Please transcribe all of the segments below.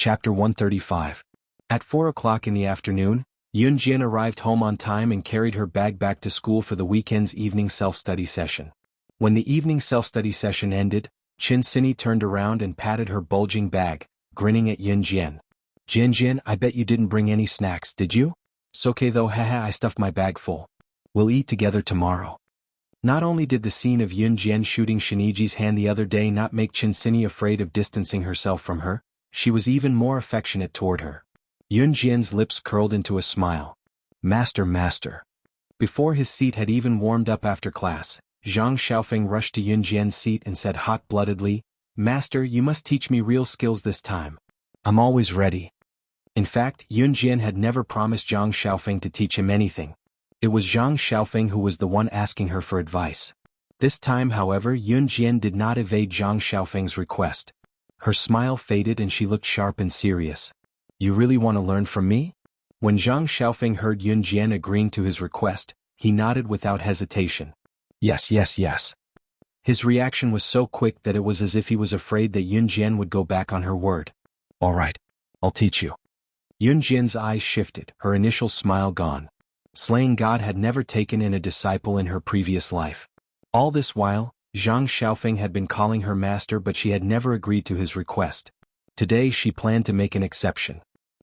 Chapter 135. At 4 o'clock in the afternoon, Yunjian arrived home on time and carried her bag back to school for the weekend's evening self-study session. When the evening self-study session ended, Chin-Sini turned around and patted her bulging bag, grinning at Yunjian. "Jian-Jian, I bet you didn't bring any snacks, did you? It's okay though, haha, I stuffed my bag full. We'll eat together tomorrow." Not only did the scene of Yunjian shooting Shiniji's hand the other day not make Chin-Sini afraid of distancing herself from her, she was even more affectionate toward her. Yunjian's lips curled into a smile. Master. Before his seat had even warmed up after class, Zhang Xiaofeng rushed to Yunjian's seat and said hot-bloodedly, "Master, you must teach me real skills this time. I'm always ready." In fact, Yunjian had never promised Zhang Xiaofeng to teach him anything. It was Zhang Xiaofeng who was the one asking her for advice. This time, however, Yunjian did not evade Zhang Xiaofeng's request. Her smile faded and she looked sharp and serious. "You really want to learn from me?" When Zhang Xiaofeng heard Yunjian agreeing to his request, he nodded without hesitation. Yes. His reaction was so quick that it was as if he was afraid that Yunjian would go back on her word. "All right, I'll teach you." Yunjian's eyes shifted, her initial smile gone. Slaying God had never taken in a disciple in her previous life. All this while, Zhang Xiaofeng had been calling her master, but she had never agreed to his request. Today she planned to make an exception.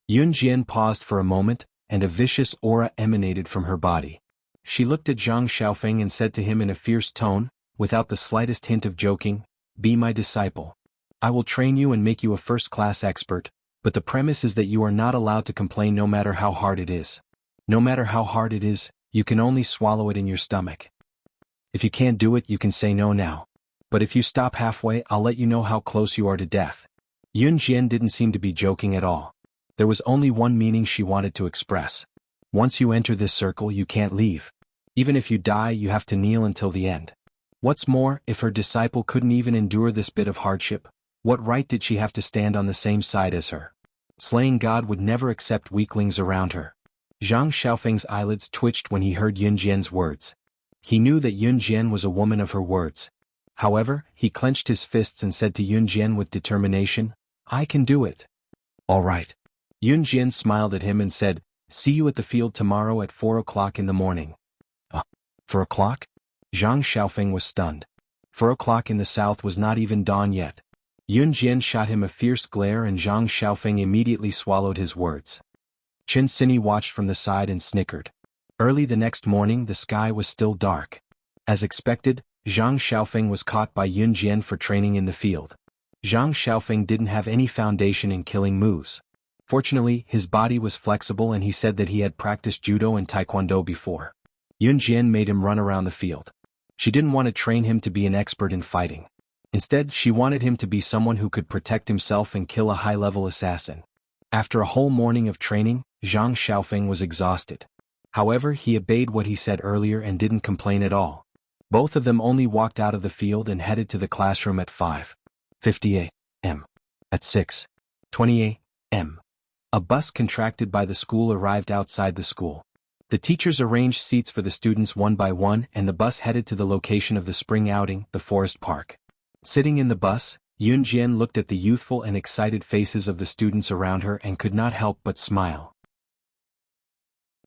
Yunjian paused for a moment, and a vicious aura emanated from her body. She looked at Zhang Xiaofeng and said to him in a fierce tone, without the slightest hint of joking, "Be my disciple. I will train you and make you a first-class expert, but the premise is that you are not allowed to complain no matter how hard it is. No matter how hard it is, you can only swallow it in your stomach. If you can't do it, you can say no now. But if you stop halfway, I'll let you know how close you are to death." Yunjian didn't seem to be joking at all. There was only one meaning she wanted to express. Once you enter this circle, you can't leave. Even if you die, you have to kneel until the end. What's more, if her disciple couldn't even endure this bit of hardship, what right did she have to stand on the same side as her? Slaying God would never accept weaklings around her. Zhang Xiaofeng's eyelids twitched when he heard Yunjian's words. He knew that Yunjian was a woman of her words. However, he clenched his fists and said to Yunjian with determination, "I can do it." "All right." Yunjian smiled at him and said, "See you at the field tomorrow at 4 o'clock in the morning." 4 o'clock? Zhang Xiaofeng was stunned. 4 o'clock in the south was not even dawn yet. Yunjian shot him a fierce glare and Zhang Xiaofeng immediately swallowed his words. Chin-Sini watched from the side and snickered. Early the next morning the sky was still dark. As expected, Zhang Xiaofeng was caught by Yunjian for training in the field. Zhang Xiaofeng didn't have any foundation in killing moves. Fortunately, his body was flexible and he said that he had practiced judo and taekwondo before. Yunjian made him run around the field. She didn't want to train him to be an expert in fighting. Instead, she wanted him to be someone who could protect himself and kill a high-level assassin. After a whole morning of training, Zhang Xiaofeng was exhausted. However, he obeyed what he said earlier and didn't complain at all. Both of them only walked out of the field and headed to the classroom at 5:50 a.m. At 6:20 a.m. a bus contracted by the school arrived outside the school. The teachers arranged seats for the students one by one and the bus headed to the location of the spring outing, the forest park. Sitting in the bus, Yunjian looked at the youthful and excited faces of the students around her and could not help but smile.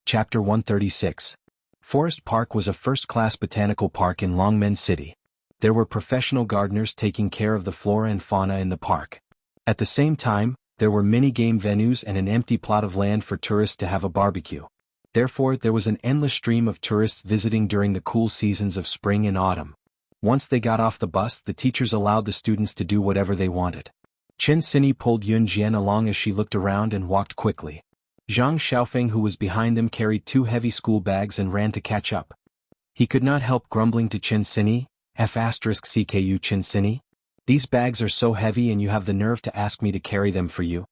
Chapter 136. Forest Park was a first-class botanical park in Longmen City. There were professional gardeners taking care of the flora and fauna in the park. At the same time, there were many game venues and an empty plot of land for tourists to have a barbecue. Therefore, there was an endless stream of tourists visiting during the cool seasons of spring and autumn. Once they got off the bus, the teachers allowed the students to do whatever they wanted. Chin-Sini pulled Yunjian along as she looked around and walked quickly. Zhang Xiaofeng, who was behind them, carried 2 heavy school bags and ran to catch up. He could not help grumbling to Chin-Sini, F***CKU Chin-Sini. "These bags are so heavy and you have the nerve to ask me to carry them for you.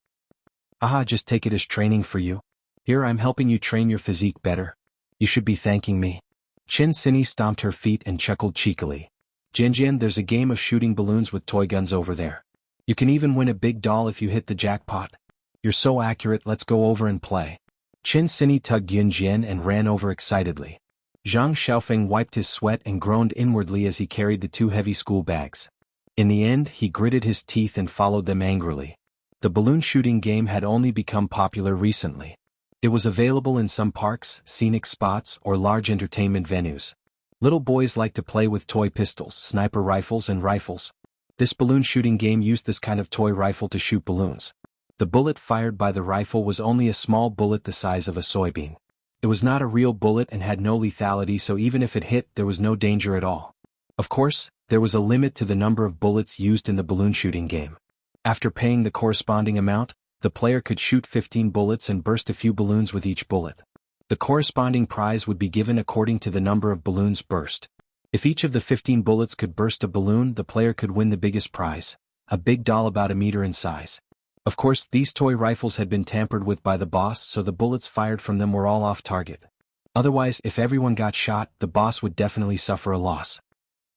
Just take it as training for you. Here I'm helping you train your physique better. You should be thanking me." Chin-Sini stomped her feet and chuckled cheekily. "Jian-Jian, there's a game of shooting balloons with toy guns over there. You can even win a big doll if you hit the jackpot. You're so accurate, let's go over and play." Chin-Sini tugged Yunjian and ran over excitedly. Zhang Xiaofeng wiped his sweat and groaned inwardly as he carried the 2 heavy school bags. In the end, he gritted his teeth and followed them angrily. The balloon shooting game had only become popular recently. It was available in some parks, scenic spots, or large entertainment venues. Little boys liked to play with toy pistols, sniper rifles, and rifles. This balloon shooting game used this kind of toy rifle to shoot balloons. The bullet fired by the rifle was only a small bullet the size of a soybean. It was not a real bullet and had no lethality, so even if it hit, there was no danger at all. Of course, there was a limit to the number of bullets used in the balloon shooting game. After paying the corresponding amount, the player could shoot 15 bullets and burst a few balloons with each bullet. The corresponding prize would be given according to the number of balloons burst. If each of the 15 bullets could burst a balloon, the player could win the biggest prize, a big doll about a meter in size. Of course, these toy rifles had been tampered with by the boss, so the bullets fired from them were all off target. Otherwise, if everyone got shot, the boss would definitely suffer a loss.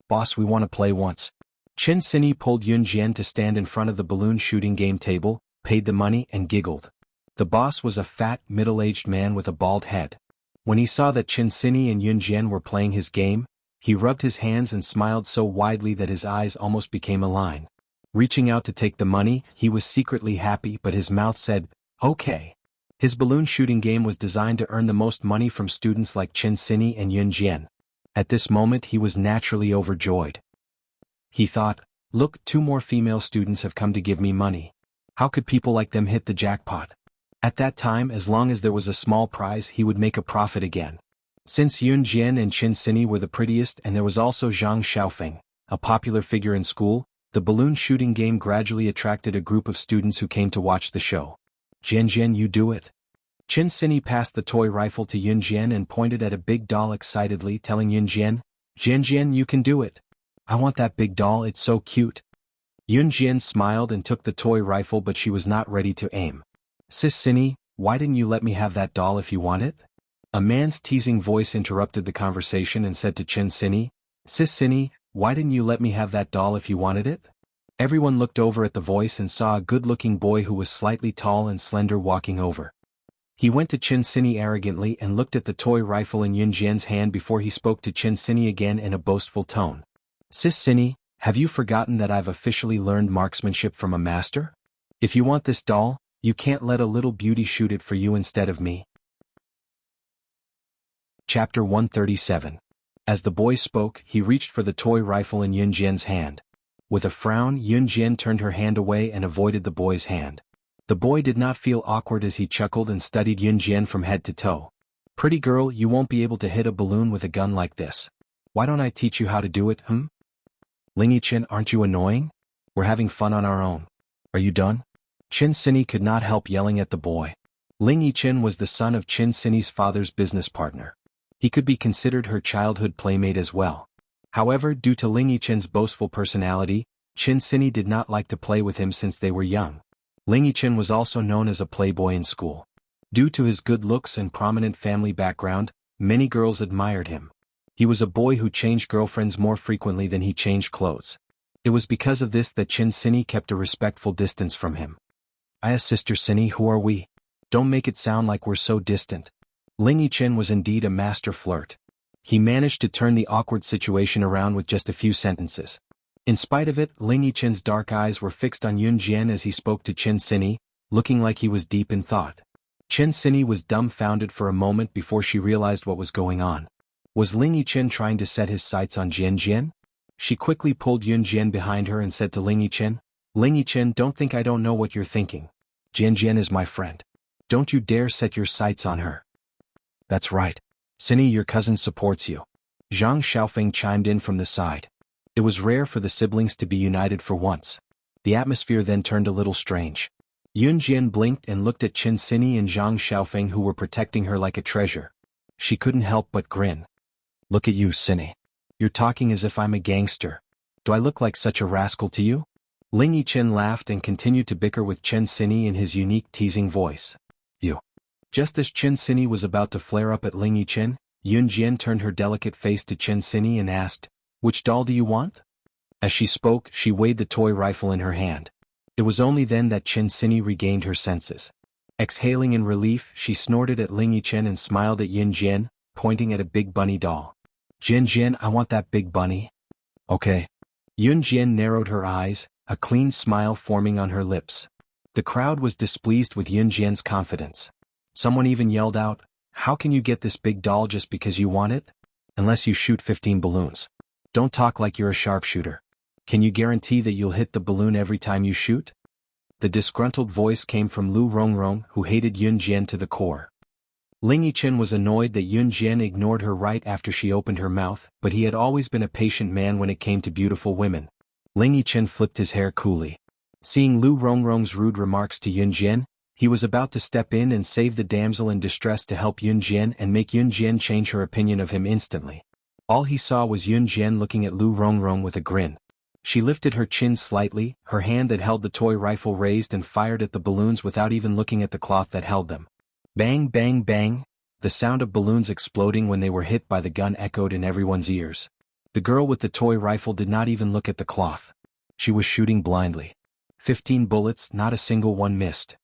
"Boss, we want to play once." Chin Sini pulled Yun Jian to stand in front of the balloon shooting game table, paid the money, and giggled. The boss was a fat, middle-aged man with a bald head. When he saw that Chin Sini and Yun Jian were playing his game, he rubbed his hands and smiled so widely that his eyes almost became a line. Reaching out to take the money, he was secretly happy, but his mouth said, "Okay." His balloon shooting game was designed to earn the most money from students like Chin Sini and Yun Jian. At this moment he was naturally overjoyed. He thought, "Look, 2 more female students have come to give me money. How could people like them hit the jackpot?" At that time, as long as there was a small prize, he would make a profit again. Since Yun Jian and Chin Sini were the prettiest and there was also Zhang Xiaofeng, a popular figure in school, the balloon shooting game gradually attracted a group of students who came to watch the show. "Jian Jian, you do it." Chin Sini passed the toy rifle to Yun Jian and pointed at a big doll excitedly, telling Yun Jian, "Jian Jian, you can do it. I want that big doll, it's so cute." Yun Jian smiled and took the toy rifle, but she was not ready to aim. "Sis Sini, why didn't you let me have that doll if you want it?" A man's teasing voice interrupted the conversation and said to Chin Sini, "Sis Sini, why didn't you let me have that doll if you wanted it?" Everyone looked over at the voice and saw a good-looking boy who was slightly tall and slender walking over. He went to Chin Sini arrogantly and looked at the toy rifle in Yun Jian's hand before he spoke to Chin Sini again in a boastful tone. "Sis Sini, have you forgotten that I've officially learned marksmanship from a master? If you want this doll, you can't let a little beauty shoot it for you instead of me." Chapter 137. As the boy spoke, he reached for the toy rifle in Yun Jian's hand. With a frown, Yun Jian turned her hand away and avoided the boy's hand. The boy did not feel awkward as he chuckled and studied Yun Jian from head to toe. "Pretty girl, you won't be able to hit a balloon with a gun like this. Why don't I teach you how to do it, Ling Yichin, aren't you annoying? We're having fun on our own. Are you done?" Chin Sini could not help yelling at the boy. Ling Yichin was the son of Chin Sini's father's business partner. He could be considered her childhood playmate as well. However, due to Ling Yichin's boastful personality, Chin Sini did not like to play with him since they were young. Ling Yichin was also known as a playboy in school. Due to his good looks and prominent family background, many girls admired him. He was a boy who changed girlfriends more frequently than he changed clothes. It was because of this that Chin Sini kept a respectful distance from him. "Aya, Sister Sini, who are we? Don't make it sound like we're so distant." Ling Yichin was indeed a master flirt. He managed to turn the awkward situation around with just a few sentences. In spite of it, Ling Yichin's dark eyes were fixed on Yun Jian as he spoke to Chin Sini, looking like he was deep in thought. Chin Sini was dumbfounded for a moment before she realized what was going on. Was Ling Yichin trying to set his sights on Jian Jian? She quickly pulled Yun Jian behind her and said to Ling Yichin, "Ling Yichin, don't think I don't know what you're thinking. Jian Jian is my friend. Don't you dare set your sights on her." "That's right. Sini, your cousin supports you." Zhang Xiaofeng chimed in from the side. It was rare for the siblings to be united for once. The atmosphere then turned a little strange. Yun Jian blinked and looked at Chin Sini and Zhang Xiaofeng, who were protecting her like a treasure. She couldn't help but grin. "Look at you, Sini. You're talking as if I'm a gangster. Do I look like such a rascal to you?" Ling Yichin laughed and continued to bicker with Chin Sini in his unique teasing voice. "You." Just as Chin Sini was about to flare up at Ling Yichin, Yun Jian turned her delicate face to Chin Sini and asked, "Which doll do you want?" As she spoke, she weighed the toy rifle in her hand. It was only then that Chin Sini regained her senses. Exhaling in relief, she snorted at Ling Yichin and smiled at Yun Jian, pointing at a big bunny doll. "Jian Jian, I want that big bunny." "Okay." Yun Jian narrowed her eyes, a clean smile forming on her lips. The crowd was displeased with Yun Jian's confidence. Someone even yelled out, "How can you get this big doll just because you want it? Unless you shoot 15 balloons. Don't talk like you're a sharpshooter. Can you guarantee that you'll hit the balloon every time you shoot?" The disgruntled voice came from Lu Rongrong, who hated Yun Jian to the core. Ling Yichen was annoyed that Yun Jian ignored her right after she opened her mouth, but he had always been a patient man when it came to beautiful women. Ling Yichen flipped his hair coolly. Seeing Lu Rongrong's rude remarks to Yun Jian, he was about to step in and save the damsel in distress to help Yun Jian and make Yun Jian change her opinion of him instantly. All he saw was Yun Jian looking at Lu Rongrong with a grin. She lifted her chin slightly, her hand that held the toy rifle raised and fired at the balloons without even looking at the cloth that held them. Bang bang bang, the sound of balloons exploding when they were hit by the gun echoed in everyone's ears. The girl with the toy rifle did not even look at the cloth. She was shooting blindly. 15 bullets, not a single one missed.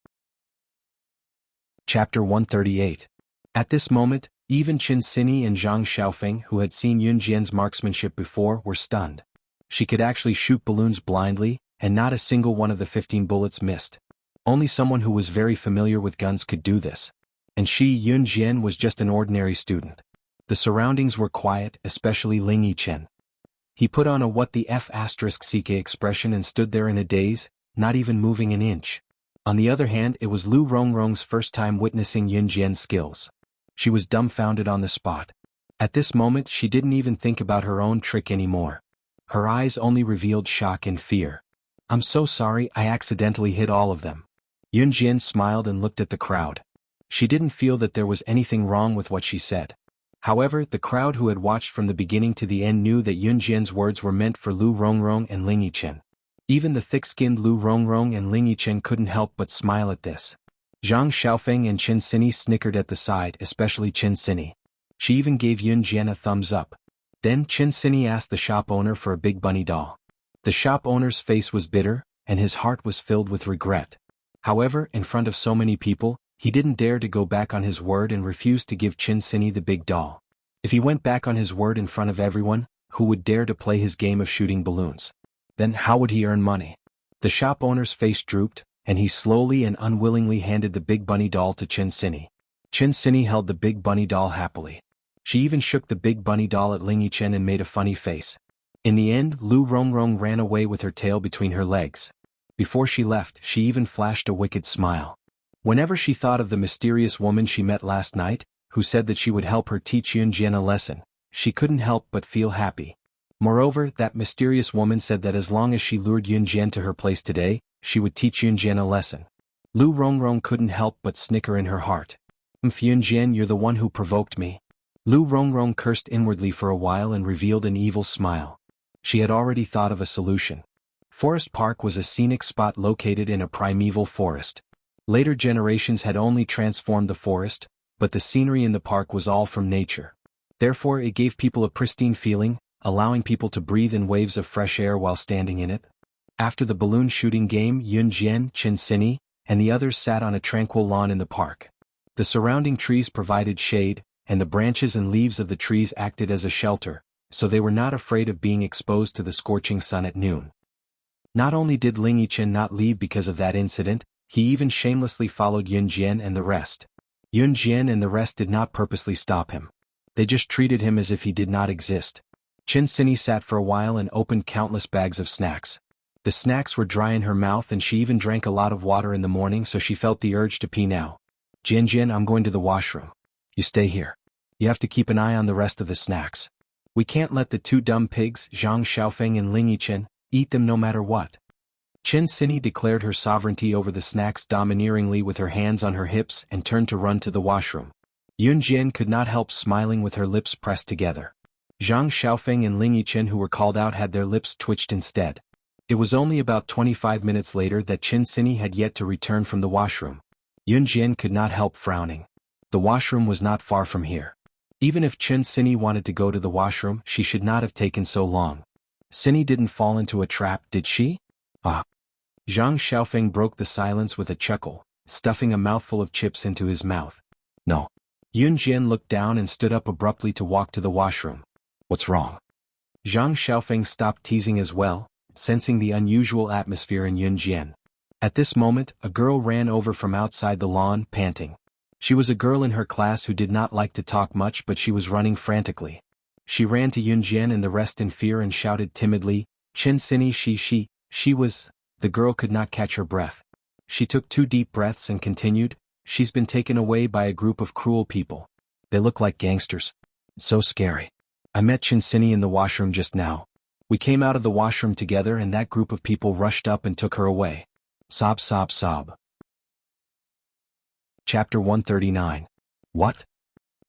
Chapter 138. At this moment, even Qin Sini and Zhang Xiaofeng, who had seen Yun Jian's marksmanship before, were stunned. She could actually shoot balloons blindly, and not a single one of the 15 bullets missed. Only someone who was very familiar with guns could do this. And she, Yun Jian, was just an ordinary student. The surroundings were quiet, especially Ling Yichen. He put on a what the F*** CK expression and stood there in a daze, not even moving an inch. On the other hand, it was Lu Rongrong's first time witnessing Yun Jian's skills. She was dumbfounded on the spot. At this moment she didn't even think about her own trick anymore. Her eyes only revealed shock and fear. "I'm so sorry, I accidentally hit all of them." Yun Jian smiled and looked at the crowd. She didn't feel that there was anything wrong with what she said. However, the crowd who had watched from the beginning to the end knew that Yun Jian's words were meant for Lu Rongrong and Ling Yichen. Even the thick-skinned Lu Rongrong and Ling Yichen couldn't help but smile at this. Zhang Xiaofeng and Qin Sini snickered at the side, especially Qin Sini. She even gave Yun Jian a thumbs up. Then Qin Sini asked the shop owner for a big bunny doll. The shop owner's face was bitter, and his heart was filled with regret. However, in front of so many people, he didn't dare to go back on his word and refused to give Qin Sini the big doll. If he went back on his word in front of everyone, who would dare to play his game of shooting balloons? Then how would he earn money? The shop owner's face drooped, and he slowly and unwillingly handed the big bunny doll to Qin Sini. Qin Sini held the big bunny doll happily. She even shook the big bunny doll at Ling Yichen and made a funny face. In the end, Lu Rongrong ran away with her tail between her legs. Before she left, she even flashed a wicked smile. Whenever she thought of the mysterious woman she met last night, who said that she would help her teach Yun Jian a lesson, she couldn't help but feel happy. Moreover, that mysterious woman said that as long as she lured Yun Jian to her place today, she would teach Yun Jian a lesson. Lu Rongrong couldn't help but snicker in her heart. Yun Jian, you're the one who provoked me." Lu Rongrong cursed inwardly for a while and revealed an evil smile. She had already thought of a solution. Forest Park was a scenic spot located in a primeval forest. Later generations had only transformed the forest, but the scenery in the park was all from nature. Therefore it gave people a pristine feeling, allowing people to breathe in waves of fresh air while standing in it. After the balloon shooting game, Yun Jian, Qin Sini, and the others sat on a tranquil lawn in the park. The surrounding trees provided shade, and the branches and leaves of the trees acted as a shelter, so they were not afraid of being exposed to the scorching sun at noon. Not only did Ling Yichen not leave because of that incident, he even shamelessly followed Yun Jian and the rest. Yun Jian and the rest did not purposely stop him. They just treated him as if he did not exist. Qin Sini sat for a while and opened countless bags of snacks. The snacks were dry in her mouth and she even drank a lot of water in the morning, so she felt the urge to pee now. "Jian Jian, I'm going to the washroom. You stay here. You have to keep an eye on the rest of the snacks. We can't let the two dumb pigs, Zhang Xiaofeng and Ling Yichen, eat them no matter what." Qin Sini declared her sovereignty over the snacks domineeringly with her hands on her hips and turned to run to the washroom. Yun Jian could not help smiling with her lips pressed together. Zhang Xiaofeng and Ling Yichen, who were called out, had their lips twitched instead. It was only about 25 minutes later that Qin Sini had yet to return from the washroom. Yun Jian could not help frowning. The washroom was not far from here. Even if Qin Sini wanted to go to the washroom, she should not have taken so long. Sini didn't fall into a trap, did she? Ah. Zhang Xiaofeng broke the silence with a chuckle, stuffing a mouthful of chips into his mouth. No. Yun Jian looked down and stood up abruptly to walk to the washroom. What's wrong? Zhang Xiaofeng stopped teasing as well, sensing the unusual atmosphere in Yun Jian. At this moment, a girl ran over from outside the lawn, panting. She was a girl in her class who did not like to talk much, but she was running frantically. She ran to Yunjian and the rest in fear and shouted timidly, "Chen Sini, she was..." The girl could not catch her breath. She took 2 deep breaths and continued, "She's been taken away by a group of cruel people. They look like gangsters. It's so scary. I met Chen Sini in the washroom just now. We came out of the washroom together and that group of people rushed up and took her away." Sob, sob, sob. Chapter 139. What?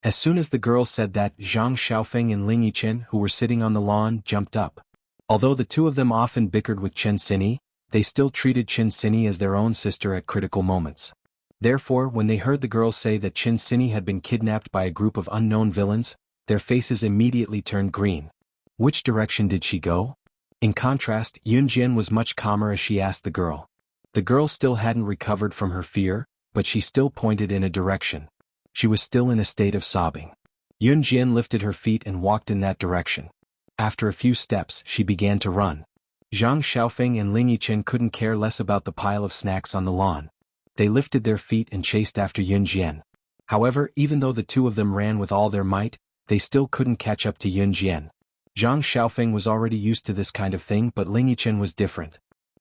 As soon as the girl said that, Zhang Xiaofeng and Ling Yichen, who were sitting on the lawn, jumped up. Although the two of them often bickered with Chen Sini, they still treated Chen Sini as their own sister at critical moments. Therefore, when they heard the girl say that Chen Sini had been kidnapped by a group of unknown villains, their faces immediately turned green. Which direction did she go? In contrast, Yunjian was much calmer as she asked the girl. The girl still hadn't recovered from her fear, but she still pointed in a direction. She was still in a state of sobbing. Yunjian lifted her feet and walked in that direction. After a few steps, she began to run. Zhang Xiaofeng and Ling Yichen couldn't care less about the pile of snacks on the lawn. They lifted their feet and chased after Yunjian. However, even though the two of them ran with all their might, they still couldn't catch up to Yunjian. Zhang Xiaofeng was already used to this kind of thing, but Ling Yichen was different.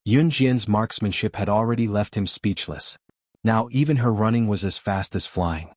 Yunjian's marksmanship had already left him speechless. Now even her running was as fast as flying.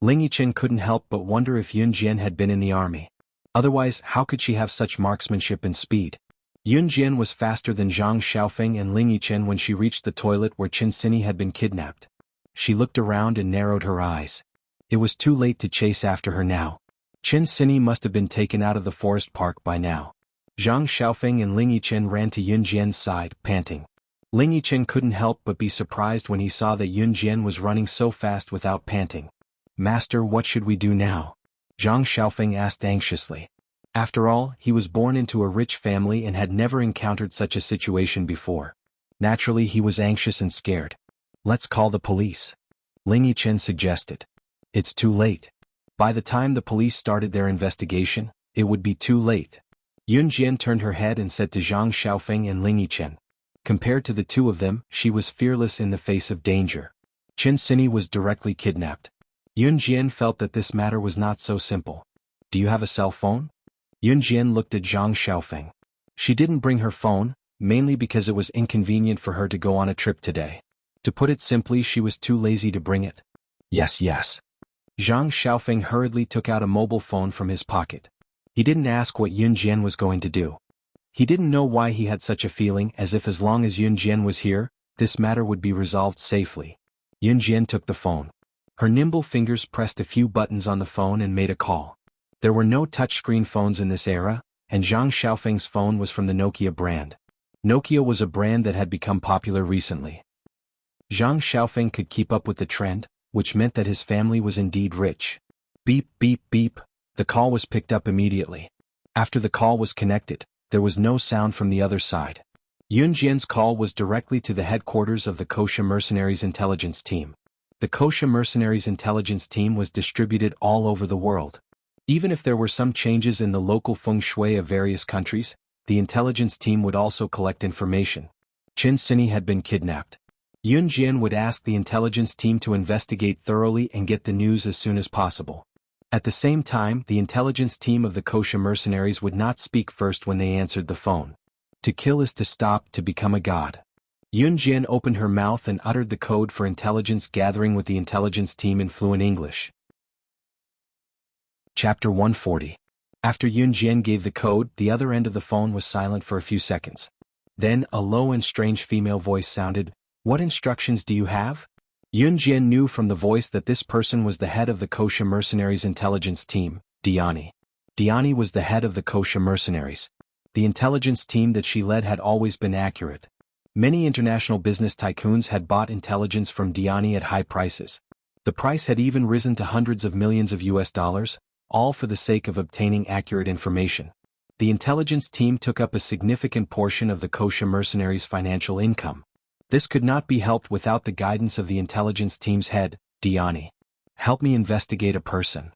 Ling Yichen couldn't help but wonder if Yunjian had been in the army. Otherwise, how could she have such marksmanship and speed? Yunjian was faster than Zhang Xiaofeng and Ling Yichen when she reached the toilet where Chen Sini had been kidnapped. She looked around and narrowed her eyes. It was too late to chase after her now. Chen Sini must have been taken out of the forest park by now. Zhang Xiaofeng and Ling Yichen ran to Yunjian's side, panting. Ling Yichen couldn't help but be surprised when he saw that Yunjian was running so fast without panting. "Master, what should we do now?" Zhang Xiaofeng asked anxiously. After all, he was born into a rich family and had never encountered such a situation before. Naturally, he was anxious and scared. "Let's call the police," Ling Yichen suggested. "It's too late. By the time the police started their investigation, it would be too late." Yunjian turned her head and said to Zhang Xiaofeng and Ling Yichen. Compared to the two of them, she was fearless in the face of danger. Chen Sini was directly kidnapped. Yunjian felt that this matter was not so simple. "Do you have a cell phone?" Yunjian looked at Zhang Xiaofeng. She didn't bring her phone, mainly because it was inconvenient for her to go on a trip today. To put it simply, she was too lazy to bring it. Yes. Zhang Xiaofeng hurriedly took out a mobile phone from his pocket. He didn't ask what Yunjian was going to do. He didn't know why he had such a feeling, as if as long as Yunjian was here, this matter would be resolved safely. Yunjian took the phone. Her nimble fingers pressed a few buttons on the phone and made a call. There were no touchscreen phones in this era, and Zhang Xiaofeng's phone was from the Nokia brand. Nokia was a brand that had become popular recently. Zhang Xiaofeng could keep up with the trend, which meant that his family was indeed rich. Beep, beep, beep. The call was picked up immediately. After the call was connected, there was no sound from the other side. Yunjian's call was directly to the headquarters of the Wuxia mercenaries intelligence team. The Wuxia mercenaries intelligence team was distributed all over the world. Even if there were some changes in the local feng shui of various countries, the intelligence team would also collect information. Chen Sini had been kidnapped. Yunjian would ask the intelligence team to investigate thoroughly and get the news as soon as possible. At the same time, the intelligence team of the Wuxia mercenaries would not speak first when they answered the phone. To kill is to stop, to become a god. Yunjian opened her mouth and uttered the code for intelligence gathering with the intelligence team in fluent English. Chapter 140. After Yunjian gave the code, the other end of the phone was silent for a few seconds. Then, a low and strange female voice sounded. "What instructions do you have?" Yunjian knew from the voice that this person was the head of the Wuxia mercenaries intelligence team, Diani. Diani was the head of the Wuxia mercenaries. The intelligence team that she led had always been accurate. Many international business tycoons had bought intelligence from Diani at high prices. The price had even risen to hundreds of millions of US dollars, all for the sake of obtaining accurate information. The intelligence team took up a significant portion of the Wuxia mercenaries' financial income. This could not be helped without the guidance of the intelligence team's head, Diani. "Help me investigate a person."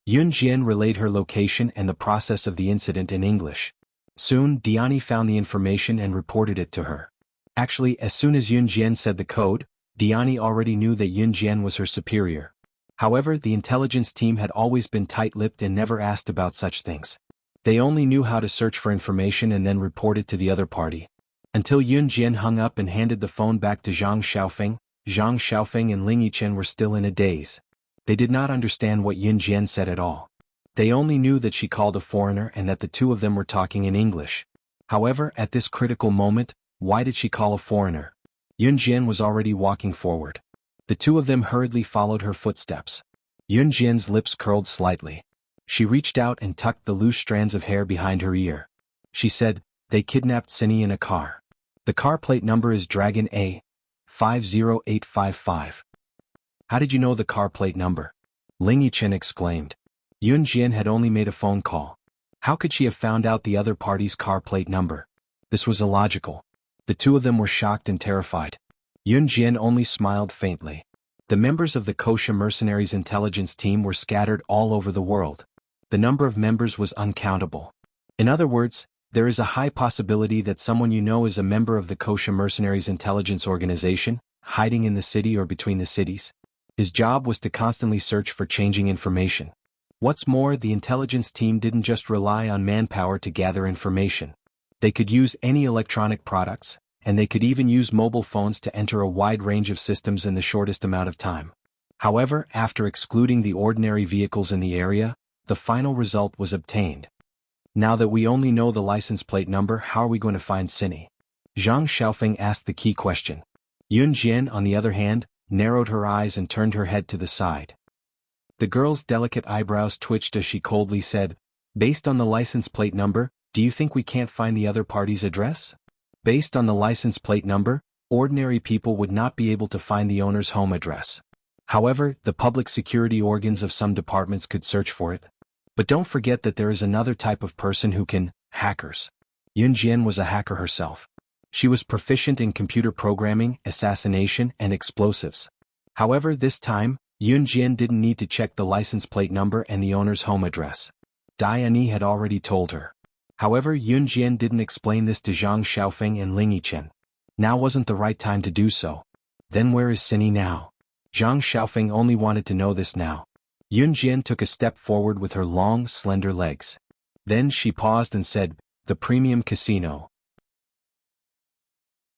Yunjian relayed her location and the process of the incident in English. Soon, Diani found the information and reported it to her. Actually, as soon as Yun Jian said the code, Diani already knew that Yun Jian was her superior. However, the intelligence team had always been tight-lipped and never asked about such things. They only knew how to search for information and then report it to the other party. Until Yun Jian hung up and handed the phone back to Zhang Xiaofeng and Ling Yichen were still in a daze. They did not understand what Yun Jian said at all. They only knew that she called a foreigner and that the two of them were talking in English. However, at this critical moment, why did she call a foreigner? Yun Jian was already walking forward. The two of them hurriedly followed her footsteps. Yun Jian's lips curled slightly. She reached out and tucked the loose strands of hair behind her ear. She said, "They kidnapped Cindy in a car. The car plate number is Dragon A 50855. How did you know the car plate number?" Ling Yichen exclaimed. Yun Jian had only made a phone call. How could she have found out the other party's car plate number? This was illogical. The two of them were shocked and terrified. Yun Jian only smiled faintly. The members of the Wuxia mercenaries intelligence team were scattered all over the world. The number of members was uncountable. In other words, there is a high possibility that someone you know is a member of the Wuxia mercenaries intelligence organization, hiding in the city or between the cities. His job was to constantly search for changing information. What's more, the intelligence team didn't just rely on manpower to gather information. They could use any electronic products, and they could even use mobile phones to enter a wide range of systems in the shortest amount of time. However, after excluding the ordinary vehicles in the area, the final result was obtained. Now that we only know the license plate number, how are we going to find Cindy? Zhang Xiaofeng asked the key question. Yun Jian, on the other hand, narrowed her eyes and turned her head to the side. The girl's delicate eyebrows twitched as she coldly said, "Based on the license plate number, do you think we can't find the other party's address?" Based on the license plate number, ordinary people would not be able to find the owner's home address. However, the public security organs of some departments could search for it. But don't forget that there is another type of person who can, hackers. Yun Jian was a hacker herself. She was proficient in computer programming, assassination, and explosives. However, this time, Yun Jian didn't need to check the license plate number and the owner's home address. Diani had already told her. However, Yun Jian didn't explain this to Zhang Xiaofeng and Ling Yichen. Now wasn't the right time to do so. Then where is Cindy now? Zhang Xiaofeng only wanted to know this now. Yun Jian took a step forward with her long, slender legs. Then she paused and said, "The Premium Casino."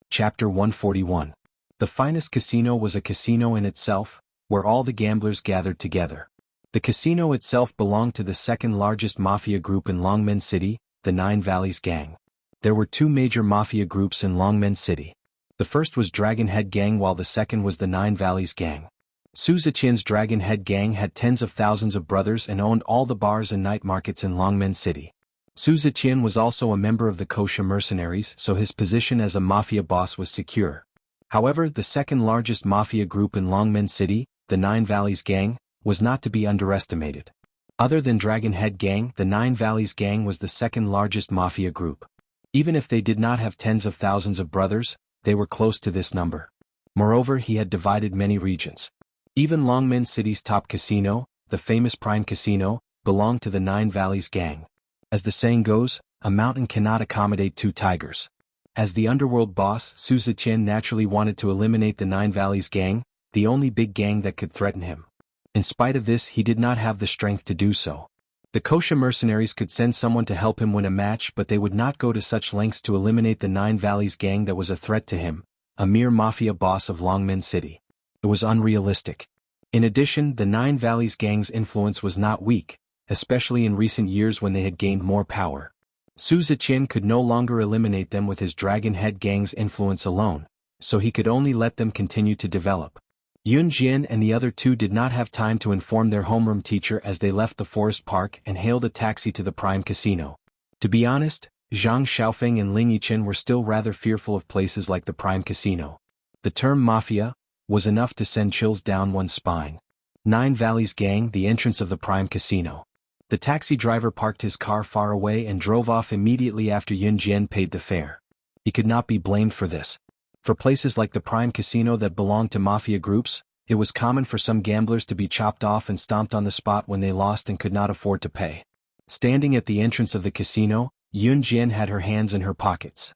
Chapter 141. The finest casino was a casino in itself, where all the gamblers gathered together. The casino itself belonged to the second largest mafia group in Longmen City, the Nine Valleys Gang. There were two major mafia groups in Longmen City. The first was Dragon Head Gang while the second was the Nine Valleys Gang. Su Ziqian's Dragon Head Gang had tens of thousands of brothers and owned all the bars and night markets in Longmen City. Su Ziqian was also a member of the Wuxia mercenaries, so his position as a mafia boss was secure. However, the second largest mafia group in Longmen City, the Nine Valleys Gang, was not to be underestimated. Other than Dragon Head Gang, the Nine Valleys Gang was the second largest mafia group. Even if they did not have tens of thousands of brothers, they were close to this number. Moreover, he had divided many regions. Even Longmen City's top casino, the famous Prime Casino, belonged to the Nine Valleys Gang. As the saying goes, a mountain cannot accommodate two tigers. As the underworld boss, Su Ziqian naturally wanted to eliminate the Nine Valleys Gang, the only big gang that could threaten him. In spite of this, he did not have the strength to do so. The Wuxia mercenaries could send someone to help him win a match, but they would not go to such lengths to eliminate the Nine Valleys Gang that was a threat to him, a mere mafia boss of Longmen City. It was unrealistic. In addition, the Nine Valleys Gang's influence was not weak, especially in recent years when they had gained more power. Su Ziqian could no longer eliminate them with his Dragon Head Gang's influence alone, so he could only let them continue to develop. Yun Jian and the other two did not have time to inform their homeroom teacher as they left the forest park and hailed a taxi to the Prime Casino. To be honest, Zhang Xiaofeng and Ling Yichen were still rather fearful of places like the Prime Casino. The term mafia was enough to send chills down one's spine. Nine Valleys Gang, the entrance of the Prime Casino. The taxi driver parked his car far away and drove off immediately after Yun Jian paid the fare. He could not be blamed for this. For places like the Prime Casino that belonged to mafia groups, it was common for some gamblers to be chopped off and stomped on the spot when they lost and could not afford to pay. Standing at the entrance of the casino, Yun Jian had her hands in her pockets.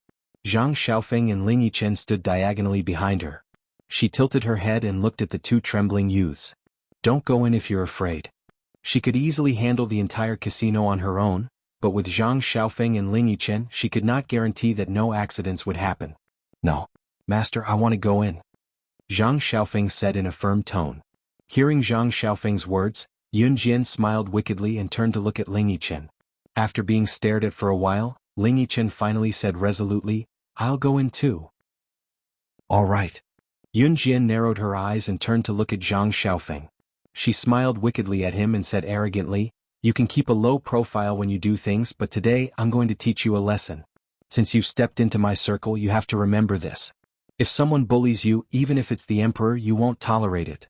Zhang Xiaofeng and Ling Yichen stood diagonally behind her. She tilted her head and looked at the two trembling youths. Don't go in if you're afraid. She could easily handle the entire casino on her own, but with Zhang Xiaofeng and Ling Yichen she could not guarantee that no accidents would happen. No. Master, I want to go in. Zhang Xiaofeng said in a firm tone. Hearing Zhang Xiaofeng's words, Yun Jian smiled wickedly and turned to look at Ling Yichen. After being stared at for a while, Ling Yichen finally said resolutely, I'll go in too. All right. Yun Jian narrowed her eyes and turned to look at Zhang Xiaofeng. She smiled wickedly at him and said arrogantly, You can keep a low profile when you do things, but today I'm going to teach you a lesson. Since you've stepped into my circle, you have to remember this. If someone bullies you, even if it's the emperor, you won't tolerate it.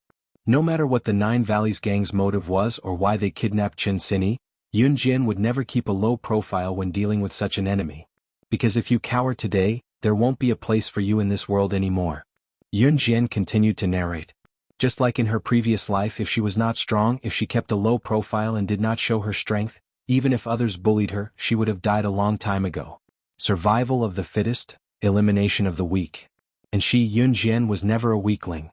No matter what the Nine Valleys gang's motive was or why they kidnapped Chen Xinyi, Yun Jian would never keep a low profile when dealing with such an enemy. Because if you cower today, there won't be a place for you in this world anymore. Yun Jian continued to narrate. Just like in her previous life, if she was not strong, if she kept a low profile and did not show her strength, even if others bullied her, she would have died a long time ago. Survival of the fittest, elimination of the weak. And she, Yun Jian, was never a weakling.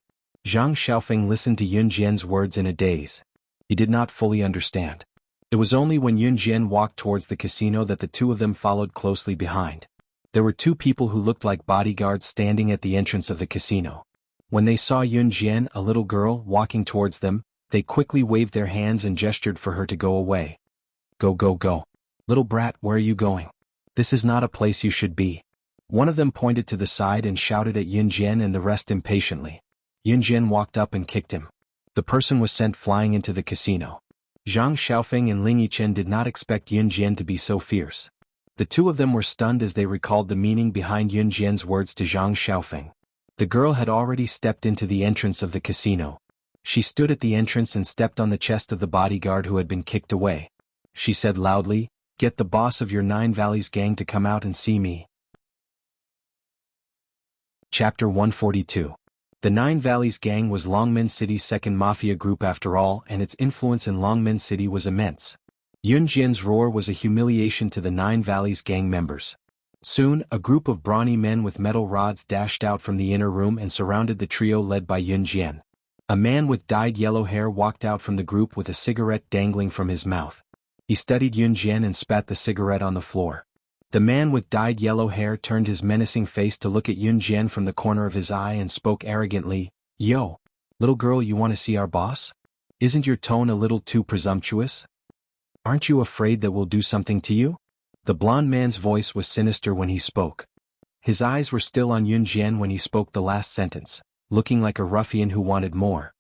Zhang Xiaofeng listened to Yun Jian's words in a daze. He did not fully understand. It was only when Yun Jian walked towards the casino that the two of them followed closely behind. There were two people who looked like bodyguards standing at the entrance of the casino. When they saw Yun Jian, a little girl, walking towards them, they quickly waved their hands and gestured for her to go away. Go, go, go. Little brat, where are you going? This is not a place you should be. One of them pointed to the side and shouted at Yun Jian and the rest impatiently. Yun Jian walked up and kicked him. The person was sent flying into the casino. Zhang Xiaofeng and Ling Yichen did not expect Yun Jian to be so fierce. The two of them were stunned as they recalled the meaning behind Yun Jian's words to Zhang Xiaofeng. The girl had already stepped into the entrance of the casino. She stood at the entrance and stepped on the chest of the bodyguard who had been kicked away. She said loudly, Get the boss of your Nine Valleys gang to come out and see me. Chapter 142. The Nine Valleys gang was Longmen City's second mafia group after all, and its influence in Longmen City was immense. Yun Jian's roar was a humiliation to the Nine Valleys gang members. Soon, a group of brawny men with metal rods dashed out from the inner room and surrounded the trio led by Yun Jian. A man with dyed yellow hair walked out from the group with a cigarette dangling from his mouth. He studied Yun Jian and spat the cigarette on the floor. The man with dyed yellow hair turned his menacing face to look at Yun Jian from the corner of his eye and spoke arrogantly, Yo, little girl, you want to see our boss? Isn't your tone a little too presumptuous? Aren't you afraid that we'll do something to you? The blond man's voice was sinister when he spoke. His eyes were still on Yun Jian when he spoke the last sentence, looking like a ruffian who wanted more.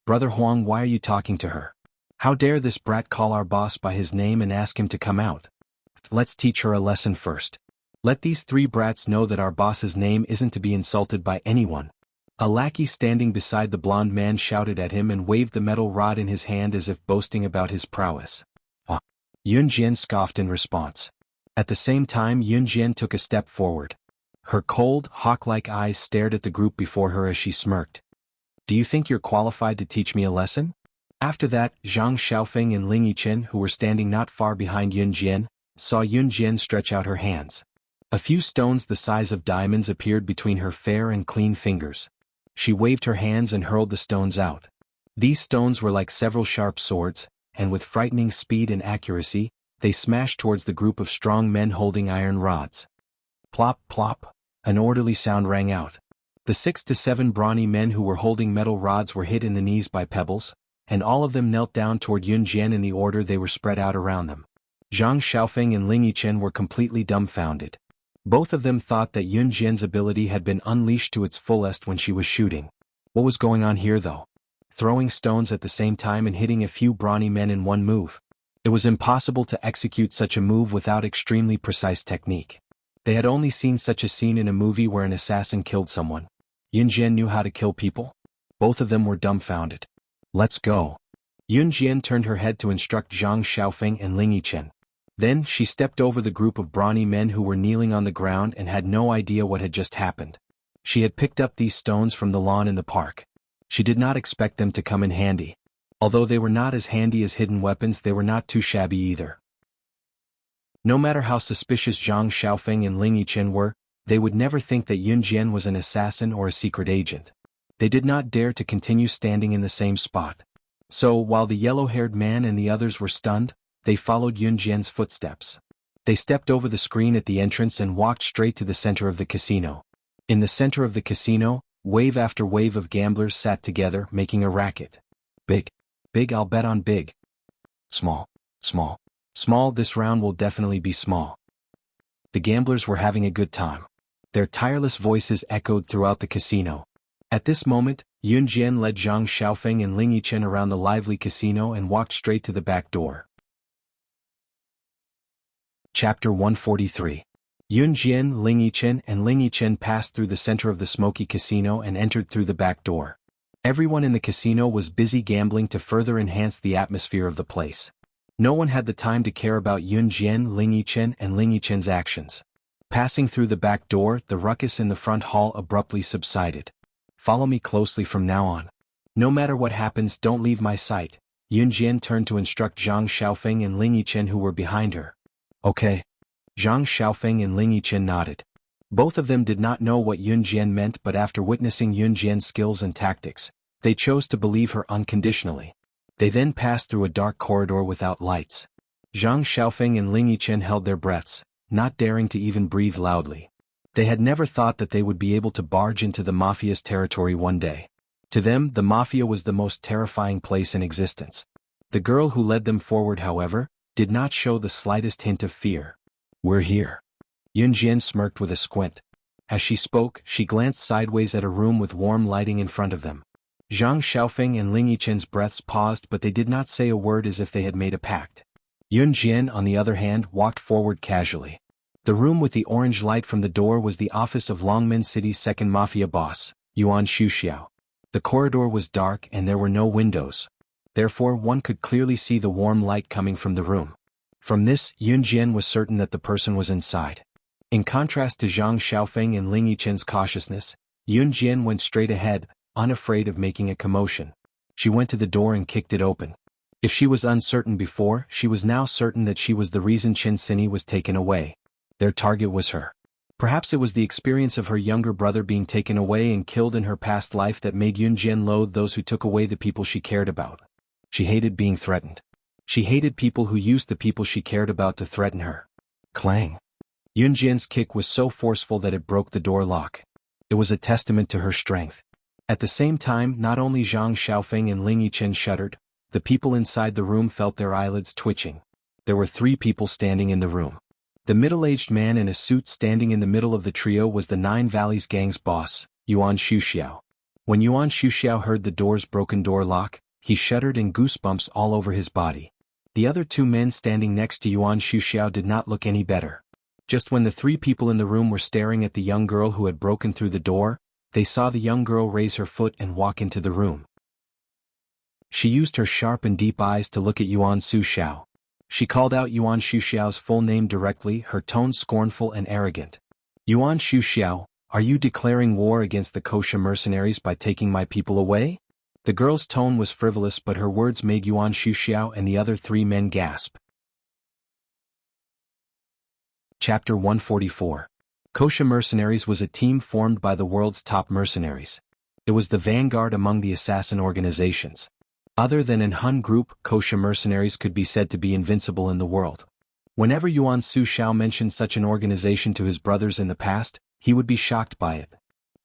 Brother Huang, why are you talking to her? How dare this brat call our boss by his name and ask him to come out? Let's teach her a lesson first. Let these three brats know that our boss's name isn't to be insulted by anyone. A lackey standing beside the blond man shouted at him and waved the metal rod in his hand as if boasting about his prowess. Yun Jian scoffed in response. At the same time, Yun Jian took a step forward. Her cold, hawk-like eyes stared at the group before her as she smirked. Do you think you're qualified to teach me a lesson? After that, Zhang Xiaofeng and Ling Yichen, who were standing not far behind Yun Jian, saw Yun Jian stretch out her hands. A few stones the size of diamonds appeared between her fair and clean fingers. She waved her hands and hurled the stones out. These stones were like several sharp swords, and with frightening speed and accuracy, they smashed towards the group of strong men holding iron rods. Plop, plop, an orderly sound rang out. The 6 to 7 brawny men who were holding metal rods were hit in the knees by pebbles, and all of them knelt down toward Yun Jian in the order they were spread out around them. Zhang Xiaofeng and Ling Yichen were completely dumbfounded. Both of them thought that Yun Jian's ability had been unleashed to its fullest when she was shooting. What was going on here though? Throwing stones at the same time and hitting a few brawny men in one move. It was impossible to execute such a move without extremely precise technique. They had only seen such a scene in a movie where an assassin killed someone. Yun Jian knew how to kill people? Both of them were dumbfounded. Let's go. Yun Jian turned her head to instruct Zhang Xiaofeng and Ling Yichen. Then she stepped over the group of brawny men who were kneeling on the ground and had no idea what had just happened. She had picked up these stones from the lawn in the park. She did not expect them to come in handy. Although they were not as handy as hidden weapons, they were not too shabby either. No matter how suspicious Zhang Xiaofeng and Ling Yichen were, They would never think that Yun Jian was an assassin or a secret agent. They did not dare to continue standing in the same spot. So, while the yellow-haired man and the others were stunned, they followed Yun Jian's footsteps. They stepped over the screen at the entrance and walked straight to the center of the casino. In the center of the casino, wave after wave of gamblers sat together, making a racket. Big. Big, I'll bet on big. Small. Small. Small, this round will definitely be small. The gamblers were having a good time. Their tireless voices echoed throughout the casino. At this moment, Yun Jian led Zhang Xiaofeng and Ling Yichen around the lively casino and walked straight to the back door. Chapter 143. Yun Jian, Ling Yichen, and Ling Yichen passed through the center of the smoky casino and entered through the back door. Everyone in the casino was busy gambling to further enhance the atmosphere of the place. No one had the time to care about Yun Jian, Ling Yichen, and Ling Yichen's actions. Passing through the back door, the ruckus in the front hall abruptly subsided. Follow me closely from now on. No matter what happens, don't leave my sight. Yun Jian turned to instruct Zhang Xiaofeng and Ling Yichen who were behind her. Okay. Zhang Xiaofeng and Ling Yichen nodded. Both of them did not know what Yun Jian meant, but after witnessing Yun Jian's skills and tactics, they chose to believe her unconditionally. They then passed through a dark corridor without lights. Zhang Xiaofeng and Ling Yichen held their breaths, not daring to even breathe loudly. They had never thought that they would be able to barge into the mafia's territory one day. To them, the mafia was the most terrifying place in existence. The girl who led them forward, however, did not show the slightest hint of fear. We're here. Yun Jian smirked with a squint. As she spoke, she glanced sideways at a room with warm lighting in front of them. Zhang Xiaofeng and Ling Yichen's breaths paused, but they did not say a word, as if they had made a pact. Yun Jian, on the other hand, walked forward casually. The room with the orange light from the door was the office of Longmen City's second mafia boss, Yuan Shuxiao. The corridor was dark and there were no windows. Therefore, one could clearly see the warm light coming from the room. From this, Yun Jian was certain that the person was inside. In contrast to Zhang Xiaofeng and Ling Yichen's cautiousness, Yun Jian went straight ahead, unafraid of making a commotion. She went to the door and kicked it open. If she was uncertain before, she was now certain that she was the reason Chen Sini was taken away. Their target was her. Perhaps it was the experience of her younger brother being taken away and killed in her past life that made Yun Jian loathe those who took away the people she cared about. She hated being threatened. She hated people who used the people she cared about to threaten her. Clang. Yun Jian's kick was so forceful that it broke the door lock. It was a testament to her strength. At the same time, not only Zhang Xiaofeng and Ling Yichen shuddered, the people inside the room felt their eyelids twitching. There were 3 people standing in the room. The middle-aged man in a suit standing in the middle of the trio was the Nine Valleys Gang's boss, Yuan Shuxiao. When Yuan Shuxiao heard the door's broken door lock, he shuddered and goosebumps all over his body. The other 2 men standing next to Yuan Shuxiao did not look any better. Just when the 3 people in the room were staring at the young girl who had broken through the door, they saw the young girl raise her foot and walk into the room. She used her sharp and deep eyes to look at Yuan Shuxiao. She called out Yuan Shuxiao's full name directly, her tone scornful and arrogant. Yuan Shuxiao, are you declaring war against the kosher mercenaries by taking my people away? The girl's tone was frivolous, but her words made Yuan Shuxiao and the other 3 men gasp. Chapter 144. Kosher Mercenaries was a team formed by the world's top mercenaries. It was the vanguard among the assassin organizations. Other than an Hun group, Kosher Mercenaries could be said to be invincible in the world. Whenever Yuan Shuxiao mentioned such an organization to his brothers in the past, he would be shocked by it.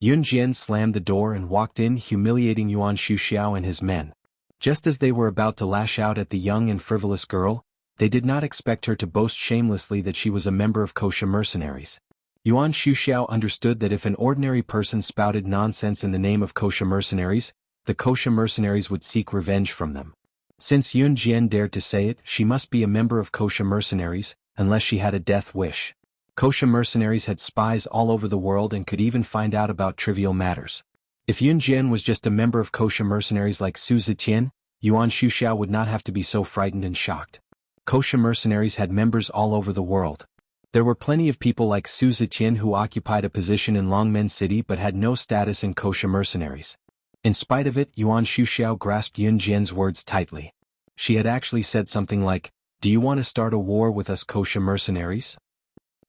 Yun Jian slammed the door and walked in, humiliating Yuan Shuxiao and his men. Just as they were about to lash out at the young and frivolous girl, they did not expect her to boast shamelessly that she was a member of Kosher Mercenaries. Yuan Shuxiao understood that if an ordinary person spouted nonsense in the name of Kosher Mercenaries, the Kosher Mercenaries would seek revenge from them. Since Yun Jian dared to say it, she must be a member of Kosher Mercenaries, unless she had a death wish. Kosher Mercenaries had spies all over the world and could even find out about trivial matters. If Yun Jian was just a member of Kosher Mercenaries like Su Zetian, Yuan Shuxiao would not have to be so frightened and shocked. Kosher Mercenaries had members all over the world. There were plenty of people like Su Zetian who occupied a position in Longmen City but had no status in Kosher Mercenaries. In spite of it, Yuan Shuxiao grasped Yun Jian's words tightly. She had actually said something like, "Do you want to start a war with us Kosher Mercenaries?"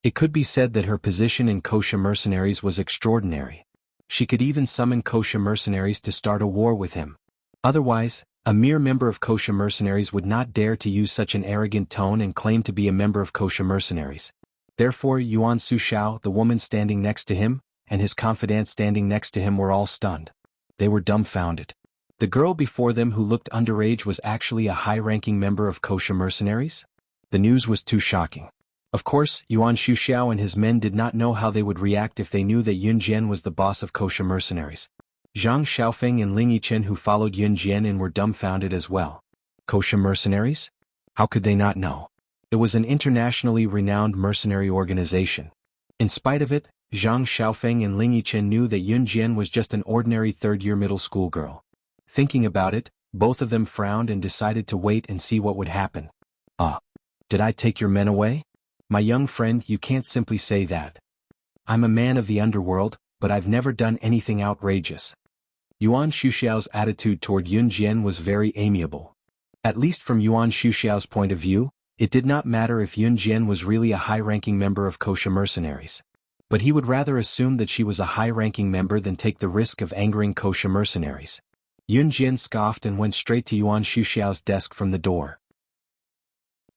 It could be said that her position in Kosha mercenaries was extraordinary. She could even summon Kosha mercenaries to start a war with him. Otherwise, a mere member of Kosha mercenaries would not dare to use such an arrogant tone and claim to be a member of Kosha mercenaries. Therefore Yuan Sushao, the woman standing next to him, and his confidant standing next to him were all stunned. They were dumbfounded. The girl before them who looked underage was actually a high-ranking member of Kosha mercenaries? The news was too shocking. Of course, Yuan Shuxiao and his men did not know how they would react if they knew that Yun Jian was the boss of Kosha mercenaries. Zhang Xiaofeng and Ling Yichen, who followed Yun Jian and were dumbfounded as well. Kosha mercenaries? How could they not know? It was an internationally renowned mercenary organization. In spite of it, Zhang Xiaofeng and Ling Yichen knew that Yun Jian was just an ordinary third-year middle school girl. Thinking about it, both of them frowned and decided to wait and see what would happen. Did I take your men away? My young friend, you can't simply say that. I'm a man of the underworld, but I've never done anything outrageous. Yuan Shuxiao's attitude toward Yun Jian was very amiable. At least from Yuan Shuxiao's point of view, it did not matter if Yun Jian was really a high-ranking member of Kosha mercenaries. But he would rather assume that she was a high-ranking member than take the risk of angering Kosha mercenaries. Yun Jian scoffed and went straight to Yuan Shuxiao's desk from the door.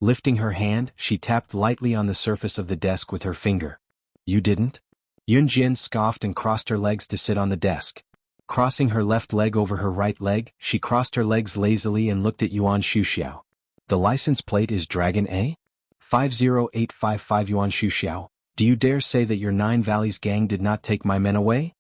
Lifting her hand, she tapped lightly on the surface of the desk with her finger. You didn't? Yun Jian scoffed and crossed her legs to sit on the desk. Crossing her left leg over her right leg, she crossed her legs lazily and looked at Yuan Shuxiao. The license plate is Dragon A? 50855 Yuan Shuxiao, do you dare say that your Nine Valleys gang did not take my men away?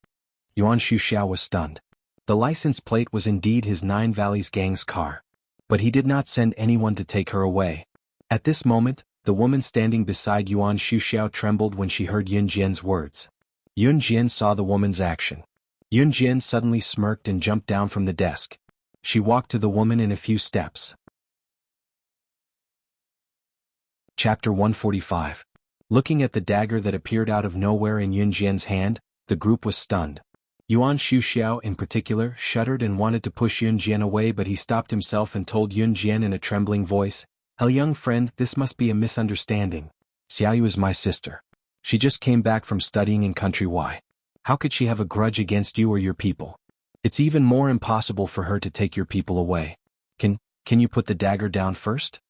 Yuan Shuxiao was stunned. The license plate was indeed his Nine Valleys gang's car. But he did not send anyone to take her away. At this moment, the woman standing beside Yuan Shuxiao trembled when she heard Yun Jian's words. Yun Jian saw the woman's action. Yun Jian suddenly smirked and jumped down from the desk. She walked to the woman in a few steps. Chapter 145. Looking at the dagger that appeared out of nowhere in Yun Jian's hand, the group was stunned. Yuan Shuxiao in particular shuddered and wanted to push Yun Jian away, but he stopped himself and told Yun Jian in a trembling voice, young friend, this must be a misunderstanding. Xiaoyu is my sister. She just came back from studying in country Y. How could she have a grudge against you or your people? It's even more impossible for her to take your people away. Can you put the dagger down first?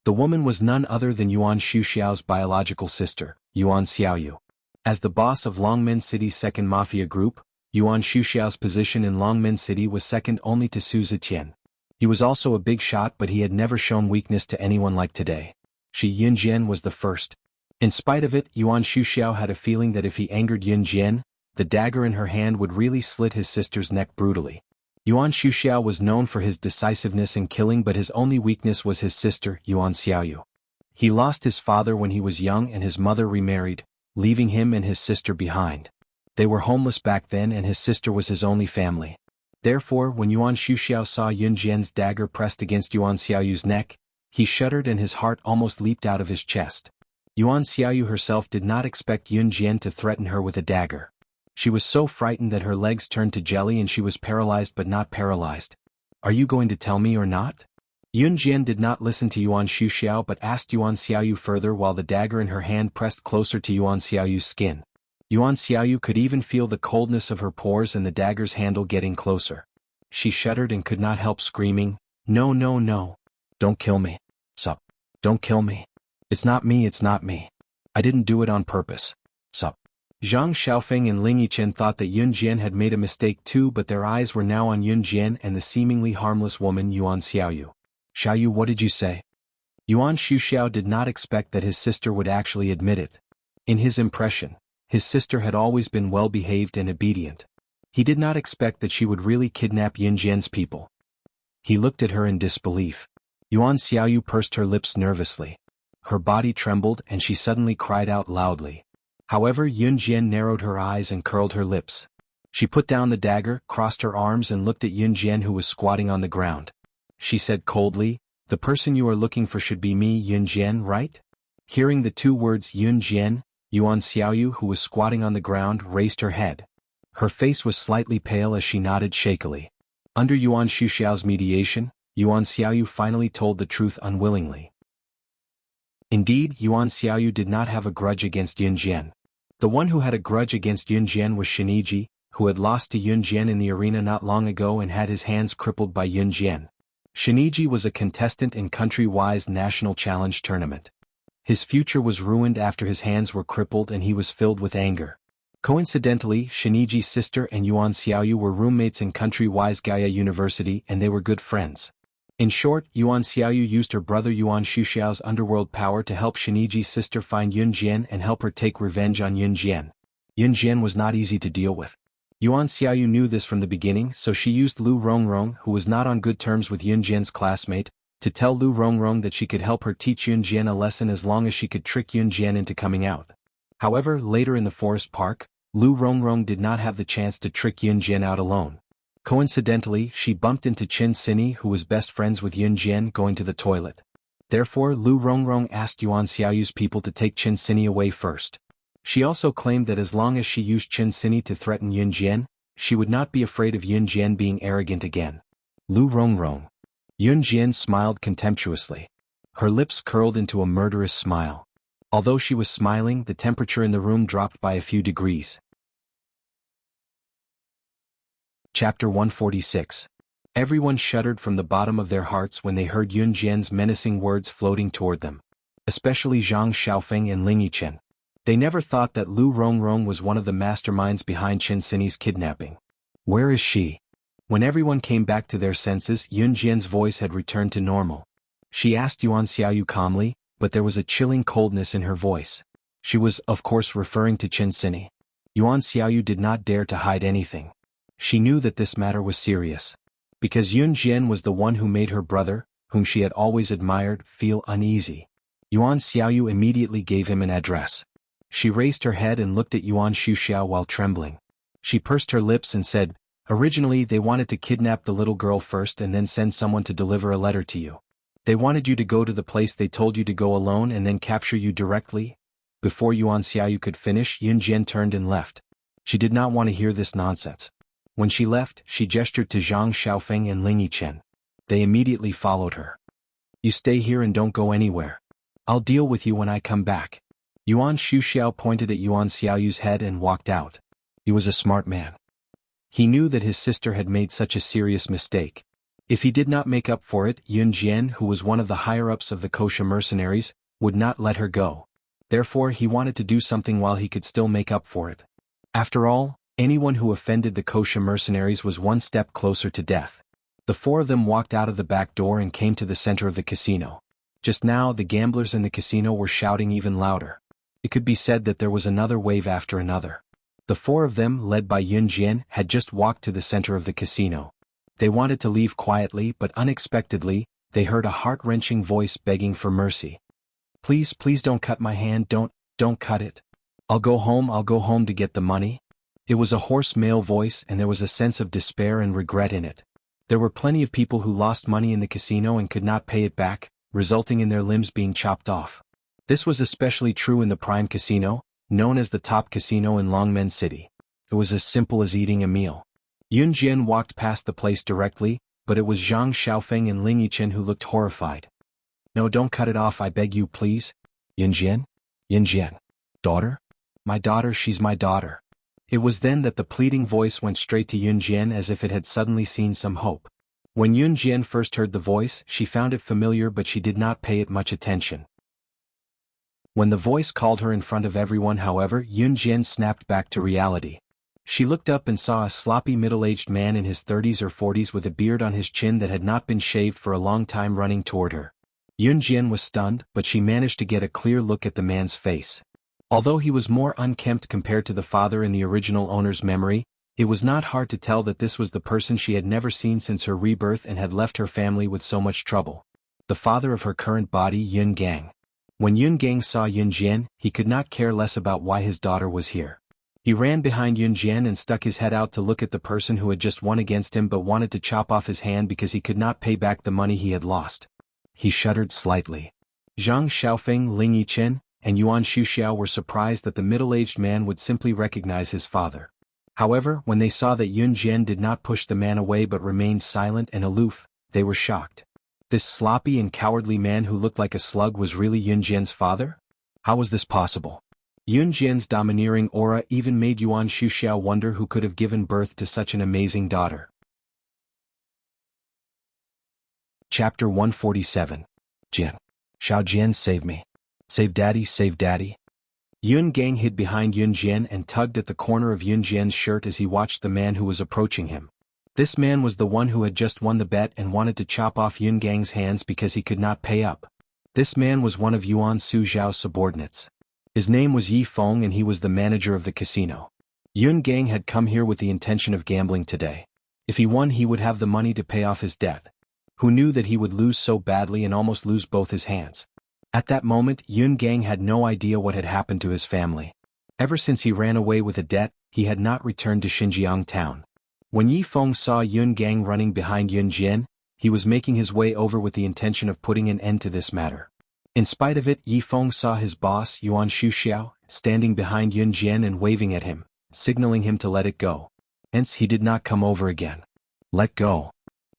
The woman was none other than Yuan Shuxiao's biological sister, Yuan Xiaoyu. As the boss of Longmen City's second mafia group, Yuan Shuxiao's position in Longmen City was second only to Su Zetian. He was also a big shot, but he had never shown weakness to anyone like today. Yun Jian was the first. In spite of it, Yuan Shuxiao had a feeling that if he angered Yun Jian, the dagger in her hand would really slit his sister's neck brutally. Yuan Shuxiao was known for his decisiveness in killing, but his only weakness was his sister, Yuan Xiaoyu. He lost his father when he was young and his mother remarried, leaving him and his sister behind. They were homeless back then and his sister was his only family. Therefore, when Yuan Shuxiao saw Yun Jian's dagger pressed against Yuan Xiaoyu's neck, he shuddered and his heart almost leaped out of his chest. Yuan Xiaoyu herself did not expect Yun Jian to threaten her with a dagger. She was so frightened that her legs turned to jelly and she was paralyzed but not paralyzed. Are you going to tell me or not? Yun Jian did not listen to Yuan Shuxiao but asked Yuan Xiaoyu further while the dagger in her hand pressed closer to Yuan Xiaoyu's skin. Yuan Xiaoyu could even feel the coldness of her pores and the dagger's handle getting closer. She shuddered and could not help screaming, No, no, no. Don't kill me. Sup. Don't kill me. It's not me, it's not me. I didn't do it on purpose. Sup. Zhang Xiaofeng and Ling Yichen thought that Yun Jian had made a mistake too, but their eyes were now on Yun Jian and the seemingly harmless woman Yuan Xiaoyu. Xiaoyu, what did you say? Yuan Shuxiao did not expect that his sister would actually admit it. In his impression, his sister had always been well-behaved and obedient. He did not expect that she would really kidnap Yun Jian's people. He looked at her in disbelief. Yuan Xiaoyu pursed her lips nervously. Her body trembled and she suddenly cried out loudly. However, Yun Jian narrowed her eyes and curled her lips. She put down the dagger, crossed her arms and looked at Yun Jian, who was squatting on the ground. She said coldly, The person you are looking for should be me, Yun Jian, right? Hearing the two words Yun Jian, Yuan Xiaoyu, who was squatting on the ground, raised her head. Her face was slightly pale as she nodded shakily. Under Yuan Shuxiao's mediation, Yuan Xiaoyu finally told the truth unwillingly. Indeed, Yuan Xiaoyu did not have a grudge against Yun Jian. The one who had a grudge against Yun Jian was Shiniji, who had lost to Yun Jian in the arena not long ago and had his hands crippled by Yun Jian. Shiniji was a contestant in Country-Wise National Challenge Tournament. His future was ruined after his hands were crippled and he was filled with anger. Coincidentally, Shiniji's sister and Yuan Xiaoyu were roommates in Country-Wise Gaia University and they were good friends. In short, Yuan Xiaoyu used her brother Yuan Shuxiao's underworld power to help Shiniji's sister find Yun Jian and help her take revenge on Yun Jian. Yun Jian was not easy to deal with. Yuan Xiaoyu knew this from the beginning, so she used Lu Rongrong, who was not on good terms with Yun Jian's classmate, to tell Lu Rongrong that she could help her teach Yun Jian a lesson as long as she could trick Yun Jian into coming out. However, later in the forest park, Lu Rongrong did not have the chance to trick Yun Jian out alone. Coincidentally, she bumped into Qin Sini, who was best friends with Yun Jian, going to the toilet. Therefore, Lu Rongrong asked Yuan Xiaoyu's people to take Qin Sini away first. She also claimed that as long as she used Qin Sini to threaten Yun Jian, she would not be afraid of Yun Jian being arrogant again. Lu Rongrong. Yun Jian smiled contemptuously. Her lips curled into a murderous smile. Although she was smiling, the temperature in the room dropped by a few degrees. Chapter 146. Everyone shuddered from the bottom of their hearts when they heard Yun Jian's menacing words floating toward them. Especially Zhang Xiaofeng and Ling Yichen. They never thought that Lu Rongrong was one of the masterminds behind Qin Sini's kidnapping. Where is she? When everyone came back to their senses, Yun Jian's voice had returned to normal. She asked Yuan Xiaoyu calmly, but there was a chilling coldness in her voice. She was, of course, referring to Qin Sini. Yuan Xiaoyu did not dare to hide anything. She knew that this matter was serious. Because Yun Jian was the one who made her brother, whom she had always admired, feel uneasy. Yuan Xiaoyu immediately gave him an address. She raised her head and looked at Yuan Shuxiao while trembling. She pursed her lips and said, "Originally they wanted to kidnap the little girl first and then send someone to deliver a letter to you. They wanted you to go to the place they told you to go alone and then capture you directly." Before Yuan Xiaoyu could finish, Yun Jian turned and left. She did not want to hear this nonsense. When she left, she gestured to Zhang Xiaofeng and Ling Yichen. They immediately followed her. "You stay here and don't go anywhere. I'll deal with you when I come back." Yuan Shuxiao pointed at Yuan Xiaoyu's head and walked out. He was a smart man. He knew that his sister had made such a serious mistake. If he did not make up for it, Yun Jian, who was one of the higher-ups of the kosher mercenaries, would not let her go. Therefore he wanted to do something while he could still make up for it. After all, anyone who offended the kosher mercenaries was one step closer to death. The four of them walked out of the back door and came to the center of the casino. Just now the gamblers in the casino were shouting even louder. It could be said that there was another wave after another. The four of them, led by Yun Jian, had just walked to the center of the casino. They wanted to leave quietly, but unexpectedly, they heard a heart-wrenching voice begging for mercy. "Please, please don't cut my hand, don't cut it. I'll go home to get the money." It was a hoarse male voice and there was a sense of despair and regret in it. There were plenty of people who lost money in the casino and could not pay it back, resulting in their limbs being chopped off. This was especially true in the Prime Casino, known as the top casino in Longmen City. It was as simple as eating a meal. Yun Jian walked past the place directly, but it was Zhang Xiaofeng and Ling Yichen who looked horrified. "No, don't cut it off, I beg you, please." "Yun Jian? Yun Jian. Daughter? My daughter, she's my daughter." It was then that the pleading voice went straight to Yun Jian as if it had suddenly seen some hope. When Yun Jian first heard the voice, she found it familiar but she did not pay it much attention. When the voice called her in front of everyone, however, Yun Jian snapped back to reality. She looked up and saw a sloppy middle-aged man in his 30s or 40s with a beard on his chin that had not been shaved for a long time running toward her. Yun Jian was stunned, but she managed to get a clear look at the man's face. Although he was more unkempt compared to the father in the original owner's memory, it was not hard to tell that this was the person she had never seen since her rebirth and had left her family with so much trouble. The father of her current body, Yun Gang. When Yun Gang saw Yun Jian, he could not care less about why his daughter was here. He ran behind Yun Jian and stuck his head out to look at the person who had just won against him but wanted to chop off his hand because he could not pay back the money he had lost. He shuddered slightly. Zhang Xiaofeng, Ling Yichen, and Yuan Shuxiao were surprised that the middle-aged man would simply recognize his father. However, when they saw that Yun Jian did not push the man away but remained silent and aloof, they were shocked. This sloppy and cowardly man who looked like a slug was really Yun Jian's father? How was this possible? Yun Jian's domineering aura even made Yuan Shuxiao wonder who could have given birth to such an amazing daughter. Chapter 147. Jian. Xiao Jian, save me. Save daddy, save daddy. Yun Gang hid behind Yun Jian and tugged at the corner of Yun Jian's shirt as he watched the man who was approaching him. This man was the one who had just won the bet and wanted to chop off Yun Gang's hands because he could not pay up. This man was one of Yuan Suzhao's subordinates. His name was Yi Feng and he was the manager of the casino. Yun Gang had come here with the intention of gambling today. If he won, he would have the money to pay off his debt. Who knew that he would lose so badly and almost lose both his hands? At that moment, Yun Gang had no idea what had happened to his family. Ever since he ran away with a debt, he had not returned to Xinjiang town. When Yi Feng saw Yun Gang running behind Yun Jian, he was making his way over with the intention of putting an end to this matter. In spite of it, Yi Feng saw his boss, Yuan Shuxiao, standing behind Yun Jian and waving at him, signaling him to let it go. Hence he did not come over again. Let go.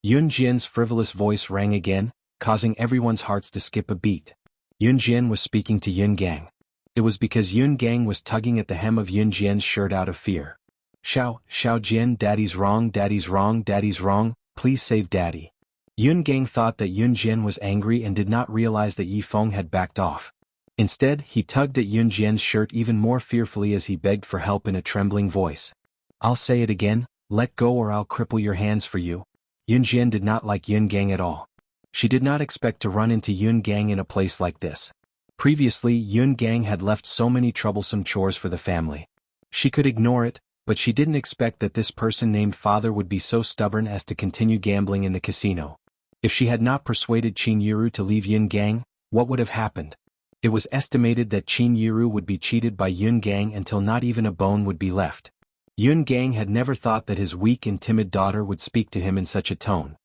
Yun Jian's frivolous voice rang again, causing everyone's hearts to skip a beat. Yun Jian was speaking to Yun Gang. It was because Yun Gang was tugging at the hem of Yun Jian's shirt out of fear. Xiao Jian, daddy's wrong, daddy's wrong, daddy's wrong, please save daddy. Yun Gang thought that Yun Jian was angry and did not realize that Yi Feng had backed off. Instead, he tugged at Yun Jian's shirt even more fearfully as he begged for help in a trembling voice. I'll say it again, let go or I'll cripple your hands for you. Yun Jian did not like Yun Gang at all. She did not expect to run into Yun Gang in a place like this. Previously, Yun Gang had left so many troublesome chores for the family. She could ignore it, but she didn't expect that this person named father would be so stubborn as to continue gambling in the casino. If she had not persuaded Qin Yiru to leave Yun Gang, what would have happened? It was estimated that Qin Yiru would be cheated by Yun Gang until not even a bone would be left. Yun Gang had never thought that his weak and timid daughter would speak to him in such a tone.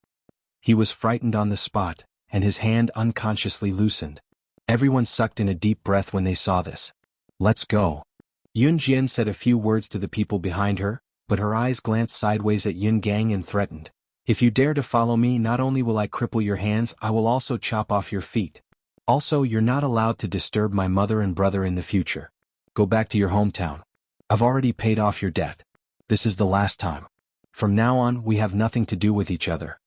He was frightened on the spot, and his hand unconsciously loosened. Everyone sucked in a deep breath when they saw this. Let's go. Yun Jian said a few words to the people behind her, but her eyes glanced sideways at Yun Gang and threatened. If you dare to follow me, not only will I cripple your hands, I will also chop off your feet. Also, you're not allowed to disturb my mother and brother in the future. Go back to your hometown. I've already paid off your debt. This is the last time. From now on, we have nothing to do with each other.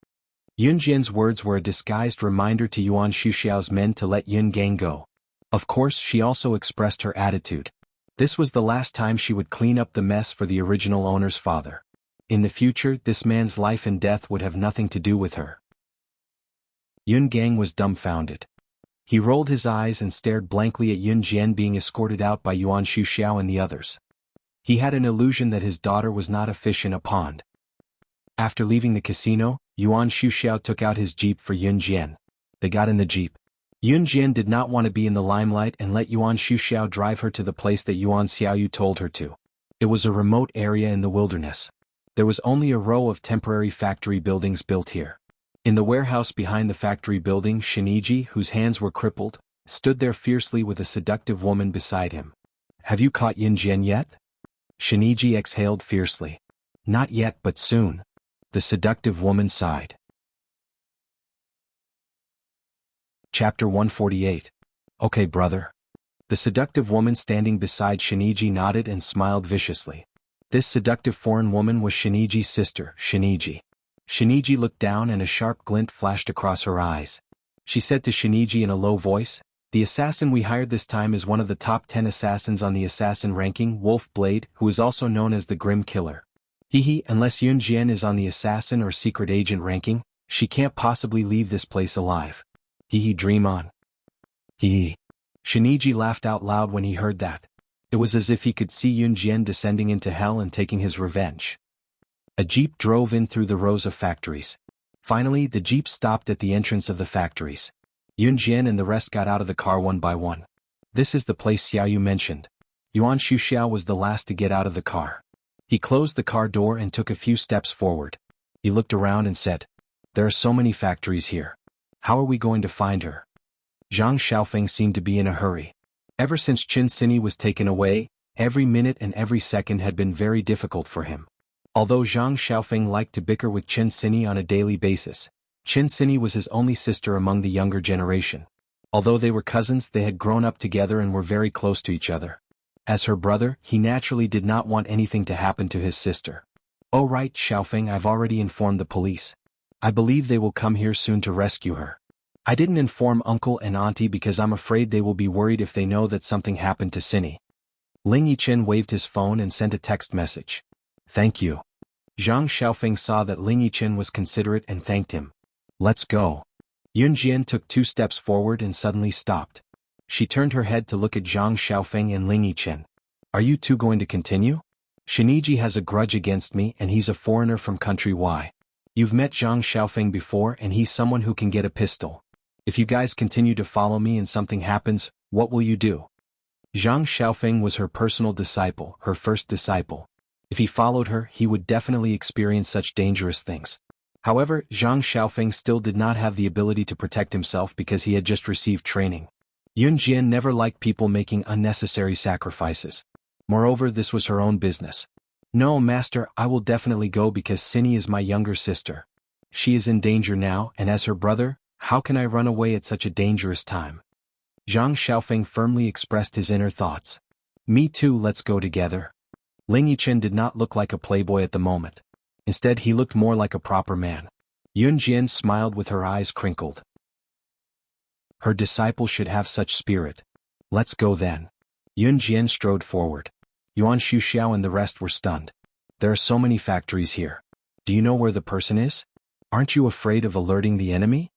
Yun Jian's words were a disguised reminder to Yuan Shuxiao's men to let Yun Gang go. Of course, she also expressed her attitude. This was the last time she would clean up the mess for the original owner's father. In the future, this man's life and death would have nothing to do with her. Yun Gang was dumbfounded. He rolled his eyes and stared blankly at Yun Jian being escorted out by Yuan Shuxiao and the others. He had an illusion that his daughter was not a fish in a pond. After leaving the casino, Yuan Shuxiao took out his jeep for Yun Jian. They got in the jeep. Yun Jian did not want to be in the limelight and let Yuan Shuxiao drive her to the place that Yuan Xiaoyu told her to. It was a remote area in the wilderness. There was only a row of temporary factory buildings built here. In the warehouse behind the factory building, Shiniji, whose hands were crippled, stood there fiercely with a seductive woman beside him. Have you caught Yun Jian yet? Shiniji exhaled fiercely. Not yet, but soon. The seductive woman sighed. Chapter 148. Okay, brother. The seductive woman standing beside Shiniji nodded and smiled viciously. This seductive foreign woman was Shiniji's sister, Shiniji. Shiniji looked down and a sharp glint flashed across her eyes. She said to Shiniji in a low voice, "The assassin we hired this time is one of the top 10 assassins on the assassin ranking, Wolf Blade, who is also known as the Grim Killer. Unless Yun Jian is on the assassin or secret agent ranking, she can't possibly leave this place alive. Dream on." Shiniji laughed out loud when he heard that. It was as if he could see Yun Jian descending into hell and taking his revenge. A jeep drove in through the rows of factories. Finally, the jeep stopped at the entrance of the factories. Yun Jian and the rest got out of the car one by one. This is the place Xiaoyu mentioned. Yuan Shuxiao was the last to get out of the car. He closed the car door and took a few steps forward. He looked around and said, "There are so many factories here. How are we going to find her?" Zhang Xiaofeng seemed to be in a hurry. Ever since Qin Sini was taken away, every minute and every second had been very difficult for him. Although Zhang Xiaofeng liked to bicker with Qin Sini on a daily basis, Chin Sini was his only sister among the younger generation. Although they were cousins, they had grown up together and were very close to each other. As her brother, he naturally did not want anything to happen to his sister. "Oh right, Xiaofeng, I've already informed the police. I believe they will come here soon to rescue her. I didn't inform uncle and auntie because I'm afraid they will be worried if they know that something happened to Sini." Ling Yichen waved his phone and sent a text message. "Thank you." Zhang Xiaofeng saw that Ling Yichen was considerate and thanked him. "Let's go." Yun Jian took 2 steps forward and suddenly stopped. She turned her head to look at Zhang Xiaofeng and Ling Yichen. "Are you two going to continue? Shiniji has a grudge against me and he's a foreigner from country Y. You've met Zhang Xiaofeng before and he's someone who can get a pistol. If you guys continue to follow me and something happens, what will you do?" Zhang Xiaofeng was her personal disciple, her first disciple. If he followed her, he would definitely experience such dangerous things. However, Zhang Xiaofeng still did not have the ability to protect himself because he had just received training. Yun Jian never liked people making unnecessary sacrifices. Moreover, this was her own business. "No, master, I will definitely go because Sini is my younger sister. She is in danger now, and as her brother, how can I run away at such a dangerous time?" Zhang Xiaofeng firmly expressed his inner thoughts. "Me too, let's go together." Ling Yichen did not look like a playboy at the moment. Instead, he looked more like a proper man. Yun Jian smiled with her eyes crinkled. Her disciple should have such spirit. "Let's go then." Yun Jian strode forward. Yuan Shuxiao and the rest were stunned. "There are so many factories here. Do you know where the person is? Aren't you afraid of alerting the enemy?"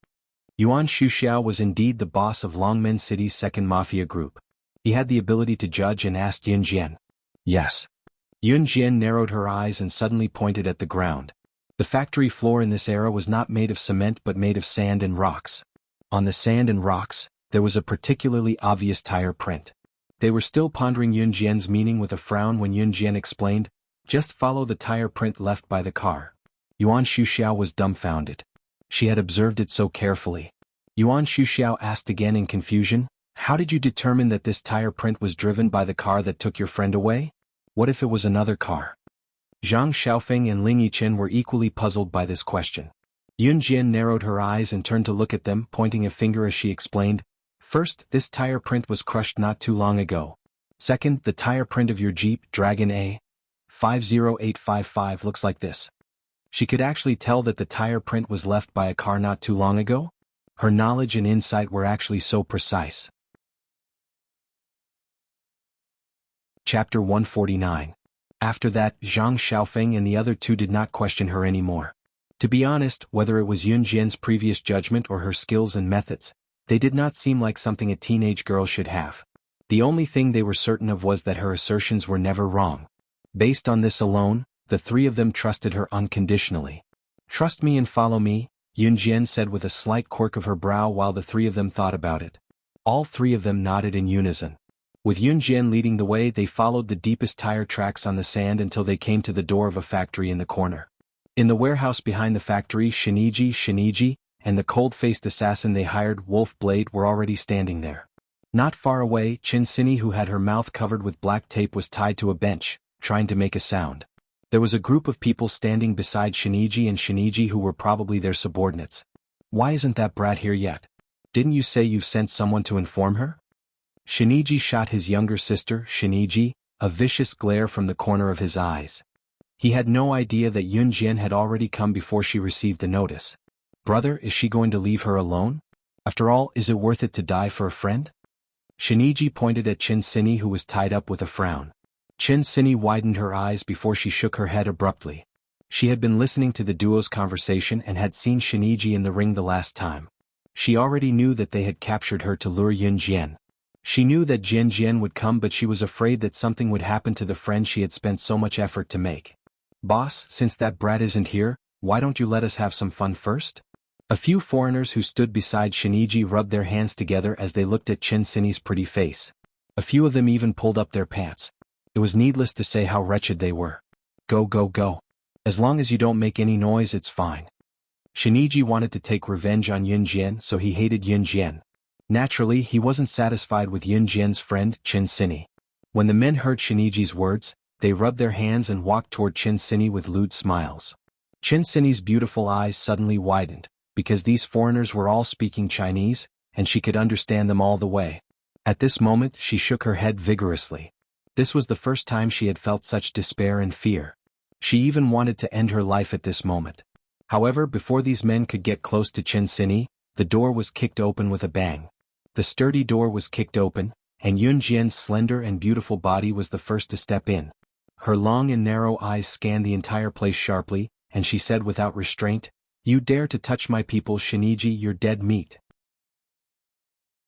Yuan Shuxiao was indeed the boss of Longmen City's second mafia group. He had the ability to judge and asked Yun Jian. "Yes." Yun Jian narrowed her eyes and suddenly pointed at the ground. The factory floor in this era was not made of cement but made of sand and rocks. On the sand and rocks, there was a particularly obvious tire print. They were still pondering Yun Jian's meaning with a frown when Yun Jian explained, "Just follow the tire print left by the car." Yuan Shuxiao was dumbfounded. She had observed it so carefully. Yuan Shuxiao asked again in confusion, "How did you determine that this tire print was driven by the car that took your friend away? What if it was another car?" Zhang Xiaofeng and Ling Yichen were equally puzzled by this question. Yun Jian narrowed her eyes and turned to look at them, pointing a finger as she explained, "First, this tire print was crushed not too long ago. Second, the tire print of your Jeep Dragon A 50855 looks like this." She could actually tell that the tire print was left by a car not too long ago? Her knowledge and insight were actually so precise. Chapter 149. After that, Zhang Xiaofeng and the other two did not question her anymore. To be honest, whether it was Yun Jian's previous judgment or her skills and methods, they did not seem like something a teenage girl should have. The only thing they were certain of was that her assertions were never wrong. Based on this alone, the 3 of them trusted her unconditionally. "Trust me and follow me," Yun Jian said with a slight quirk of her brow while the 3 of them thought about it. All 3 of them nodded in unison. With Yun Jian leading the way, they followed the deepest tire tracks on the sand until they came to the door of a factory in the corner. In the warehouse behind the factory, Shiniji, and the cold-faced assassin they hired, Wolf Blade, were already standing there. Not far away, Chin Sini, who had her mouth covered with black tape, was tied to a bench, trying to make a sound. There was a group of people standing beside Shiniji who were probably their subordinates. "Why isn't that brat here yet? Didn't you say you've sent someone to inform her?" Shiniji shot his younger sister, Shiniji, a vicious glare from the corner of his eyes. He had no idea that Yun Jian had already come before she received the notice. "Brother, is she going to leave her alone? After all, is it worth it to die for a friend?" Shiniji pointed at Chin Sini, who was tied up, with a frown. Chin Sini widened her eyes before she shook her head abruptly. She had been listening to the duo's conversation and had seen Shiniji in the ring the last time. She already knew that they had captured her to lure Yun Jian. She knew that Jian Jian would come, but she was afraid that something would happen to the friend she had spent so much effort to make. "Boss, since that brat isn't here, why don't you let us have some fun first?" A few foreigners who stood beside Shiniji rubbed their hands together as they looked at Chin Sini's pretty face. A few of them even pulled up their pants. It was needless to say how wretched they were. "Go, go, go. As long as you don't make any noise, it's fine." Shiniji wanted to take revenge on Yun Jian, so he hated Yun Jian. Naturally, he wasn't satisfied with Yun Jian's friend, Chin Sini. When the men heard Shiniji's words, they rubbed their hands and walked toward Chin Sini with lewd smiles. Chin Sini's beautiful eyes suddenly widened. because these foreigners were all speaking Chinese, and she could understand them all the way. At this moment she shook her head vigorously. This was the first time she had felt such despair and fear. She even wanted to end her life at this moment. However, before these men could get close to Chen Sini, the door was kicked open with a bang. The sturdy door was kicked open, and Yun Jian's slender and beautiful body was the first to step in. Her long and narrow eyes scanned the entire place sharply, and she said without restraint, "You dare to touch my people, Shiniji, you're dead meat."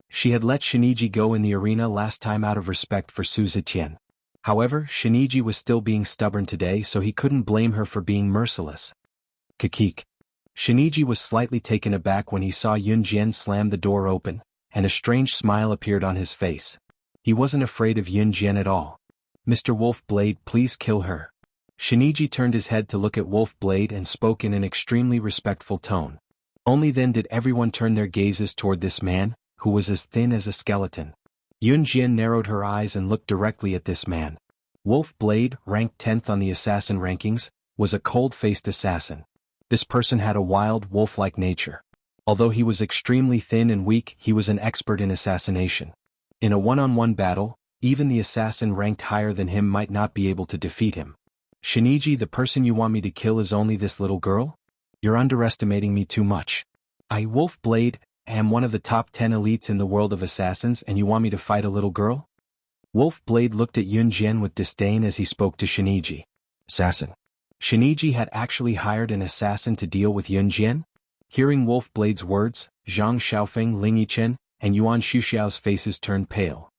She had let Shiniji go in the arena last time out of respect for Su Zetian. However, Shiniji was still being stubborn today, so he couldn't blame her for being merciless. Kikik. Shiniji was slightly taken aback when he saw Yun Jian slam the door open, and a strange smile appeared on his face. He wasn't afraid of Yun Jian at all. "Mr. Wolf Blade, please kill her." Shiniji turned his head to look at Wolf Blade and spoke in an extremely respectful tone. Only then did everyone turn their gazes toward this man, who was as thin as a skeleton. Yun Jian narrowed her eyes and looked directly at this man. Wolf Blade, ranked 10th on the assassin rankings, was a cold-faced assassin. This person had a wild, wolf-like nature. Although he was extremely thin and weak, he was an expert in assassination. In a one-on-one battle, even the assassin ranked higher than him might not be able to defeat him. "Shiniji, the person you want me to kill is only this little girl? You're underestimating me too much. I, Wolf Blade, am one of the top 10 elites in the world of assassins, and you want me to fight a little girl?" Wolf Blade looked at Yun Jian with disdain as he spoke to Shiniji. "Assassin." Shiniji had actually hired an assassin to deal with Yun Jian? Hearing Wolf Blade's words, Zhang Xiaofeng, Ling Yichen, and Yuan Xuxiao's faces turned pale.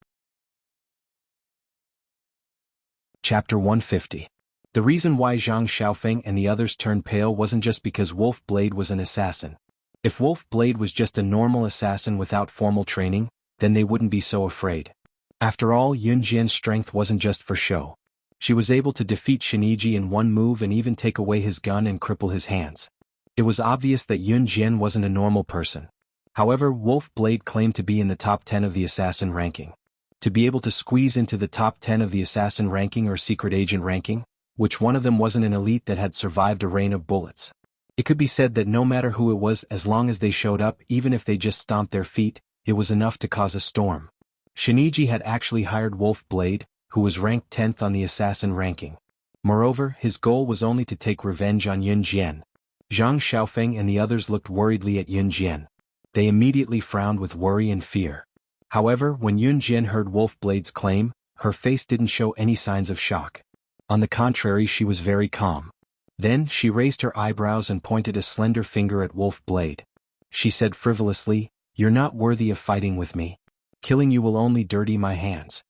Chapter 150. The reason why Zhang Xiaofeng and the others turned pale wasn't just because Wolf Blade was an assassin. If Wolf Blade was just a normal assassin without formal training, then they wouldn't be so afraid. After all, Yun Jian's strength wasn't just for show. She was able to defeat Shiniji in one move and even take away his gun and cripple his hands. It was obvious that Yun Jian wasn't a normal person. However, Wolf Blade claimed to be in the top 10 of the assassin ranking. To be able to squeeze into the top 10 of the assassin ranking or secret agent ranking, which one of them wasn't an elite that had survived a rain of bullets. It could be said that no matter who it was, as long as they showed up, even if they just stomped their feet, it was enough to cause a storm. Shiniji had actually hired Wolf Blade, who was ranked 10th on the assassin ranking. Moreover, his goal was only to take revenge on Yun Jian. Zhang Xiaofeng and the others looked worriedly at Yun Jian. They immediately frowned with worry and fear. However, when Yun Jian heard Wolf Blade's claim, her face didn't show any signs of shock. On the contrary, she was very calm. Then, she raised her eyebrows and pointed a slender finger at Wolf Blade. She said frivolously, "You're not worthy of fighting with me. Killing you will only dirty my hands."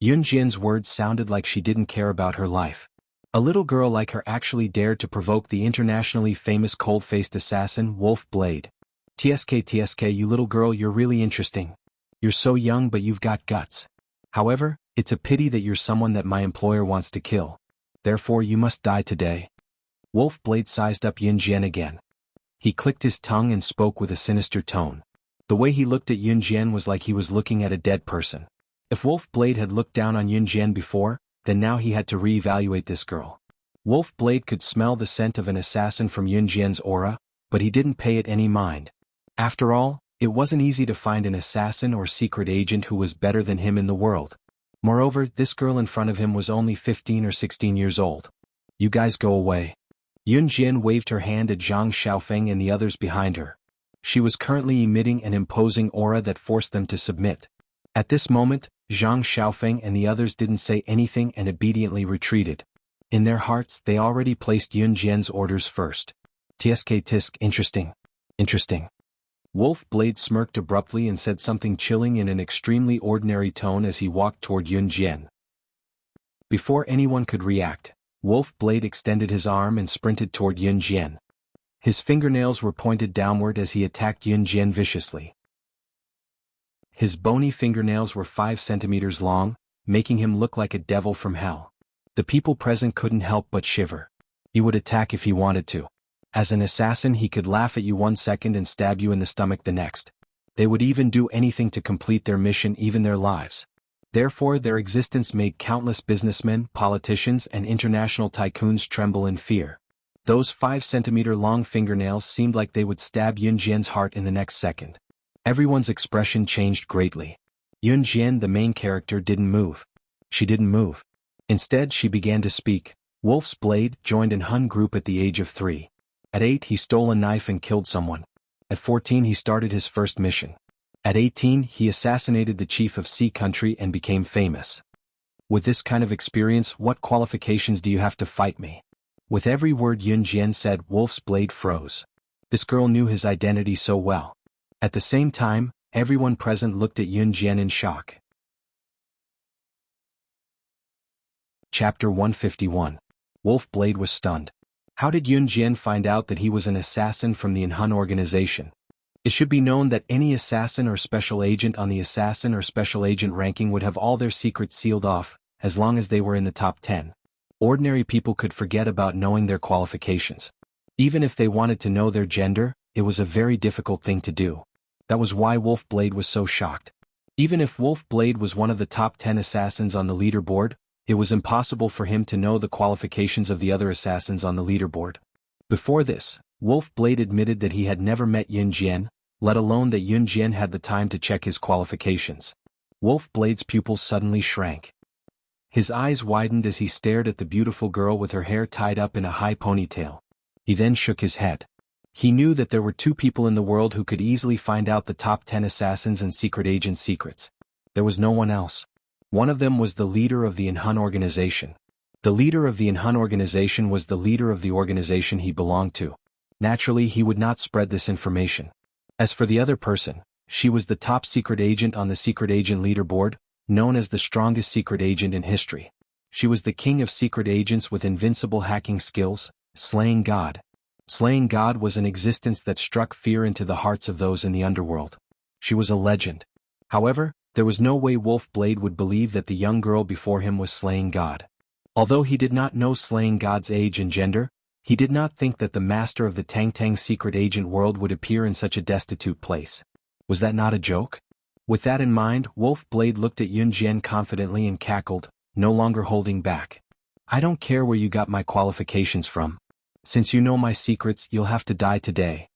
Yun Jian's words sounded like she didn't care about her life. A little girl like her actually dared to provoke the internationally famous cold-faced assassin Wolf Blade. TSK, you little girl, you're really interesting. You're so young, but you've got guts. However, it's a pity that you're someone that my employer wants to kill. Therefore you must die today. Wolf Blade sized up Yun Jian again. He clicked his tongue and spoke with a sinister tone. The way he looked at Yun Jian was like he was looking at a dead person. If Wolf Blade had looked down on Yun Jian before, then now he had to re-evaluate this girl. Wolf Blade could smell the scent of an assassin from Yun Jian's aura, but he didn't pay it any mind. After all, it wasn't easy to find an assassin or secret agent who was better than him in the world. Moreover, this girl in front of him was only 15 or 16 years old. "You guys go away." Yun Jian waved her hand at Zhang Xiaofeng and the others behind her. She was currently emitting an imposing aura that forced them to submit. At this moment, Zhang Xiaofeng and the others didn't say anything and obediently retreated. In their hearts, they already placed Yun Jian's orders first. Tisk, interesting. Wolf Blade smirked abruptly and said something chilling in an extremely ordinary tone as he walked toward Yun Jian. Before anyone could react, Wolf Blade extended his arm and sprinted toward Yun Jian. His fingernails were pointed downward as he attacked Yun Jian viciously. His bony fingernails were 5 centimeters long, making him look like a devil from hell. The people present couldn't help but shiver. He would attack if he wanted to. As an assassin, he could laugh at you 1 second and stab you in the stomach the next. They would even do anything to complete their mission, even their lives. Therefore, their existence made countless businessmen, politicians, and international tycoons tremble in fear. Those 5-centimeter-long fingernails seemed like they would stab Yun Jian's heart in the next second. Everyone's expression changed greatly. Yun Jian, the main character, didn't move. She didn't move. Instead, she began to speak. Wolf's Blade joined an Hun group at the age of 3. At 8, he stole a knife and killed someone. At 14, he started his first mission. At 18, he assassinated the chief of Sea Country and became famous. With this kind of experience, what qualifications do you have to fight me? With every word Yun Jian said, Wolf's Blade froze. This girl knew his identity so well. At the same time, everyone present looked at Yun Jian in shock. Chapter 151. Wolf Blade was stunned. How did Yun Jian find out that he was an assassin from the Hun organization? It should be known that any assassin or special agent on the assassin or special agent ranking would have all their secrets sealed off, as long as they were in the top 10. Ordinary people could forget about knowing their qualifications. Even if they wanted to know their gender, it was a very difficult thing to do. That was why Wolf Blade was so shocked. Even if Wolf Blade was one of the top 10 assassins on the leaderboard, it was impossible for him to know the qualifications of the other assassins on the leaderboard. Before this, Wolf Blade admitted that he had never met Yun Jian, let alone that Yun Jian had the time to check his qualifications. Wolf Blade's pupils suddenly shrank. His eyes widened as he stared at the beautiful girl with her hair tied up in a high ponytail. He then shook his head. He knew that there were 2 people in the world who could easily find out the top 10 assassins and secret agents' secrets. There was no one else. One of them was the leader of the Hun organization. The leader of the Hun organization was the leader of the organization he belonged to. Naturally, he would not spread this information. As for the other person, she was the top secret agent on the secret agent leaderboard, known as the strongest secret agent in history. She was the king of secret agents with invincible hacking skills, Slaying God. Slaying God was an existence that struck fear into the hearts of those in the underworld. She was a legend. However, there was no way Wolf Blade would believe that the young girl before him was Slaying God. Although he did not know Slaying God's age and gender, he did not think that the master of the Tang Tang secret agent world would appear in such a destitute place. Was that not a joke? With that in mind, Wolf Blade looked at Yun Jian confidently and cackled, no longer holding back. I don't care where you got my qualifications from. Since you know my secrets, you'll have to die today.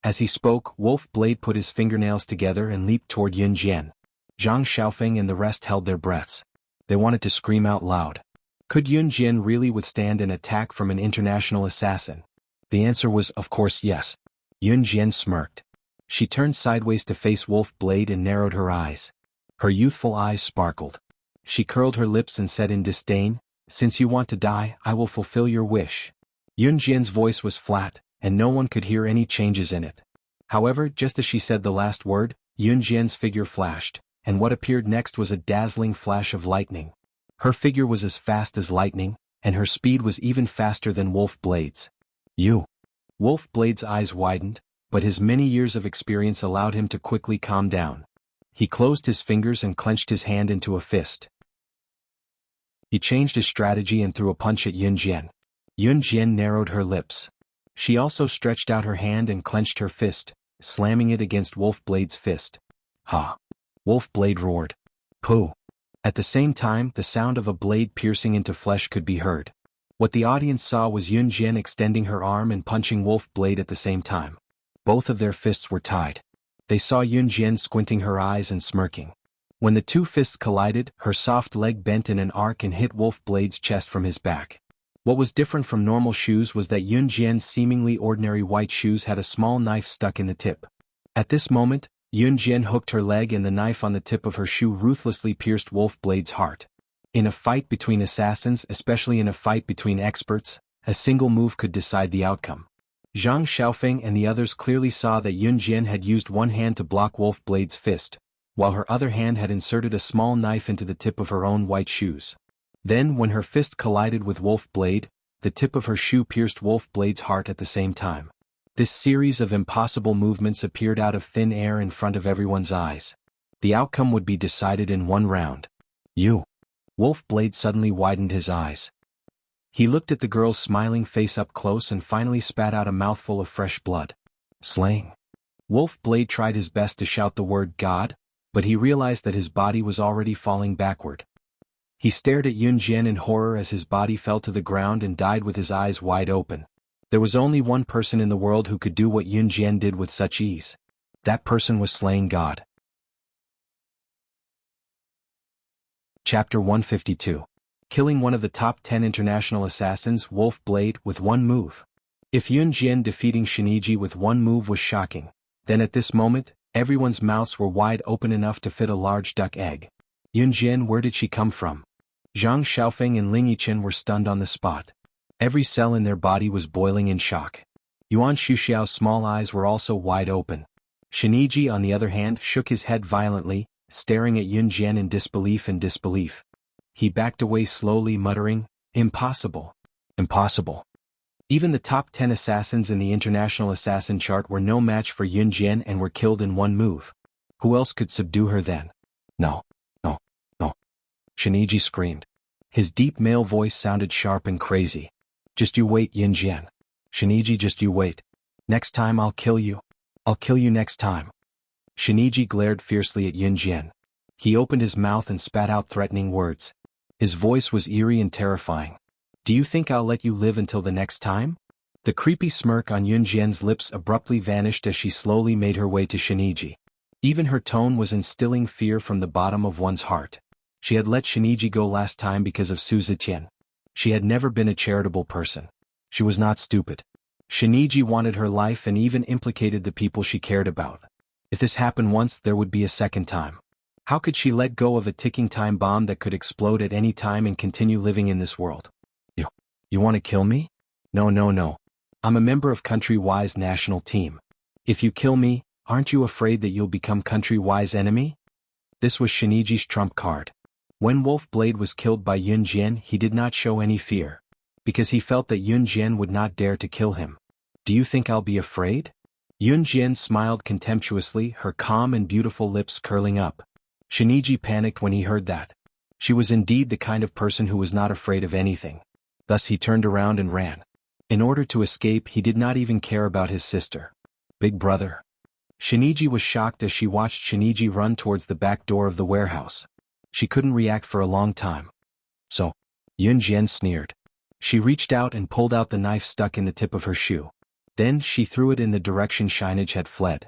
As he spoke, Wolf Blade put his fingernails together and leaped toward Yun Jian. Zhang Xiaofeng and the rest held their breaths. They wanted to scream out loud. Could Yun Jian really withstand an attack from an international assassin? The answer was, of course, yes. Yun Jian smirked. She turned sideways to face Wolf Blade and narrowed her eyes. Her youthful eyes sparkled. She curled her lips and said in disdain, "Since you want to die, I will fulfill your wish." Yun Jian's voice was flat, and no one could hear any changes in it. However, just as she said the last word, Yun Jian's figure flashed, and what appeared next was a dazzling flash of lightning. Her figure was as fast as lightning, and her speed was even faster than Wolf Blade's. You. Wolf Blade's eyes widened, but his many years of experience allowed him to quickly calm down. He closed his fingers and clenched his hand into a fist. He changed his strategy and threw a punch at Yun Jian. Yun Jian narrowed her lips. She also stretched out her hand and clenched her fist, slamming it against Wolf Blade's fist. Ha! Wolf Blade roared. Pooh! At the same time, the sound of a blade piercing into flesh could be heard. What the audience saw was Yun Jian extending her arm and punching Wolf Blade at the same time. Both of their fists were tied. They saw Yun Jian squinting her eyes and smirking. When the 2 fists collided, her soft leg bent in an arc and hit Wolf Blade's chest from his back. What was different from normal shoes was that Yun Jian's seemingly ordinary white shoes had a small knife stuck in the tip. At this moment, Yun Jian hooked her leg and the knife on the tip of her shoe ruthlessly pierced Wolf Blade's heart. In a fight between assassins, especially in a fight between experts, a single move could decide the outcome. Zhang Xiaofeng and the others clearly saw that Yun Jian had used one hand to block Wolf Blade's fist, while her other hand had inserted a small knife into the tip of her own white shoes. Then, when her fist collided with Wolf Blade, the tip of her shoe pierced Wolf Blade's heart at the same time. This series of impossible movements appeared out of thin air in front of everyone's eyes. The outcome would be decided in one round. You. Wolf Blade suddenly widened his eyes. He looked at the girl's smiling face up close and finally spat out a mouthful of fresh blood. Slaying. Wolf Blade tried his best to shout the word God, but he realized that his body was already falling backward. He stared at Yun Jian in horror as his body fell to the ground and died with his eyes wide open. There was only one person in the world who could do what Yun Jian did with such ease. That person was slaying God. Chapter 152. Killing one of the top 10 international assassins, Wolf Blade, with one move. If Yun Jian defeating Shiniji with one move was shocking, then at this moment, everyone's mouths were wide open enough to fit a large duck egg. Yun Jian, where did she come from? Zhang Xiaofeng and Ling Yichen were stunned on the spot. Every cell in their body was boiling in shock. Yuan Xuxiao's small eyes were also wide open. Shiniji, on the other hand, shook his head violently, staring at Yun Jian in disbelief. He backed away slowly, muttering, "Impossible. Impossible." Even the top 10 assassins in the international assassin chart were no match for Yun Jian and were killed in one move. Who else could subdue her then? No. Shiniji screamed. His deep male voice sounded sharp and crazy. "Just you wait, Yun Jian. Shiniji, just you wait. Next time I'll kill you. I'll kill you next time." Shiniji glared fiercely at Yun Jian. He opened his mouth and spat out threatening words. His voice was eerie and terrifying. "Do you think I'll let you live until the next time?" The creepy smirk on Yun Jian's lips abruptly vanished as she slowly made her way to Shiniji. Even her tone was instilling fear from the bottom of one's heart. She had let Shiniji go last time because of Su Zetian. She had never been a charitable person. She was not stupid. Shiniji wanted her life and even implicated the people she cared about. If this happened once, there would be a second time. How could she let go of a ticking time bomb that could explode at any time and continue living in this world? You want to kill me? No. I'm a member of Country Y's national team. If you kill me, aren't you afraid that you'll become Country Y's enemy? This was Shiniji's trump card. When Wolf Blade was killed by Yun Jian, he did not show any fear. Because he felt that Yun Jian would not dare to kill him. Do you think I'll be afraid? Yun Jian smiled contemptuously, her calm and beautiful lips curling up. Shiniji panicked when he heard that. She was indeed the kind of person who was not afraid of anything. Thus he turned around and ran. In order to escape, he did not even care about his sister. Big brother. Shiniji was shocked as she watched Shiniji run towards the back door of the warehouse. She couldn't react for a long time. So, Yun Jian sneered. She reached out and pulled out the knife stuck in the tip of her shoe. Then she threw it in the direction Shiniji had fled.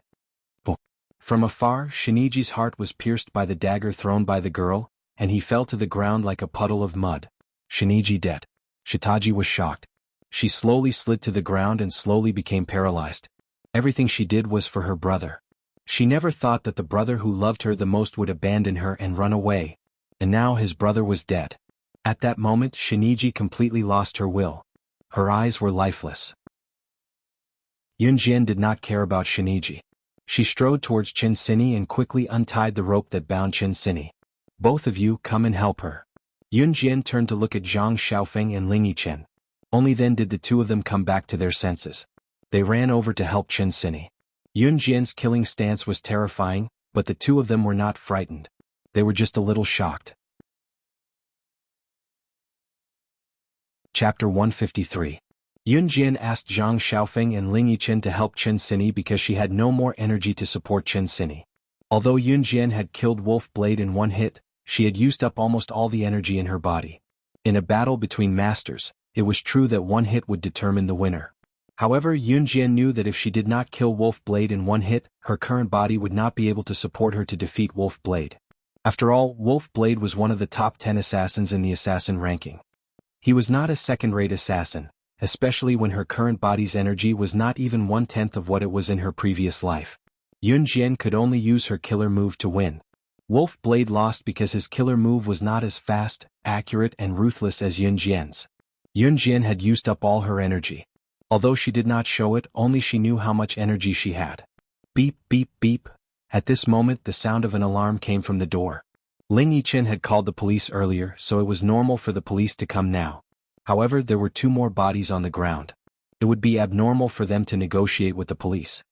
From afar, Shiniji's heart was pierced by the dagger thrown by the girl, and he fell to the ground like a puddle of mud. Shiniji dead. Shitaji was shocked. She slowly slid to the ground and slowly became paralyzed. Everything she did was for her brother. She never thought that the brother who loved her the most would abandon her and run away. And now his brother was dead. At that moment, Shiniji completely lost her will. Her eyes were lifeless. Yun Jian did not care about Shiniji. She strode towards Chen Sini and quickly untied the rope that bound Chen Sini. "Both of you, come and help her." Yun Jian turned to look at Zhang Xiaofeng and Ling Yichen. Only then did the two of them come back to their senses. They ran over to help Chen Sini. Yun Jian's killing stance was terrifying, but the two of them were not frightened. They were just a little shocked. Chapter 153. Yun Jian asked Zhang Xiaofeng and Ling Yichen to help Chen Sini because she had no more energy to support Chen Sini. Although Yun Jian had killed Wolf Blade in one hit, she had used up almost all the energy in her body. In a battle between masters, it was true that one hit would determine the winner. However, Yun Jian knew that if she did not kill Wolf Blade in one hit, her current body would not be able to support her to defeat Wolf Blade. After all, Wolf Blade was one of the top 10 assassins in the assassin ranking. He was not a second-rate assassin, especially when her current body's energy was not even 1/10 of what it was in her previous life. Yun Jian could only use her killer move to win. Wolf Blade lost because his killer move was not as fast, accurate and ruthless as Yun Jian's. Yun Jian had used up all her energy. Although she did not show it, only she knew how much energy she had. Beep, beep, beep. At this moment, the sound of an alarm came from the door. Ling Yichen had called the police earlier, so it was normal for the police to come now. However, there were 2 more bodies on the ground. It would be abnormal for them to negotiate with the police.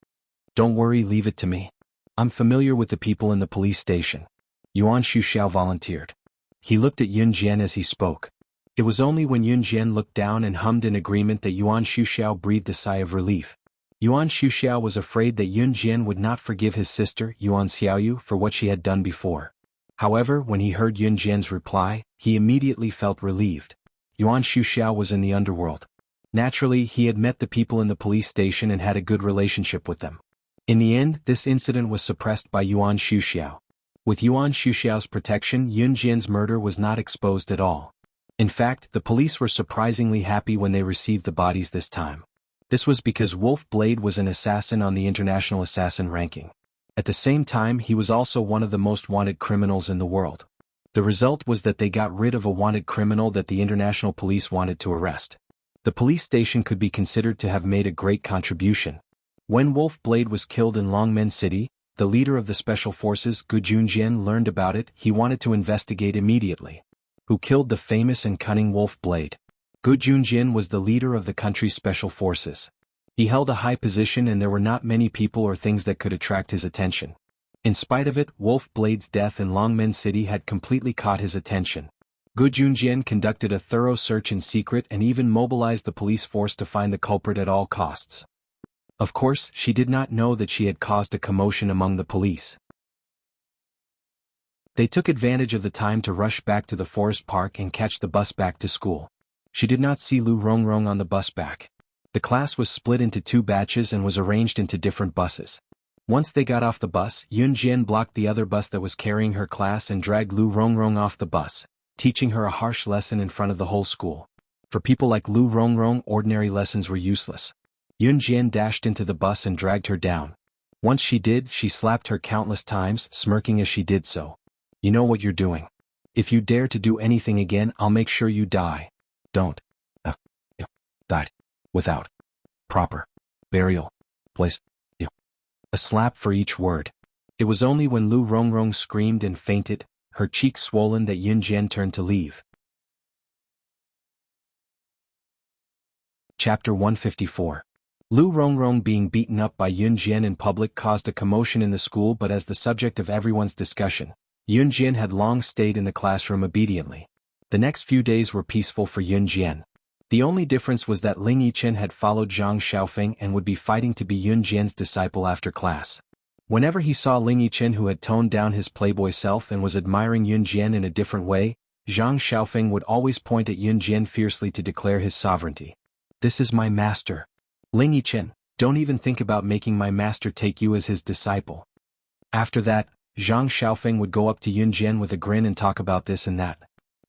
"Don't worry, leave it to me. I'm familiar with the people in the police station." Yuan Xuxiao volunteered. He looked at Yun Jian as he spoke. It was only when Yun Jian looked down and hummed in agreement that Yuan Xuxiao breathed a sigh of relief. Yuan Xuxiao was afraid that Yun Jian would not forgive his sister, Yuan Xiaoyu, for what she had done before. However, when he heard Yun Jian's reply, he immediately felt relieved. Yuan Xuxiao was in the underworld. Naturally, he had met the people in the police station and had a good relationship with them. In the end, this incident was suppressed by Yuan Shuxiao. With Yuan Shuxiao's protection, Yun Jian's murder was not exposed at all. In fact, the police were surprisingly happy when they received the bodies this time. This was because Wolf Blade was an assassin on the international assassin ranking. At the same time, he was also one of the most wanted criminals in the world. The result was that they got rid of a wanted criminal that the international police wanted to arrest. The police station could be considered to have made a great contribution. When Wolf Blade was killed in Longmen City, the leader of the special forces, Gu Junjian, learned about it. He wanted to investigate immediately. Who killed the famous and cunning Wolf Blade? Gu Junjian was the leader of the country's special forces. He held a high position and there were not many people or things that could attract his attention. In spite of it, Wolf Blade's death in Longmen City had completely caught his attention. Gu Junjian conducted a thorough search in secret and even mobilized the police force to find the culprit at all costs. Of course, she did not know that she had caused a commotion among the police. They took advantage of the time to rush back to the forest park and catch the bus back to school. She did not see Lu Rongrong on the bus back. The class was split into 2 batches and was arranged into different buses. Once they got off the bus, Yun Jian blocked the other bus that was carrying her class and dragged Lu Rongrong off the bus, teaching her a harsh lesson in front of the whole school. For people like Lu Rongrong, ordinary lessons were useless. Yun Jian dashed into the bus and dragged her down. Once she did, she slapped her countless times, smirking as she did so. You know what you're doing. If you dare to do anything again, I'll make sure you die. Don't. Died. Without. Proper. Burial. Place. A slap for each word. It was only when Lu Rongrong screamed and fainted, her cheeks swollen, that Yun Jian turned to leave. Chapter 154. Lu Rongrong being beaten up by Yun Jian in public caused a commotion in the school, but as the subject of everyone's discussion, Yun Jian had long stayed in the classroom obediently. The next few days were peaceful for Yun Jian. The only difference was that Ling Yichen had followed Zhang Xiaofeng and would be fighting to be Yun Jian's disciple after class. Whenever he saw Ling Yichen, who had toned down his playboy self and was admiring Yun Jian in a different way, Zhang Xiaofeng would always point at Yun Jian fiercely to declare his sovereignty. This is my master. Ling Yichen, don't even think about making my master take you as his disciple. After that, Zhang Xiaofeng would go up to Yun Jian with a grin and talk about this and that.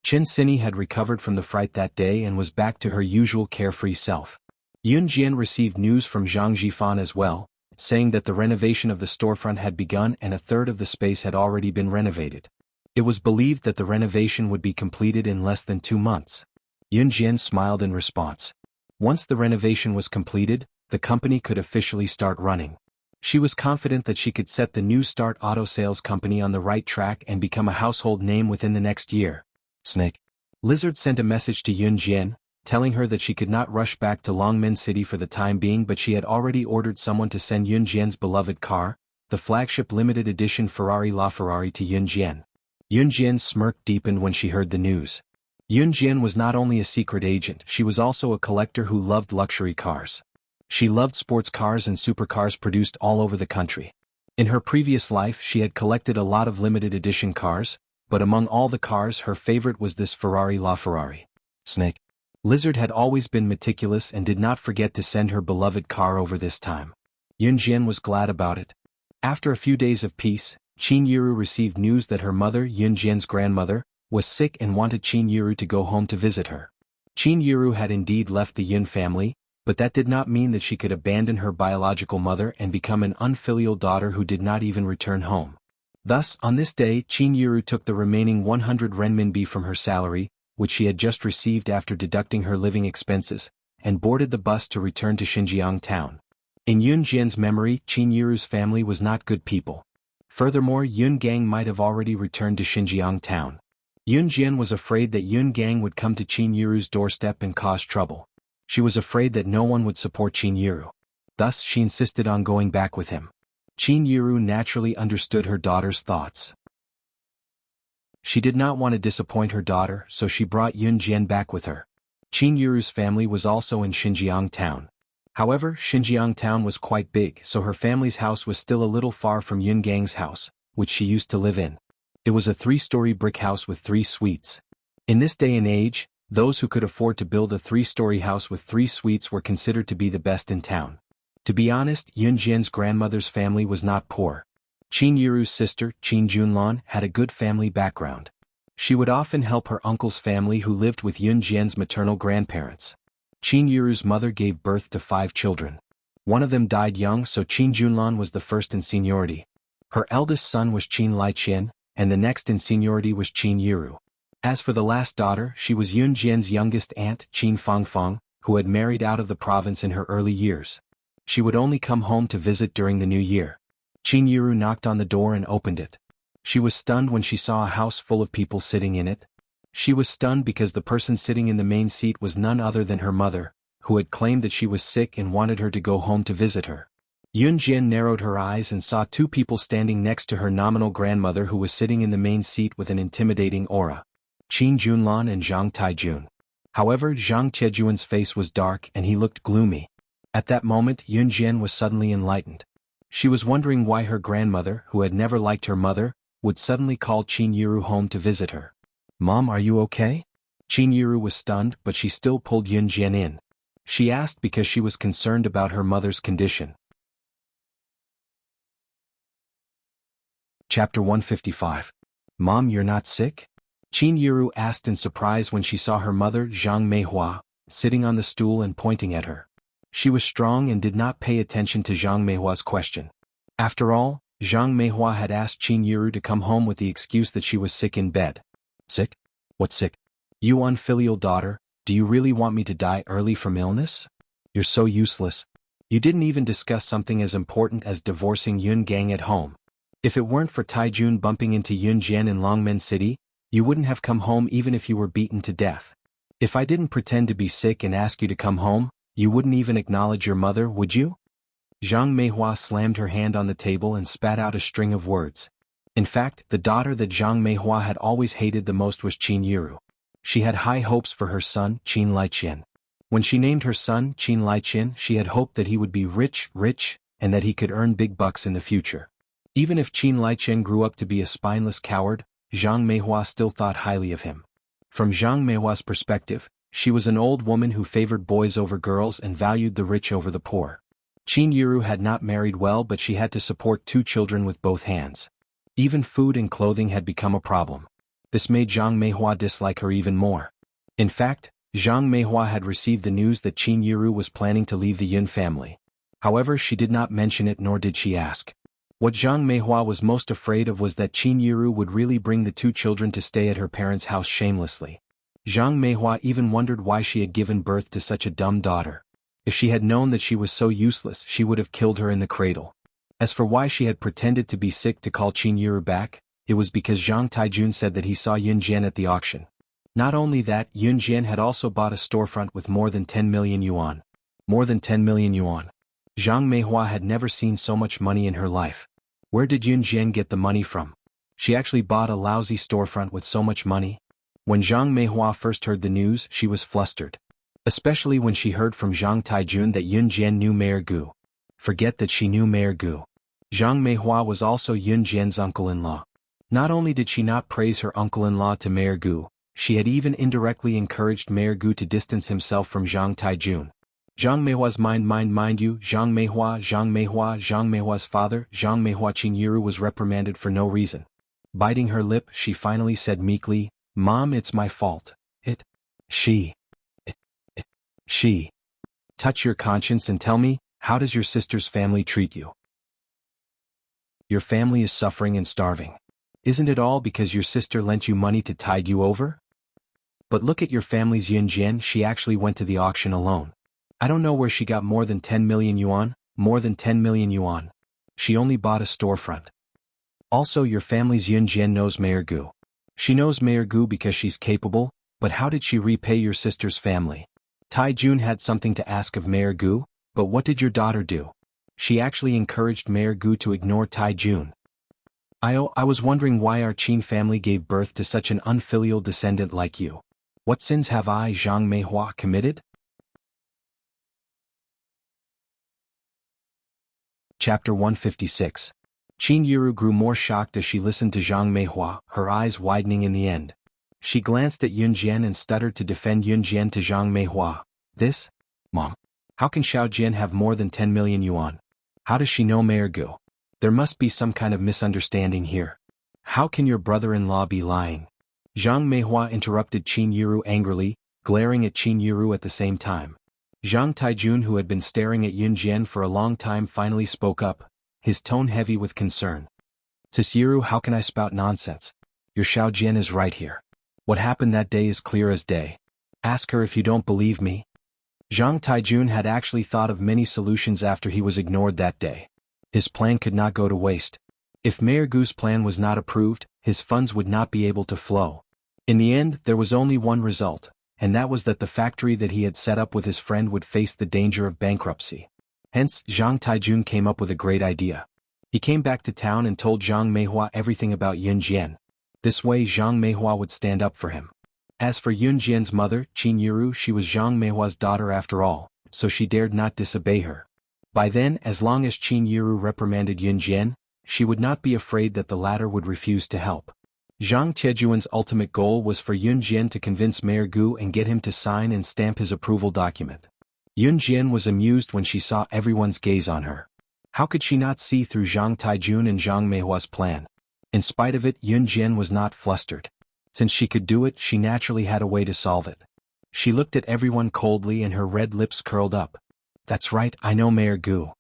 Chen Xinyi had recovered from the fright that day and was back to her usual carefree self. Yun Jian received news from Zhang Jifan as well, saying that the renovation of the storefront had begun and 1/3 of the space had already been renovated. It was believed that the renovation would be completed in less than 2 months. Yun Jian smiled in response. Once the renovation was completed, the company could officially start running. She was confident that she could set the new Start Auto Sales Company on the right track and become a household name within the next year. Snake. Lizard sent a message to Yun Jian, telling her that she could not rush back to Longmen City for the time being, but she had already ordered someone to send Yun Jian's beloved car, the flagship limited edition Ferrari LaFerrari, to Yun Jian. Yun Jian's smirk deepened when she heard the news. Yun Jian was not only a secret agent, she was also a collector who loved luxury cars. She loved sports cars and supercars produced all over the country. In her previous life, she had collected a lot of limited edition cars, but among all the cars, her favorite was this Ferrari LaFerrari. Snake. Lizard had always been meticulous and did not forget to send her beloved car over this time. Yun Jian was glad about it. After a few days of peace, Qin Yiru received news that her mother, Yun Jian's grandmother, was sick and wanted Qin Yiru to go home to visit her. Qin Yiru had indeed left the Yun family, but that did not mean that she could abandon her biological mother and become an unfilial daughter who did not even return home. Thus, on this day, Qin Yiru took the remaining 100 renminbi from her salary, which she had just received after deducting her living expenses, and boarded the bus to return to Xinjiang town. In Yun Jian's memory, Qin Yiru's family was not good people. Furthermore, Yun Gang might have already returned to Xinjiang town. Yun Jian was afraid that Yun Gang would come to Qin Yiru's doorstep and cause trouble. She was afraid that no one would support Qin Yiru. Thus, she insisted on going back with him. Qin Yiru naturally understood her daughter's thoughts. She did not want to disappoint her daughter, so she brought Yun Jian back with her. Qin Yiru's family was also in Xinjiang town. However, Xinjiang town was quite big, so her family's house was still a little far from Yun Gang's house, which she used to live in. It was a 3-story brick house with 3 suites. In this day and age, Those who could afford to build a 3-story house with 3 suites were considered to be the best in town. To be honest, Yun Jian's grandmother's family was not poor. Qin Yiru's sister, Qin Junlan, had a good family background. She would often help her uncle's family who lived with Yun Jian's maternal grandparents. Qin Yiru's mother gave birth to 5 children. One of them died young, so Qin Junlan was the first in seniority. Her eldest son was Qin Liqian, and the next in seniority was Qin Yiru. As for the last daughter, she was Yun Jian's youngest aunt, Qin Fangfang, who had married out of the province in her early years. She would only come home to visit during the new year. Qin Yiru knocked on the door and opened it. She was stunned when she saw a house full of people sitting in it. She was stunned because the person sitting in the main seat was none other than her mother, who had claimed that she was sick and wanted her to go home to visit her. Yun Jian narrowed her eyes and saw 2 people standing next to her nominal grandmother who was sitting in the main seat with an intimidating aura. Qin Junlan and Zhang Taijun. However, Zhang Tiejuan's face was dark and he looked gloomy. At that moment, Yun Jian was suddenly enlightened. She was wondering why her grandmother, who had never liked her mother, would suddenly call Qin Yiru home to visit her. "Mom, are you okay?" Qin Yiru was stunned, but she still pulled Yun Jian in. She asked because she was concerned about her mother's condition. Chapter 155. Mom, you're not sick? Qin Yiru asked in surprise when she saw her mother, Zhang Meihua, sitting on the stool and pointing at her. She was strong and did not pay attention to Zhang Meihua's question. After all, Zhang Meihua had asked Qin Yiru to come home with the excuse that she was sick in bed. Sick? What sick? You unfilial daughter, do you really want me to die early from illness? You're so useless. You didn't even discuss something as important as divorcing Yun Gang at home. If it weren't for Taijun bumping into Yun Jian in Longmen City, you wouldn't have come home even if you were beaten to death. If I didn't pretend to be sick and ask you to come home, you wouldn't even acknowledge your mother, would you? Zhang Meihua slammed her hand on the table and spat out a string of words. In fact, the daughter that Zhang Meihua had always hated the most was Qin Yiru. She had high hopes for her son, Qin Liqian. When she named her son Qin Liqian, she had hoped that he would be rich, and that he could earn big bucks in the future. Even if Qin Liqian grew up to be a spineless coward, Zhang Meihua still thought highly of him. From Zhang Meihua's perspective, she was an old woman who favored boys over girls and valued the rich over the poor. Qin Yiru had not married well, but she had to support 2 children with both hands. Even food and clothing had become a problem. This made Zhang Meihua dislike her even more. In fact, Zhang Meihua had received the news that Qin Yiru was planning to leave the Yun family. However, she did not mention it, nor did she ask. What Zhang Meihua was most afraid of was that Qin Yiru would really bring the 2 children to stay at her parents' house shamelessly. Zhang Meihua even wondered why she had given birth to such a dumb daughter. If she had known that she was so useless, she would have killed her in the cradle. As for why she had pretended to be sick to call Qin Yiru back, it was because Zhang Taijun said that he saw Yun Jian at the auction. Not only that, Yun Jian had also bought a storefront with more than 10 million yuan. More than 10 million yuan. Zhang Meihua had never seen so much money in her life. Where did Yun Jian get the money from? She actually bought a lousy storefront with so much money? When Zhang Meihua first heard the news, she was flustered. Especially when she heard from Zhang Taijun that Yun Jian knew Mayor Gu. Forget that she knew Mayor Gu. Zhang Meihua was also Yun Jian's uncle-in-law. Not only did she not praise her uncle-in-law to Mayor Gu, she had even indirectly encouraged Mayor Gu to distance himself from Zhang Taijun. Zhang Meihua's mind you, Zhang Meihua's father, Zhang Meihua. Qin Yiru was reprimanded for no reason. Biting her lip, she finally said meekly, "Mom, it's my fault. She. Touch your conscience and tell me, how does your sister's family treat you? Your family is suffering and starving. Isn't it all because your sister lent you money to tide you over? But look at your family's Yun Jian, she actually went to the auction alone. I don't know where she got more than 10 million yuan, more than 10 million yuan. She only bought a storefront. Also, your family's Yun Jian knows Mayor Gu. She knows Mayor Gu because she's capable, but how did she repay your sister's family? Taijun had something to ask of Mayor Gu, but what did your daughter do? She actually encouraged Mayor Gu to ignore Taijun. I was wondering why our Qin family gave birth to such an unfilial descendant like you. What sins have I, Zhang Meihua, committed? Chapter 156. Qin Yiru grew more shocked as she listened to Zhang Meihua, her eyes widening in the end. She glanced at Yun Jian and stuttered to defend Yun Jian to Zhang Meihua. This? Mom. How can Xiao Jian have more than 10 million yuan? How does she know Mayor Gu? There must be some kind of misunderstanding here. How can your brother-in-law be lying? Zhang Meihua interrupted Qin Yiru angrily, glaring at Qin Yiru at the same time. Zhang Taijun, who had been staring at Yun Jian for a long time, finally spoke up, his tone heavy with concern. Sis Yiru, how can I spout nonsense? Your Xiao Jian is right here. What happened that day is clear as day. Ask her if you don't believe me. Zhang Taijun had actually thought of many solutions after he was ignored that day. His plan could not go to waste. If Mayor Gu's plan was not approved, his funds would not be able to flow. In the end, there was only one result, and that was that the factory that he had set up with his friend would face the danger of bankruptcy. Hence, Zhang Taijun came up with a great idea. He came back to town and told Zhang Meihua everything about Yun Jian. This way Zhang Meihua would stand up for him. As for Yun Jian's mother, Qin Yiru, she was Zhang Meihua's daughter after all, so she dared not disobey her. By then, as long as Qin Yiru reprimanded Yun Jian, she would not be afraid that the latter would refuse to help. Zhang Tiejuan's ultimate goal was for Yun Jian to convince Mayor Gu and get him to sign and stamp his approval document. Yun Jian was amused when she saw everyone's gaze on her. How could she not see through Zhang Taijun and Zhang Meihua's plan? In spite of it, Yun Jian was not flustered. Since she could do it, she naturally had a way to solve it. She looked at everyone coldly and her red lips curled up. That's right, I know Mayor Gu.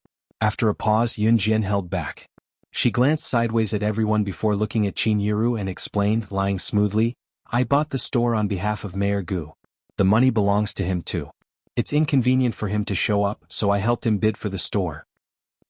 After a pause, Yun Jian held back. She glanced sideways at everyone before looking at Qin Yiru and explained, lying smoothly, I bought the store on behalf of Mayor Gu. The money belongs to him too. It's inconvenient for him to show up, so I helped him bid for the store.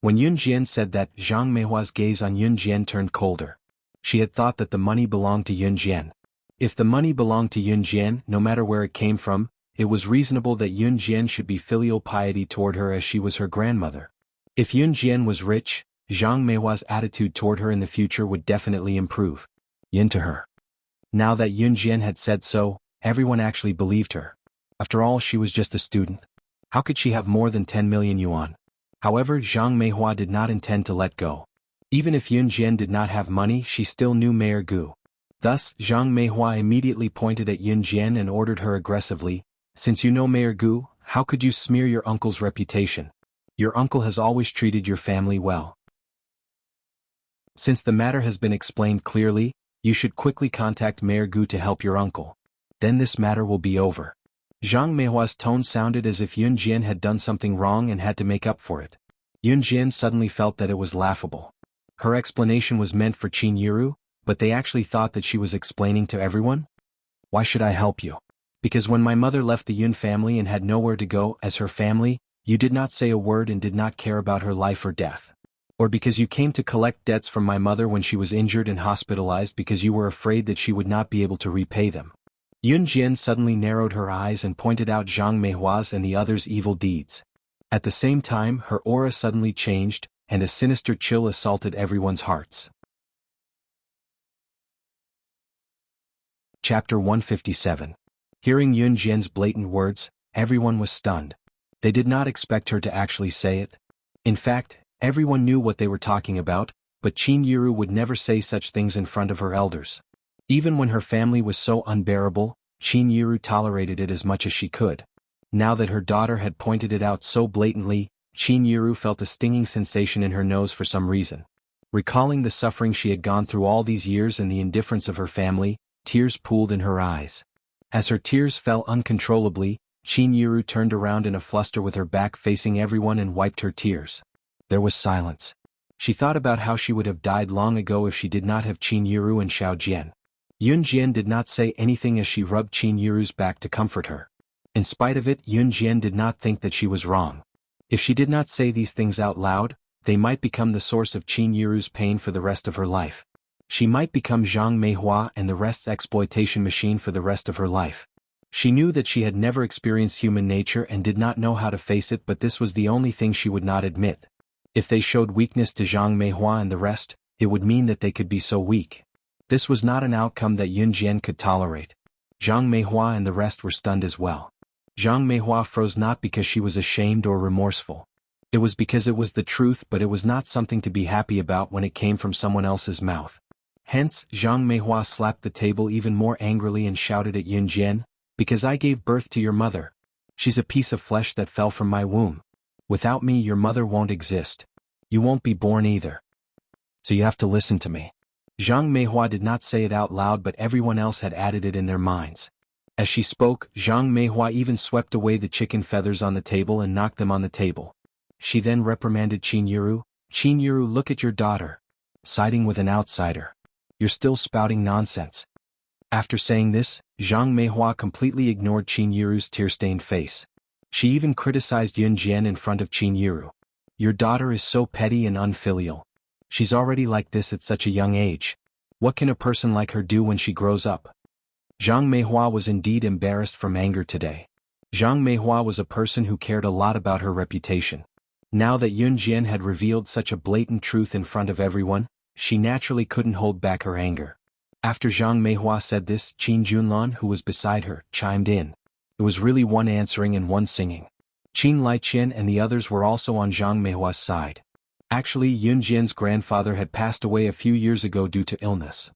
When Yun Jian said that, Zhang Meihua's gaze on Yun Jian turned colder. She had thought that the money belonged to Yun Jian. If the money belonged to Yun Jian, no matter where it came from, it was reasonable that Yun Jian should be filial piety toward her as she was her grandmother. If Yun Jian was rich, Zhang Meihua's attitude toward her in the future would definitely improve. Yin to her. Now that Yun Jian had said so, everyone actually believed her. After all, she was just a student. How could she have more than 10 million yuan? However, Zhang Meihua did not intend to let go. Even if Yun Jian did not have money, she still knew Mayor Gu. Thus, Zhang Meihua immediately pointed at Yun Jian and ordered her aggressively, since you know Mayor Gu, how could you smear your uncle's reputation? Your uncle has always treated your family well. Since the matter has been explained clearly, you should quickly contact Mayor Gu to help your uncle. Then this matter will be over. Zhang Meihua's tone sounded as if Yun Jian had done something wrong and had to make up for it. Yun Jian suddenly felt that it was laughable. Her explanation was meant for Qin Yiru, but they actually thought that she was explaining to everyone? Why should I help you? Because when my mother left the Yun family and had nowhere to go as her family, you did not say a word and did not care about her life or death. Or because you came to collect debts from my mother when she was injured and hospitalized because you were afraid that she would not be able to repay them. Yun Jian suddenly narrowed her eyes and pointed out Zhang Meihua's and the others' evil deeds. At the same time, her aura suddenly changed, and a sinister chill assaulted everyone's hearts. Chapter 157. Hearing Yun Jian's blatant words, everyone was stunned. They did not expect her to actually say it. In fact, everyone knew what they were talking about, but Qin Yiru would never say such things in front of her elders. Even when her family was so unbearable, Qin Yiru tolerated it as much as she could. Now that her daughter had pointed it out so blatantly, Qin Yiru felt a stinging sensation in her nose for some reason. Recalling the suffering she had gone through all these years and the indifference of her family, tears pooled in her eyes. As her tears fell uncontrollably, Qin Yiru turned around in a fluster with her back facing everyone and wiped her tears. There was silence. She thought about how she would have died long ago if she did not have Qin Yiru and Xiao Jian. Yun Jian did not say anything as she rubbed Qin Yiru's back to comfort her. In spite of it, Yun Jian did not think that she was wrong. If she did not say these things out loud, they might become the source of Qin Yiru's pain for the rest of her life. She might become Zhang Meihua and the rest's exploitation machine for the rest of her life. She knew that she had never experienced human nature and did not know how to face it, but this was the only thing she would not admit. If they showed weakness to Zhang Meihua and the rest, it would mean that they could be so weak. This was not an outcome that Yun Jian could tolerate. Zhang Meihua and the rest were stunned as well. Zhang Meihua froze not because she was ashamed or remorseful. It was because it was the truth, but it was not something to be happy about when it came from someone else's mouth. Hence, Zhang Meihua slapped the table even more angrily and shouted at Yun Jian, "Because I gave birth to your mother. She's a piece of flesh that fell from my womb. Without me your mother won't exist. You won't be born either. So you have to listen to me." Zhang Meihua did not say it out loud, but everyone else had added it in their minds. As she spoke, Zhang Meihua even swept away the chicken feathers on the table and knocked them on the table. She then reprimanded Qin Yiru, "Qin Yiru, look at your daughter. Siding with an outsider. You're still spouting nonsense." After saying this, Zhang Meihua completely ignored Qin Yiru's tear-stained face. She even criticized Yun Jian in front of Qin Yiru. "Your daughter is so petty and unfilial. She's already like this at such a young age. What can a person like her do when she grows up?" Zhang Meihua was indeed embarrassed from anger today. Zhang Meihua was a person who cared a lot about her reputation. Now that Yun Jian had revealed such a blatant truth in front of everyone, she naturally couldn't hold back her anger. After Zhang Meihua said this, Qin Junlan, who was beside her, chimed in. It was really one answering and one singing. Qin Liqian and the others were also on Zhang Meihua's side. Actually, Yun Jian's grandfather had passed away a few years ago due to illness.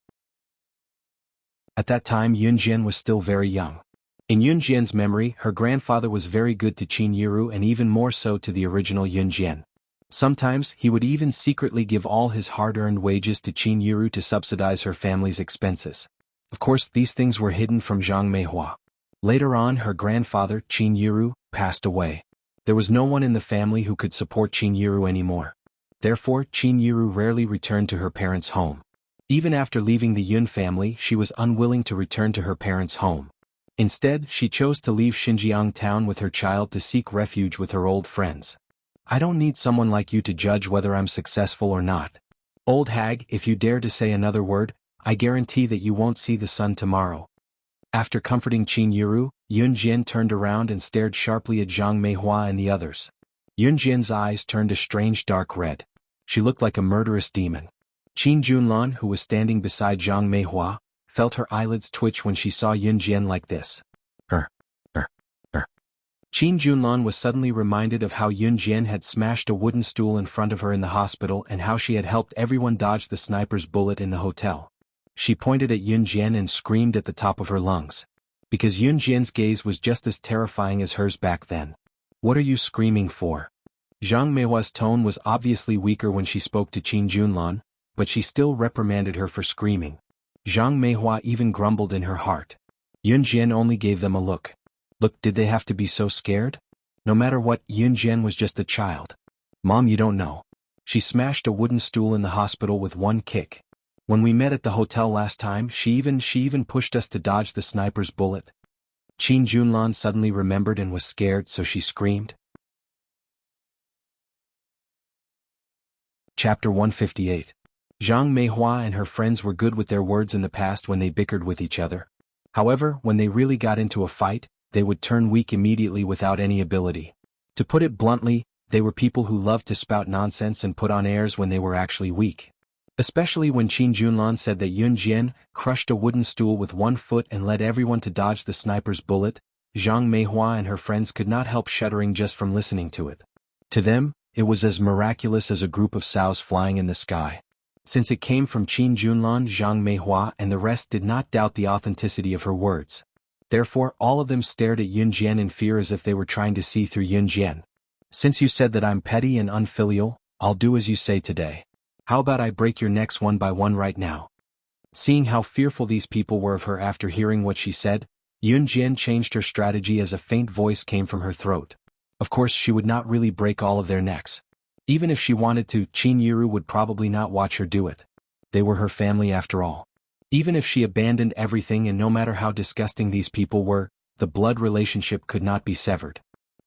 At that time Yun Jian was still very young. In Yun Jian's memory, her grandfather was very good to Qin Yiru and even more so to the original Yun Jian. Sometimes, he would even secretly give all his hard-earned wages to Qin Yiru to subsidize her family's expenses. Of course, these things were hidden from Zhang Meihua. Later on, her grandfather, Qin Yiru, passed away. There was no one in the family who could support Qin Yiru anymore. Therefore, Qin Yiru rarely returned to her parents' home. Even after leaving the Yun family, she was unwilling to return to her parents' home. Instead, she chose to leave Xinjiang town with her child to seek refuge with her old friends. "I don't need someone like you to judge whether I'm successful or not. Old hag, if you dare to say another word, I guarantee that you won't see the sun tomorrow." After comforting Qin Yiru, Yun Jian turned around and stared sharply at Zhang Meihua and the others. Yun Jian's eyes turned a strange dark red. She looked like a murderous demon. Qin Junlan, who was standing beside Zhang Meihua, felt her eyelids twitch when she saw Yun Jian like this. Qin Junlan was suddenly reminded of how Yun Jian had smashed a wooden stool in front of her in the hospital and how she had helped everyone dodge the sniper's bullet in the hotel. She pointed at Yun Jian and screamed at the top of her lungs. Because Yun Jian's gaze was just as terrifying as hers back then. "What are you screaming for?" Zhang Meihua's tone was obviously weaker when she spoke to Qin Junlan, but she still reprimanded her for screaming. Zhang Meihua even grumbled in her heart. Yun Jian only gave them a look. Look, did they have to be so scared? No matter what, Yun Jian was just a child. "Mom, you don't know. She smashed a wooden stool in the hospital with one kick. When we met at the hotel last time, she even pushed us to dodge the sniper's bullet." Qin Junlan suddenly remembered and was scared, so she screamed. Chapter 158. Zhang Meihua and her friends were good with their words in the past when they bickered with each other. However, when they really got into a fight, they would turn weak immediately without any ability. To put it bluntly, they were people who loved to spout nonsense and put on airs when they were actually weak. Especially when Qin Junlan said that Yun Jian crushed a wooden stool with one foot and led everyone to dodge the sniper's bullet, Zhang Meihua and her friends could not help shuddering just from listening to it. To them, it was as miraculous as a group of sows flying in the sky. Since it came from Qin Junlan, Zhang Meihua and the rest did not doubt the authenticity of her words. Therefore, all of them stared at Yun Jian in fear as if they were trying to see through Yun Jian. "Since you said that I'm petty and unfilial, I'll do as you say today. How about I break your necks one by one right now?" Seeing how fearful these people were of her after hearing what she said, Yun Jian changed her strategy as a faint voice came from her throat. Of course, she would not really break all of their necks. Even if she wanted to, Qin Yiru would probably not watch her do it. They were her family after all. Even if she abandoned everything and no matter how disgusting these people were, the blood relationship could not be severed.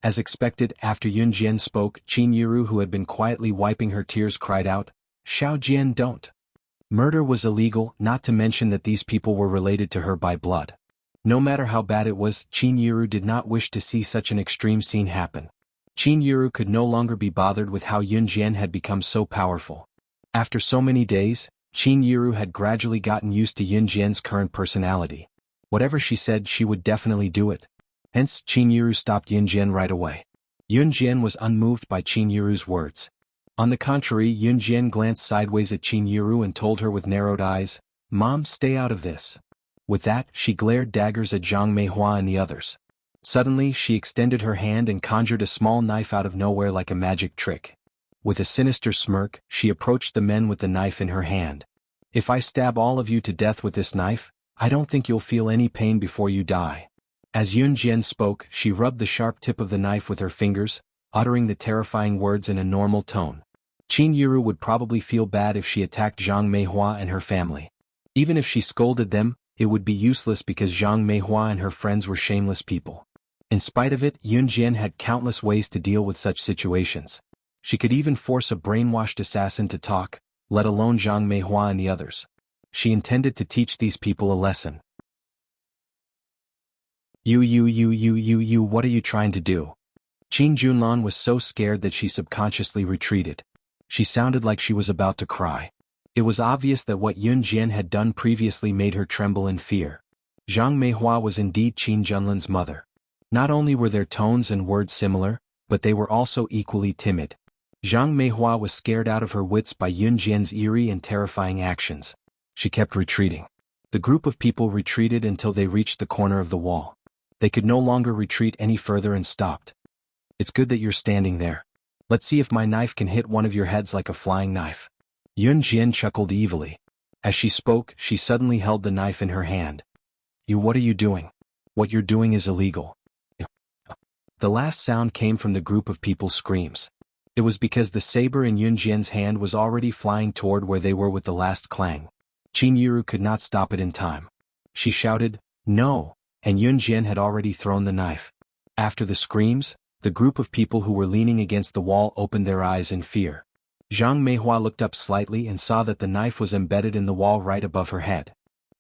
As expected, after Yun Jian spoke, Qin Yiru, who had been quietly wiping her tears, cried out, "Xiao Jian, don't." Murder was illegal, not to mention that these people were related to her by blood. No matter how bad it was, Qin Yiru did not wish to see such an extreme scene happen. Qin Yiru could no longer be bothered with how Yun Jian had become so powerful. After so many days, Qin Yiru had gradually gotten used to Yun Jian's current personality. Whatever she said, she would definitely do it. Hence, Qin Yiru stopped Yun Jian right away. Yun Jian was unmoved by Qin Yiru's words. On the contrary, Yun Jian glanced sideways at Qin Yiru and told her with narrowed eyes, Mom, stay out of this. With that, she glared daggers at Zhang Meihua and the others. Suddenly, she extended her hand and conjured a small knife out of nowhere like a magic trick. With a sinister smirk, she approached the men with the knife in her hand. If I stab all of you to death with this knife, I don't think you'll feel any pain before you die. As Yun Jian spoke, she rubbed the sharp tip of the knife with her fingers, uttering the terrifying words in a normal tone. Qin Yiru would probably feel bad if she attacked Zhang Meihua and her family. Even if she scolded them, it would be useless because Zhang Meihua and her friends were shameless people. In spite of it, Yun Jian had countless ways to deal with such situations. She could even force a brainwashed assassin to talk, let alone Zhang Meihua and the others. She intended to teach these people a lesson. You, what are you trying to do? Qin Junlan was so scared that she subconsciously retreated. She sounded like she was about to cry. It was obvious that what Yun Jian had done previously made her tremble in fear. Zhang Meihua was indeed Qin Junlan's mother. Not only were their tones and words similar, but they were also equally timid. Zhang Meihua was scared out of her wits by Yun Jian's eerie and terrifying actions. She kept retreating. The group of people retreated until they reached the corner of the wall. They could no longer retreat any further and stopped. It's good that you're standing there. Let's see if my knife can hit one of your heads like a flying knife. Yun Jian chuckled evilly. As she spoke, she suddenly held the knife in her hand. What are you doing? What you're doing is illegal. The last sound came from the group of people's screams. It was because the saber in Yun Jian's hand was already flying toward where they were with the last clang. Qin Yiru could not stop it in time. She shouted, "No!" and Yun Jian had already thrown the knife. After the screams, the group of people who were leaning against the wall opened their eyes in fear. Zhang Meihua looked up slightly and saw that the knife was embedded in the wall right above her head.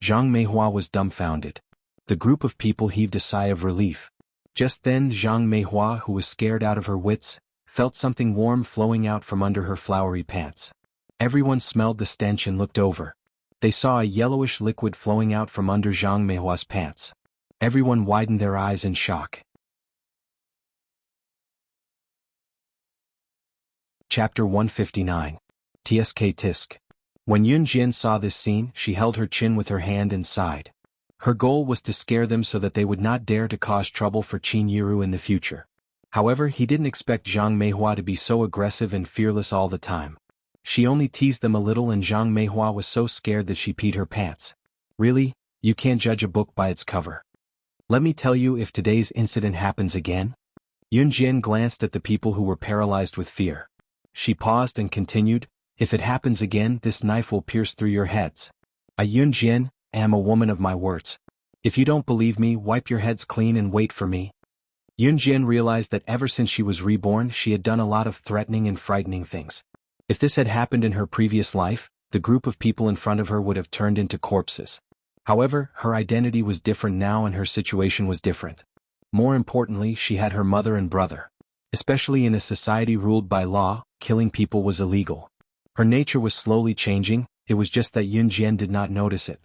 Zhang Meihua was dumbfounded. The group of people heaved a sigh of relief. Just then Zhang Meihua, who was scared out of her wits, felt something warm flowing out from under her flowery pants. Everyone smelled the stench and looked over. They saw a yellowish liquid flowing out from under Zhang Meihua's pants. Everyone widened their eyes in shock. Chapter 159. Tsk Tisk. When Yun Jian saw this scene, she held her chin with her hand and sighed. Her goal was to scare them so that they would not dare to cause trouble for Qin Yiru in the future. However, he didn't expect Zhang Meihua to be so aggressive and fearless all the time. She only teased them a little and Zhang Meihua was so scared that she peed her pants. Really? You can't judge a book by its cover. Let me tell you, if today's incident happens again. Yun Jian glanced at the people who were paralyzed with fear. She paused and continued, if it happens again, this knife will pierce through your heads. I, Yun Jian, am a woman of my words. If you don't believe me, wipe your heads clean and wait for me. Yun Jian realized that ever since she was reborn, she had done a lot of threatening and frightening things. If this had happened in her previous life, the group of people in front of her would have turned into corpses. However, her identity was different now and her situation was different. More importantly, she had her mother and brother. Especially in a society ruled by law, killing people was illegal. Her nature was slowly changing, it was just that Yun Jian did not notice it.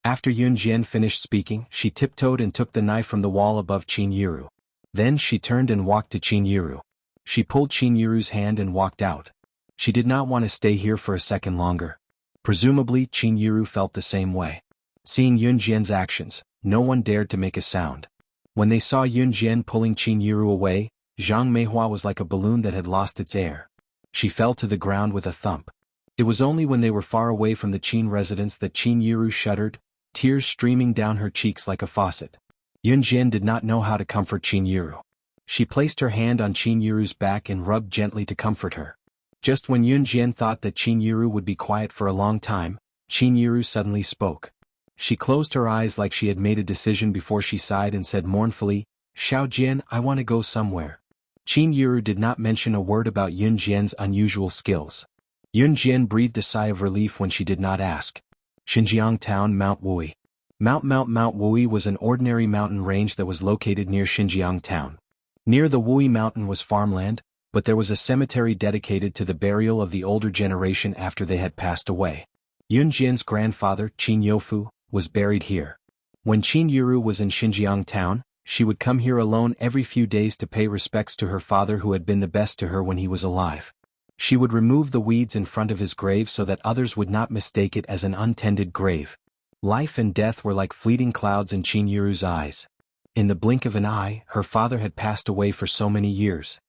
After Yun Jian finished speaking, she tiptoed and took the knife from the wall above Qin Yiru. Then she turned and walked to Qin Yiru. She pulled Qin Yiru's hand and walked out. She did not want to stay here for a second longer. Presumably, Qin Yiru felt the same way. Seeing Yun Jian's actions, no one dared to make a sound. When they saw Yun Jian pulling Qin Yiru away, Zhang Meihua was like a balloon that had lost its air. She fell to the ground with a thump. It was only when they were far away from the Qin residence that Qin Yiru shuddered, tears streaming down her cheeks like a faucet. Yun Jian did not know how to comfort Qin Yiru. She placed her hand on Qin Yiru's back and rubbed gently to comfort her. Just when Yun Jian thought that Qin Yiru would be quiet for a long time, Qin Yiru suddenly spoke. She closed her eyes like she had made a decision before she sighed and said mournfully, "Xiao Jian, I want to go somewhere." Qin Yiru did not mention a word about Yun Jian's unusual skills. Yun Jian breathed a sigh of relief when she did not ask. Xinjiang Town, Mount Wui. Mount Wui was an ordinary mountain range that was located near Xinjiang Town. Near the Wui mountain was farmland, but there was a cemetery dedicated to the burial of the older generation after they had passed away. Yun Jian's grandfather, Qin Youfu, was buried here. When Qin Yiru was in Xinjiang Town, she would come here alone every few days to pay respects to her father who had been the best to her when he was alive. She would remove the weeds in front of his grave so that others would not mistake it as an untended grave. Life and death were like fleeting clouds in Qin Yiru's eyes. In the blink of an eye, her father had passed away for so many years.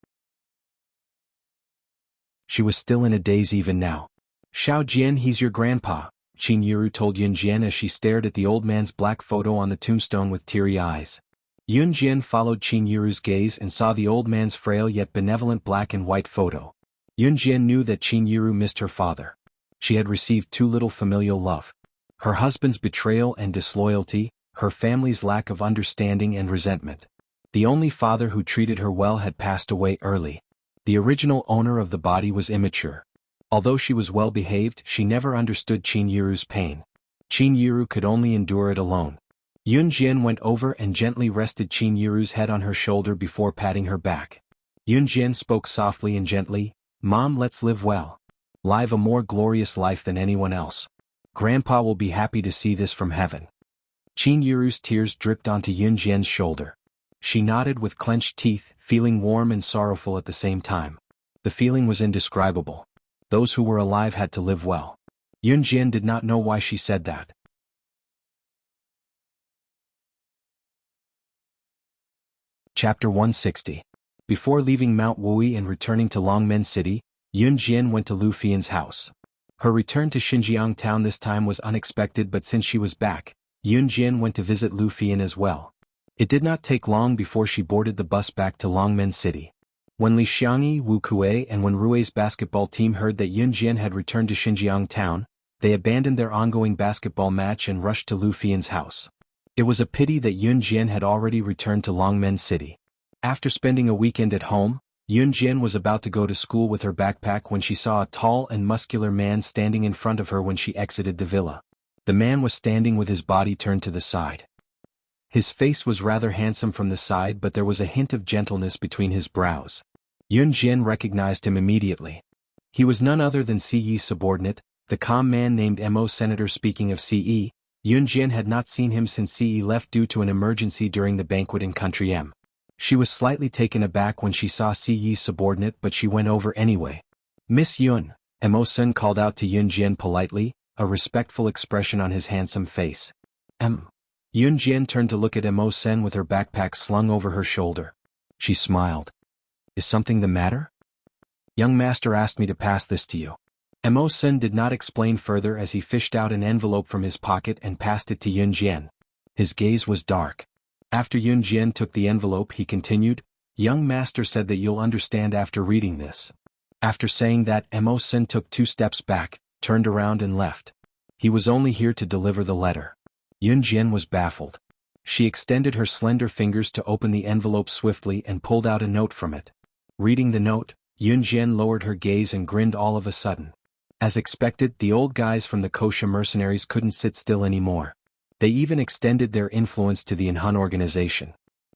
She was still in a daze even now. "Xiao Jian, he's your grandpa," Qin Yiru told Yun Jian as she stared at the old man's black photo on the tombstone with teary eyes. Yun Jian followed Qin Yiru's gaze and saw the old man's frail yet benevolent black and white photo. Yun Jian knew that Qin Yiru missed her father. She had received too little familial love. Her husband's betrayal and disloyalty, her family's lack of understanding and resentment. The only father who treated her well had passed away early. The original owner of the body was immature. Although she was well behaved, she never understood Qin Yiru's pain. Qin Yiru could only endure it alone. Yun Jian went over and gently rested Qin Yiru's head on her shoulder before patting her back. Yun Jian spoke softly and gently, "Mom, let's live well. Live a more glorious life than anyone else. Grandpa will be happy to see this from heaven." Qin Yiru's tears dripped onto Yun Jian's shoulder. She nodded with clenched teeth, feeling warm and sorrowful at the same time. The feeling was indescribable. Those who were alive had to live well. Yun Jian did not know why she said that. Chapter 160. Before leaving Mount Wui and returning to Longmen City, Yun Jian went to Lu Fian's house. Her return to Xinjiang town this time was unexpected, but since she was back, Yun Jian went to visit Lu Fian as well. It did not take long before she boarded the bus back to Longmen City. When Li Xiangyi, Wu Kuei and Wen Rui's basketball team heard that Yun Jian had returned to Xinjiang town, they abandoned their ongoing basketball match and rushed to Lu Fian's house. It was a pity that Yun Jian had already returned to Longmen City. After spending a weekend at home, Yun Jian was about to go to school with her backpack when she saw a tall and muscular man standing in front of her when she exited the villa. The man was standing with his body turned to the side. His face was rather handsome from the side, but there was a hint of gentleness between his brows. Yun Jian recognized him immediately. He was none other than CE's subordinate, the calm man named Mo. Senator. Speaking of CE, Yun Jian had not seen him since CE left due to an emergency during the banquet in Country M. She was slightly taken aback when she saw CE's subordinate, but she went over anyway. "Miss Yun," Mo-sun called out to Yun Jian politely, a respectful expression on his handsome face. Yun Jian turned to look at Mo-sen with her backpack slung over her shoulder. She smiled. "Is something the matter? Young master asked me to pass this to you." Mo-sen did not explain further as he fished out an envelope from his pocket and passed it to Yun Jian. His gaze was dark. After Yun Jian took the envelope, he continued, "Young master said that you'll understand after reading this." After saying that, Mo-sen took 2 steps back, turned around and left. He was only here to deliver the letter. Yun Jian was baffled. She extended her slender fingers to open the envelope swiftly and pulled out a note from it. Reading the note, Yun Jian lowered her gaze and grinned all of a sudden. As expected, the old guys from the Kosha mercenaries couldn't sit still anymore. They even extended their influence to the Inhun organization.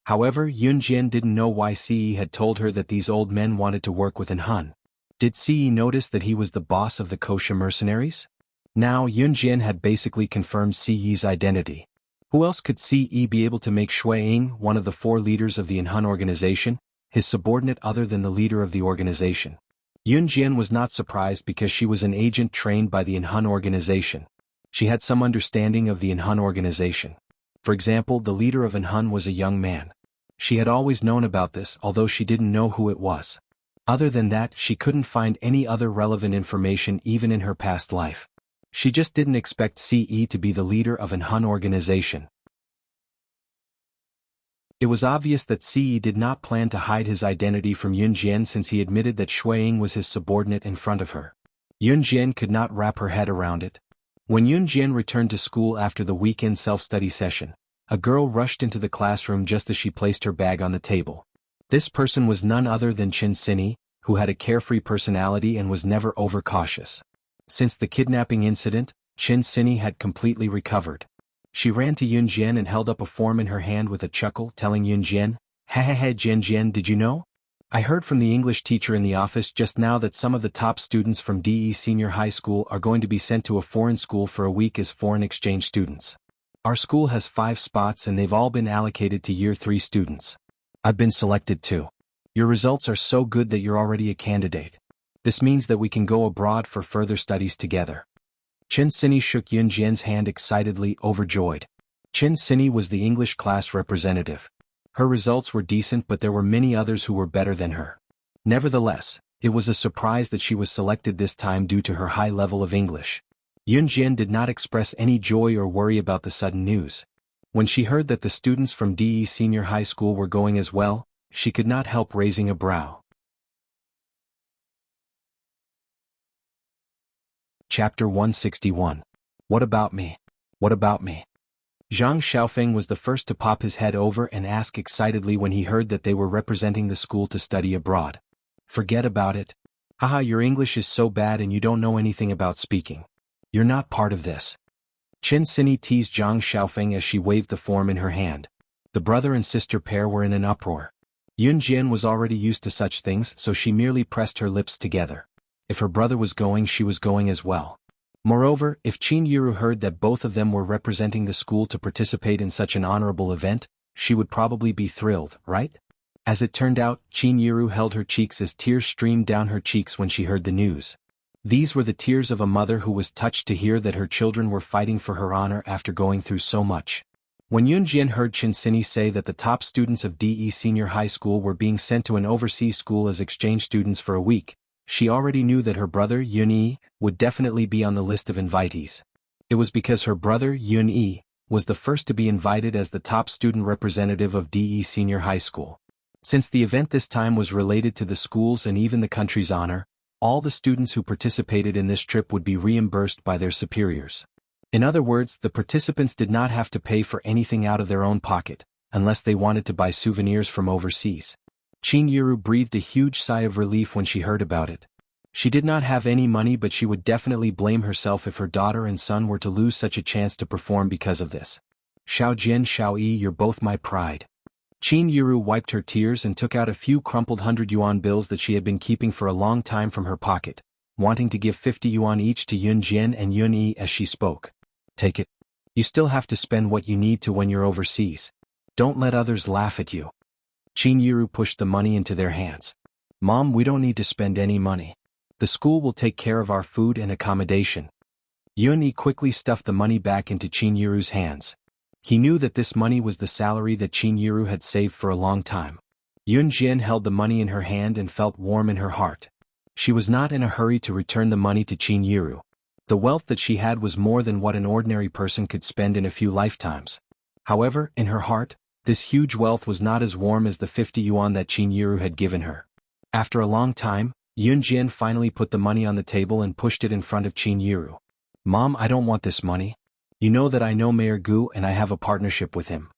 However, Yun Jian didn't know why CE had told her that these old men wanted to work with Inhun. Did CE notice that he was the boss of the Kosha mercenaries? Now Yun Jian had basically confirmed CE's identity. Who else could CE be able to make Shui Ying one of the 4 leaders of the Inhun organization, his subordinate other than the leader of the organization? Yun Jian was not surprised because she was an agent trained by the Inhun organization. She had some understanding of the Inhun organization. For example, the leader of Inhun was a young man. She had always known about this, although she didn't know who it was. Other than that, she couldn't find any other relevant information even in her past life. She just didn't expect CE to be the leader of an Hun organization. It was obvious that CE did not plan to hide his identity from Yun Jian since he admitted that Shui Ying was his subordinate in front of her. Yun Jian could not wrap her head around it. When Yun Jian returned to school after the weekend self-study session, a girl rushed into the classroom just as she placed her bag on the table. This person was none other than Chin Sinny, who had a carefree personality and was never overcautious. Since the kidnapping incident, Chin Sinny had completely recovered. She ran to Yun Jian and held up a form in her hand with a chuckle, telling Yun Jian, "Ha ha ha, Jian Jian, did you know? I heard from the English teacher in the office just now that some of the top students from DE Senior High School are going to be sent to a foreign school for a week as foreign exchange students. Our school has 5 spots and they've all been allocated to Year 3 students. I've been selected too. Your results are so good that you're already a candidate. This means that we can go abroad for further studies together." Chen Sini shook Yun Jian's hand excitedly, overjoyed. Chen Sini was the English class representative. Her results were decent, but there were many others who were better than her. Nevertheless, it was a surprise that she was selected this time due to her high level of English. Yun Jian did not express any joy or worry about the sudden news. When she heard that the students from DE Senior High School were going as well, she could not help raising a brow. Chapter 161. What about me? What about me? Zhang Xiaofeng was the first to pop his head over and ask excitedly when he heard that they were representing the school to study abroad. Forget about it. Haha, your English is so bad and you don't know anything about speaking. You're not part of this. Chen Sini teased Zhang Xiaofeng as she waved the form in her hand. The brother and sister pair were in an uproar. Yun Jian was already used to such things, so she merely pressed her lips together. If her brother was going, she was going as well. Moreover, if Qin Yiru heard that both of them were representing the school to participate in such an honorable event, she would probably be thrilled, right? As it turned out, Qin Yiru held her cheeks as tears streamed down her cheeks when she heard the news. These were the tears of a mother who was touched to hear that her children were fighting for her honor after going through so much. When Yun Jian heard Chen Sini say that the top students of DE Senior High School were being sent to an overseas school as exchange students for a week, she already knew that her brother, Yun Yi, would definitely be on the list of invitees. It was because her brother, Yun Yi, was the first to be invited as the top student representative of DE Senior High School. Since the event this time was related to the school's and even the country's honor, all the students who participated in this trip would be reimbursed by their superiors. In other words, the participants did not have to pay for anything out of their own pocket, unless they wanted to buy souvenirs from overseas. Qin Yiru breathed a huge sigh of relief when she heard about it. She did not have any money, but she would definitely blame herself if her daughter and son were to lose such a chance to perform because of this. Xiao Jian, Xiao Yi, you're both my pride. Qin Yiru wiped her tears and took out a few crumpled 100 yuan bills that she had been keeping for a long time from her pocket, wanting to give 50 yuan each to Yun Jian and Yun Yi as she spoke. Take it. You still have to spend what you need to when you're overseas. Don't let others laugh at you. Qin Yiru pushed the money into their hands. Mom, we don't need to spend any money. The school will take care of our food and accommodation. Yun Yi quickly stuffed the money back into Qin Yiru's hands. He knew that this money was the salary that Qin Yiru had saved for a long time. Yun Jian held the money in her hand and felt warm in her heart. She was not in a hurry to return the money to Qin Yiru. The wealth that she had was more than what an ordinary person could spend in a few lifetimes. However, in her heart, this huge wealth was not as warm as the 50 yuan that Qin Yiru had given her. After a long time, Yun Jian finally put the money on the table and pushed it in front of Qin Yiru. Mom, I don't want this money. You know that I know Mayor Gu and I have a partnership with him.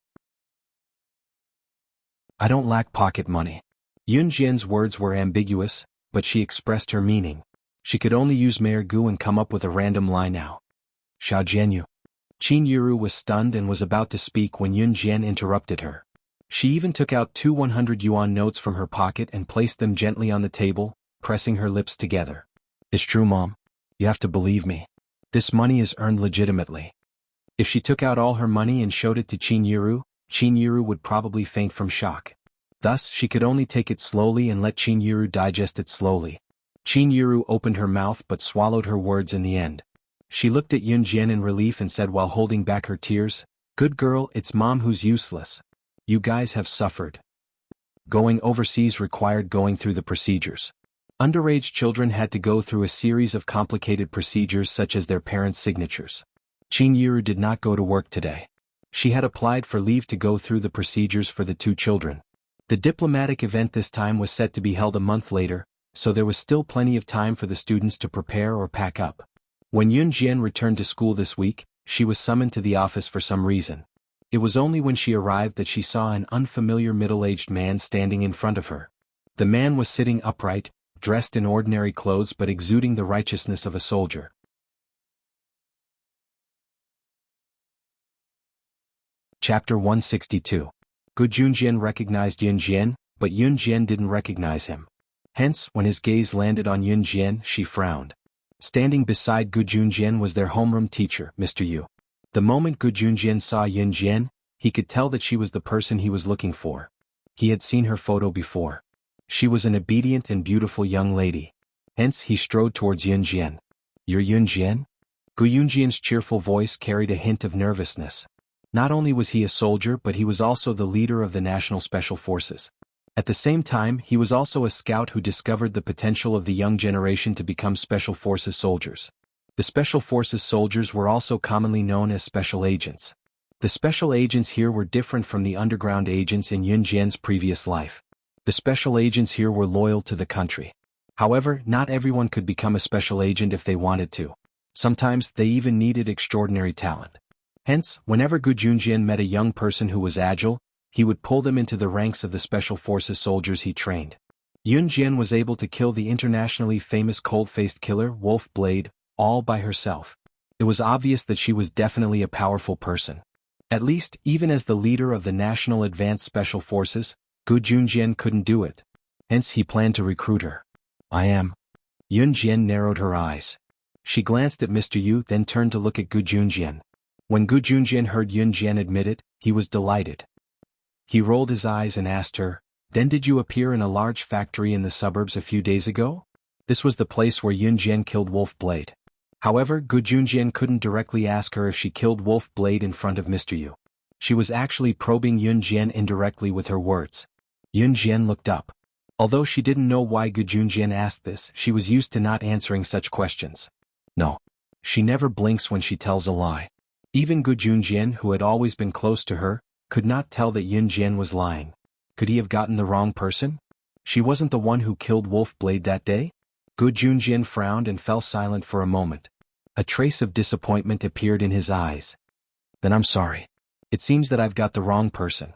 I don't lack pocket money. Yun Jian's words were ambiguous, but she expressed her meaning. She could only use Mayor Gu and come up with a random lie now. Xiao Jianyu. Qin Yiru was stunned and was about to speak when Yun Jian interrupted her. She even took out 2 100 yuan notes from her pocket and placed them gently on the table, pressing her lips together. It's true, Mom. You have to believe me. This money is earned legitimately. If she took out all her money and showed it to Qin Yiru would probably faint from shock. Thus, she could only take it slowly and let Qin Yiru digest it slowly. Qin Yiru opened her mouth but swallowed her words in the end. She looked at Yun Jian in relief and said while holding back her tears, "Good girl, it's Mom who's useless. You guys have suffered." Going overseas required going through the procedures. Underage children had to go through a series of complicated procedures such as their parents' signatures. Qin Yiru did not go to work today. She had applied for leave to go through the procedures for the 2 children. The diplomatic event this time was set to be held a month later, so there was still plenty of time for the students to prepare or pack up. When Yun Jian returned to school this week, she was summoned to the office for some reason. It was only when she arrived that she saw an unfamiliar middle-aged man standing in front of her. The man was sitting upright, dressed in ordinary clothes but exuding the righteousness of a soldier. Chapter 162. Gu Junjian recognized Yun Jian, but Yun Jian didn't recognize him. Hence, when his gaze landed on Yun Jian, she frowned. Standing beside Gu Junjian was their homeroom teacher, Mr. Yu. The moment Gu Junjian saw Yun Jian, he could tell that she was the person he was looking for. He had seen her photo before. She was an obedient and beautiful young lady. Hence, he strode towards Yun Jian. You're Yun Jian? Gu Yunjian's cheerful voice carried a hint of nervousness. Not only was he a soldier, but he was also the leader of the National Special Forces. At the same time, he was also a scout who discovered the potential of the young generation to become Special Forces soldiers. The Special Forces soldiers were also commonly known as special agents. The special agents here were different from the underground agents in Yunjian's previous life. The special agents here were loyal to the country. However, not everyone could become a special agent if they wanted to. Sometimes, they even needed extraordinary talent. Hence, whenever Gu Junjian met a young person who was agile, he would pull them into the ranks of the Special Forces soldiers he trained. Yunjian was able to kill the internationally famous cold-faced killer Wolf Blade, all by herself. It was obvious that she was definitely a powerful person. At least, even as the leader of the National Advanced Special Forces, Gu Junjian couldn't do it. Hence, he planned to recruit her. I am. Yunjian narrowed her eyes. She glanced at Mr. Yu, then turned to look at Gu Junjian. When Gu Junjian heard Yunjian admit it, he was delighted. He rolled his eyes and asked her, "Then did you appear in a large factory in the suburbs a few days ago?" This was the place where Yunjian killed Wolf Blade. However, Gu Junjian couldn't directly ask her if she killed Wolf Blade in front of Mr. Yu. She was actually probing Yunjian indirectly with her words. Yunjian looked up. Although she didn't know why Gu Junjian asked this, she was used to not answering such questions. No. She never blinks when she tells a lie. Even Gu Junjian, who had always been close to her, could not tell that Yunjian was lying. Could he have gotten the wrong person? She wasn't the one who killed Wolf Blade that day? Gu Junjian frowned and fell silent for a moment. A trace of disappointment appeared in his eyes. Then I'm sorry. It seems that I've got the wrong person.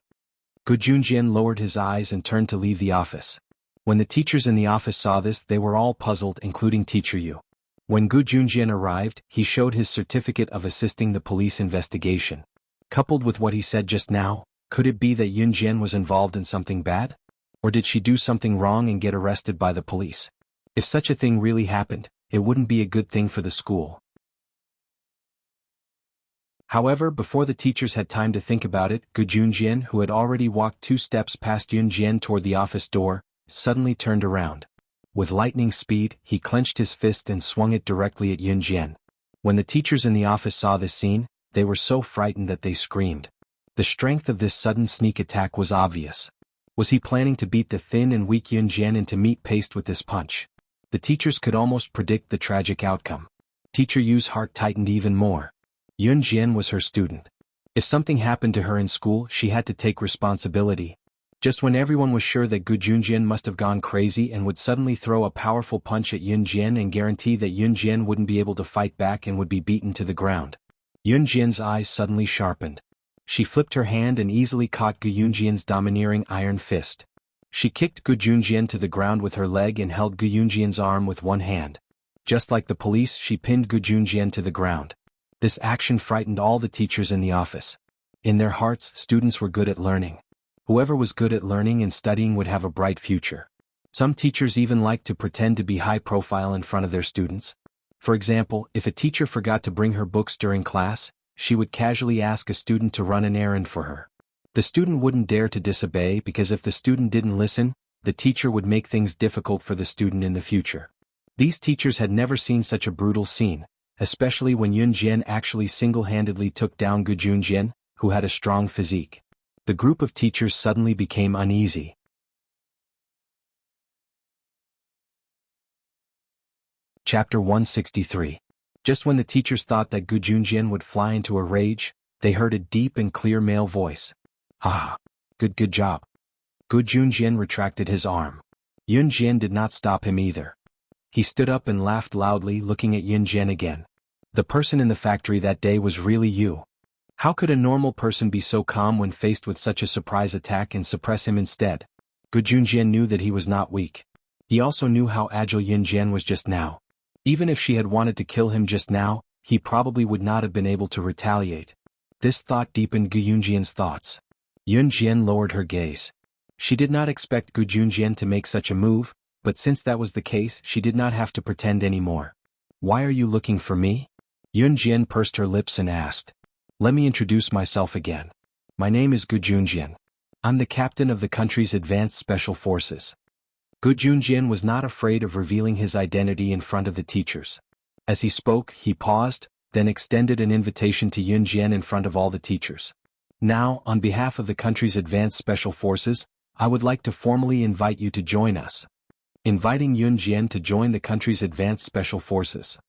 Gu Junjian lowered his eyes and turned to leave the office. When the teachers in the office saw this, they were all puzzled, including Teacher Yu. When Gu Junjian arrived, he showed his certificate of assisting the police investigation. Coupled with what he said just now, could it be that Yunjian was involved in something bad? Or did she do something wrong and get arrested by the police? If such a thing really happened, it wouldn't be a good thing for the school. However, before the teachers had time to think about it, Gu Junjian, who had already walked 2 steps past Yunjian toward the office door, suddenly turned around. With lightning speed, he clenched his fist and swung it directly at Yunjian. When the teachers in the office saw this scene, they were so frightened that they screamed. The strength of this sudden sneak attack was obvious. Was he planning to beat the thin and weak Yunjian into meat paste with this punch? The teachers could almost predict the tragic outcome. Teacher Yu's heart tightened even more. Yunjian was her student. If something happened to her in school, she had to take responsibility. Just when everyone was sure that Gu Junjian must have gone crazy and would suddenly throw a powerful punch at Yunjian and guarantee that Yunjian wouldn't be able to fight back and would be beaten to the ground. Yunjian's eyes suddenly sharpened. She flipped her hand and easily caught Gu Yunjian's domineering iron fist. She kicked Gu Junjian to the ground with her leg and held Gu Yunjian's arm with one hand. Just like the police, she pinned Gu Junjian to the ground. This action frightened all the teachers in the office. In their hearts, students were good at learning. Whoever was good at learning and studying would have a bright future. Some teachers even liked to pretend to be high profile in front of their students. For example, if a teacher forgot to bring her books during class, she would casually ask a student to run an errand for her. The student wouldn't dare to disobey because if the student didn't listen, the teacher would make things difficult for the student in the future. These teachers had never seen such a brutal scene, especially when Yunjian actually single-handedly took down Gu Junjian, who had a strong physique. The group of teachers suddenly became uneasy. Chapter 163. Just when the teachers thought that Gu Junjian would fly into a rage, they heard a deep and clear male voice. "Ah, good job." Gu Junjian retracted his arm. Yunjian did not stop him either. He stood up and laughed loudly, looking at Yunjian again. The person in the factory that day was really you. How could a normal person be so calm when faced with such a surprise attack and suppress him instead? Gu Junjian knew that he was not weak. He also knew how agile Yunjian was just now. Even if she had wanted to kill him just now, he probably would not have been able to retaliate. This thought deepened Gu Junjian's thoughts. Yunjian lowered her gaze. She did not expect Gu Junjian to make such a move, but since that was the case, she did not have to pretend anymore. "Why are you looking for me?" Yunjian pursed her lips and asked. "Let me introduce myself again. My name is Gu Junjian. I'm the captain of the country's advanced special forces." Gu Junjian was not afraid of revealing his identity in front of the teachers. As he spoke, he paused, then extended an invitation to Yun Jian in front of all the teachers. Now, on behalf of the country's advanced special forces, I would like to formally invite you to join us. Inviting Yun Jian to join the country's advanced special forces.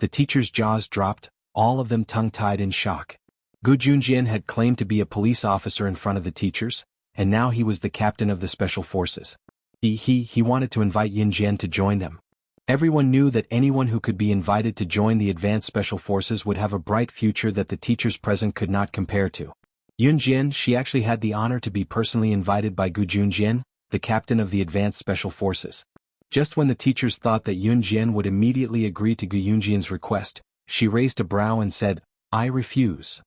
The teachers' jaws dropped, all of them tongue-tied in shock. Gu Junjian had claimed to be a police officer in front of the teachers, and now he was the captain of the special forces. He wanted to invite Yun Jian to join them. Everyone knew that anyone who could be invited to join the advanced special forces would have a bright future that the teachers present could not compare to. Yun Jian, she actually had the honor to be personally invited by Gu Junjian, the captain of the advanced special forces. Just when the teachers thought that Yun Jian would immediately agree to Gu Junjian's request, she raised a brow and said, "I refuse."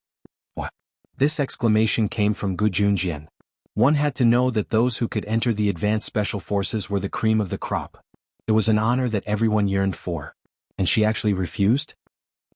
What? This exclamation came from Gu Junjian. One had to know that those who could enter the advanced special forces were the cream of the crop. It was an honor that everyone yearned for. And she actually refused?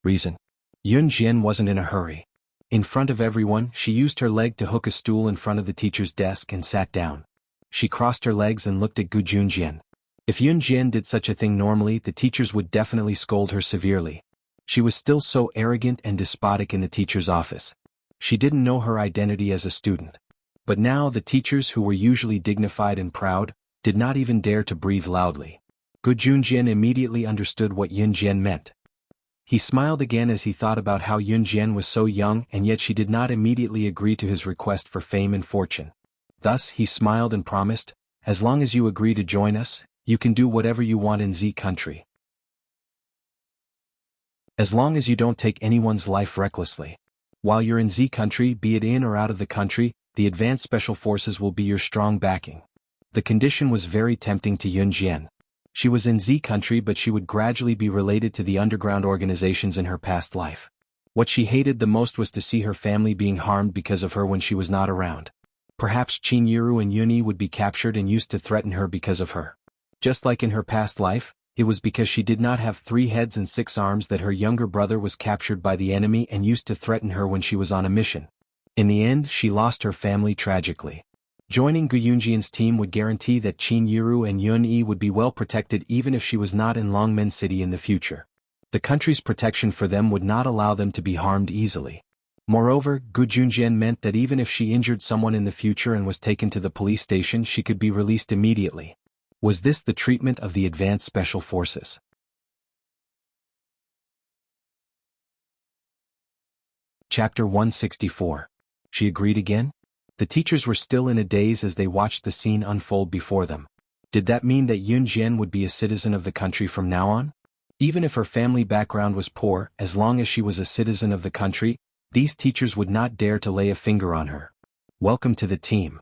Reason. Yun Jian wasn't in a hurry. In front of everyone, she used her leg to hook a stool in front of the teacher's desk and sat down. She crossed her legs and looked at Gu Junjian. If Yun Jian did such a thing normally, the teachers would definitely scold her severely. She was still so arrogant and despotic in the teacher's office. She didn't know her identity as a student. But now the teachers, who were usually dignified and proud, did not even dare to breathe loudly. Gu Junjian immediately understood what Yun Jian meant. He smiled again as he thought about how Yun Jian was so young, and yet she did not immediately agree to his request for fame and fortune. Thus he smiled and promised, "As long as you agree to join us, you can do whatever you want in Z country. As long as you don't take anyone's life recklessly. While you're in Z country, be it in or out of the country, the advanced special forces will be your strong backing." The condition was very tempting to Yun Jian. She was in Z country, but she would gradually be related to the underground organizations in her past life. What she hated the most was to see her family being harmed because of her when she was not around. Perhaps Qin Yiru and Yun Yi would be captured and used to threaten her because of her. Just like in her past life, it was because she did not have 3 heads and 6 arms that her younger brother was captured by the enemy and used to threaten her when she was on a mission. In the end, she lost her family tragically. Joining Gu Yunjian's team would guarantee that Qin Yiru and Yun Yi would be well protected even if she was not in Longmen City in the future. The country's protection for them would not allow them to be harmed easily. Moreover, Gu Junjian meant that even if she injured someone in the future and was taken to the police station, she could be released immediately. Was this the treatment of the advanced special forces? Chapter 164. She agreed again? The teachers were still in a daze as they watched the scene unfold before them. Did that mean that Yun Jian would be a citizen of the country from now on? Even if her family background was poor, as long as she was a citizen of the country, these teachers would not dare to lay a finger on her. Welcome to the team.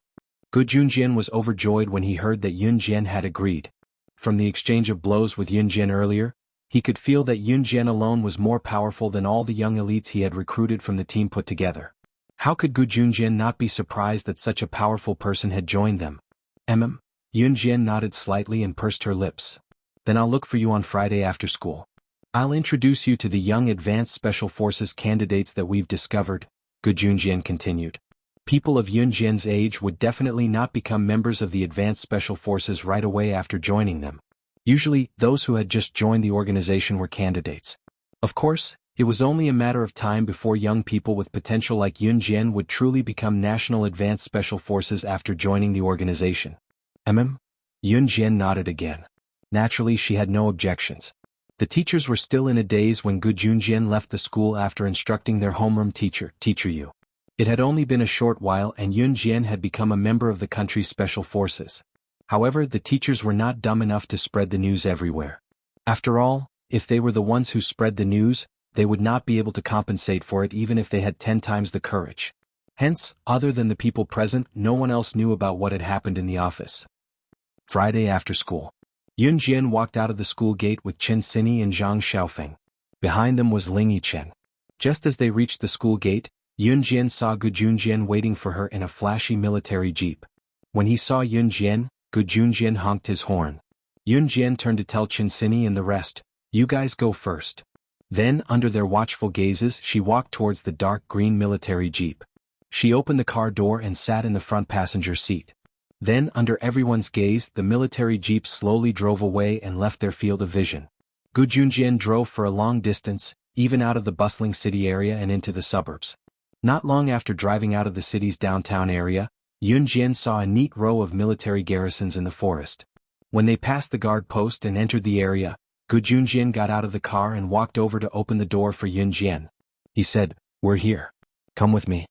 Gu Junjian was overjoyed when he heard that Yun Jian had agreed. From the exchange of blows with Yun Jian earlier, he could feel that Yun Jian alone was more powerful than all the young elites he had recruited from the team put together. How could Gu Junjian not be surprised that such a powerful person had joined them? Yun Jian nodded slightly and pursed her lips. Then I'll look for you on Friday after school. I'll introduce you to the young advanced special forces candidates that we've discovered, Gu Junjian continued. People of Yun Jian's age would definitely not become members of the advanced special forces right away after joining them. Usually, those who had just joined the organization were candidates. Of course, it was only a matter of time before young people with potential like Yun Jian would truly become National Advanced Special Forces after joining the organization. Yun Jian nodded again. Naturally, she had no objections. The teachers were still in a daze when Gu Junjian left the school after instructing their homeroom teacher, Teacher Yu. It had only been a short while and Yun Jian had become a member of the country's special forces. However, the teachers were not dumb enough to spread the news everywhere. After all, if they were the ones who spread the news, they would not be able to compensate for it even if they had 10 times the courage. Hence, other than the people present, no one else knew about what had happened in the office. Friday after school. Yun Jian walked out of the school gate with Chen Xini and Zhang Xiaofeng. Behind them was Ling Yichen. Just as they reached the school gate, Yun Jian saw Gu Junjian waiting for her in a flashy military jeep. When he saw Yun Jian, Gu Junjian honked his horn. Yun Jian turned to tell Chen Xini and the rest, "You guys go first." Then, under their watchful gazes, she walked towards the dark green military jeep. She opened the car door and sat in the front passenger seat. Then, under everyone's gaze, the military jeep slowly drove away and left their field of vision. Gu Junjian drove for a long distance, even out of the bustling city area and into the suburbs. Not long after driving out of the city's downtown area, Yunjian saw a neat row of military garrisons in the forest. When they passed the guard post and entered the area, Gu Junjian got out of the car and walked over to open the door for Yunjian. He said, "We're here. Come with me."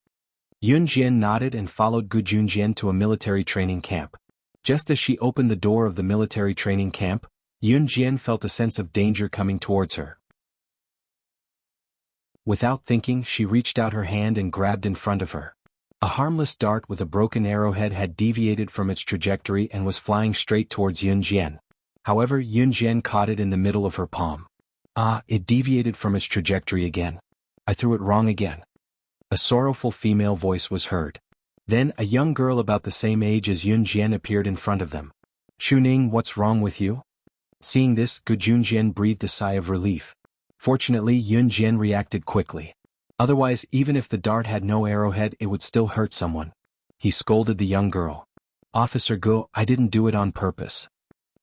Yunjian nodded and followed Gu Junjian to a military training camp. Just as she opened the door of the military training camp, Yunjian felt a sense of danger coming towards her. Without thinking, she reached out her hand and grabbed in front of her. A harmless dart with a broken arrowhead had deviated from its trajectory and was flying straight towards Yunjian. However, Yunjian caught it in the middle of her palm. It deviated from its trajectory again. I threw it wrong again. A sorrowful female voice was heard. Then a young girl about the same age as Yunjian appeared in front of them. "Chuning, what's wrong with you?" Seeing this, Gu Junjian breathed a sigh of relief. Fortunately, Yunjian reacted quickly. Otherwise, even if the dart had no arrowhead, it would still hurt someone. He scolded the young girl. "Officer Gu, I didn't do it on purpose."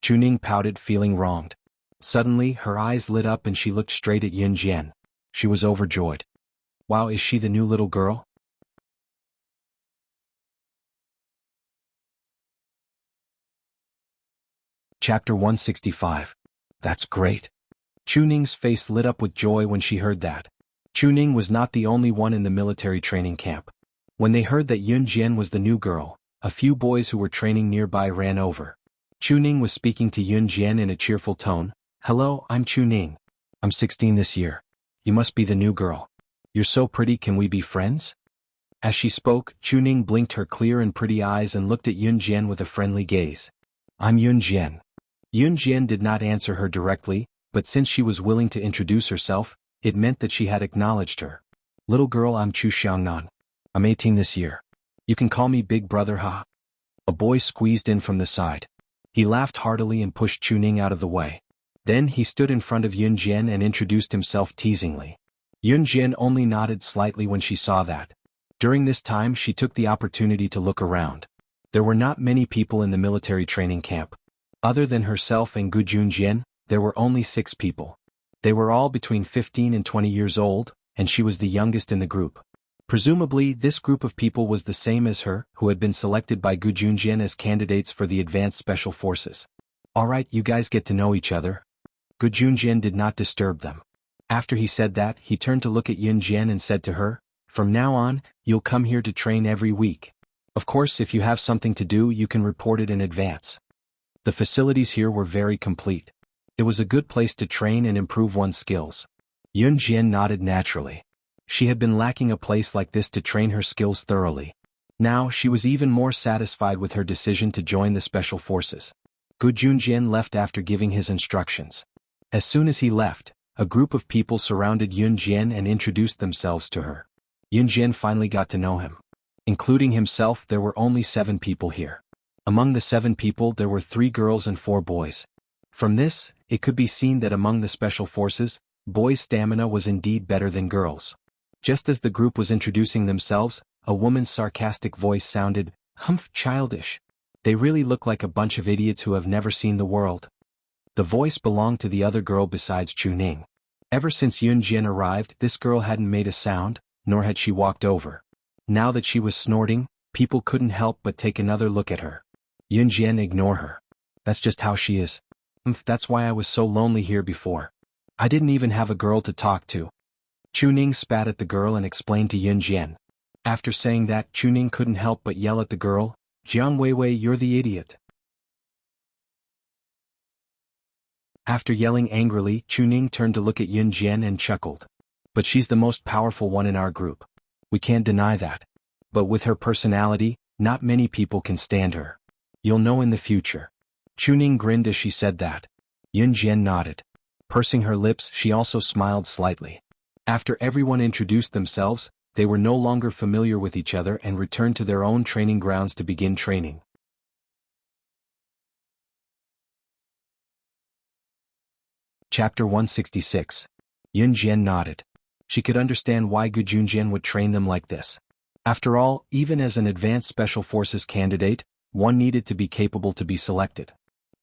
Chuning pouted, feeling wronged. Suddenly, her eyes lit up and she looked straight at Yunjian. She was overjoyed. Wow, is she the new little girl? Chapter 165. That's great. Chuning's face lit up with joy when she heard that. Chuning was not the only one in the military training camp. When they heard that Yunjian was the new girl, a few boys who were training nearby ran over. Chuning was speaking to Yunjian in a cheerful tone. "Hello, I'm Chuning. I'm 16 this year. You must be the new girl. You're so pretty, can we be friends?" As she spoke, Chuning blinked her clear and pretty eyes and looked at Yunjian with a friendly gaze. "I'm Yunjian." Yunjian did not answer her directly, but since she was willing to introduce herself, it meant that she had acknowledged her. "Little girl, I'm Chu Xiangnan. I'm 18 this year. You can call me Big Brother, ha." A boy squeezed in from the side. He laughed heartily and pushed Chuning out of the way. Then he stood in front of Yunjian and introduced himself teasingly. Yunjian only nodded slightly when she saw that. During this time she took the opportunity to look around. There were not many people in the military training camp. Other than herself and Gu Junjian, there were only 6 people. They were all between 15 and 20 years old, and she was the youngest in the group. Presumably, this group of people was the same as her, who had been selected by Gu Junjian as candidates for the Advanced Special Forces. "Alright, you guys get to know each other." Gu Junjian did not disturb them. After he said that, he turned to look at Yunjian and said to her, "From now on, you'll come here to train every week. Of course, if you have something to do, you can report it in advance." The facilities here were very complete. It was a good place to train and improve one's skills. Yunjian nodded naturally. She had been lacking a place like this to train her skills thoroughly. Now, she was even more satisfied with her decision to join the Special Forces. Gu Junjian left after giving his instructions. As soon as he left, a group of people surrounded Yunjian and introduced themselves to her. Yunjian finally got to know him. Including himself, there were only 7 people here. Among the 7 people, there were 3 girls and 4 boys. From this, it could be seen that among the Special Forces, boys' stamina was indeed better than girls. Just as the group was introducing themselves, a woman's sarcastic voice sounded, "Humph, childish. They really look like a bunch of idiots who have never seen the world." The voice belonged to the other girl besides Chuning. Ever since Yunjian arrived, this girl hadn't made a sound, nor had she walked over. Now that she was snorting, people couldn't help but take another look at her. Yunjian, ignore her. That's just how she is. That's why I was so lonely here before. I didn't even have a girl to talk to. Chuning spat at the girl and explained to Yunjian. After saying that, Chuning couldn't help but yell at the girl, "Jiang Weiwei, you're the idiot." After yelling angrily, Chuning turned to look at Yunjian and chuckled. "But she's the most powerful one in our group. We can't deny that. But with her personality, not many people can stand her. You'll know in the future." Chuning grinned as she said that. Yunjian nodded. Pursing her lips, she also smiled slightly. After everyone introduced themselves, they were no longer familiar with each other and returned to their own training grounds to begin training. Chapter 166. Yunjian nodded. She could understand why Gu Junjian would train them like this. After all, even as an advanced Special Forces candidate, one needed to be capable to be selected.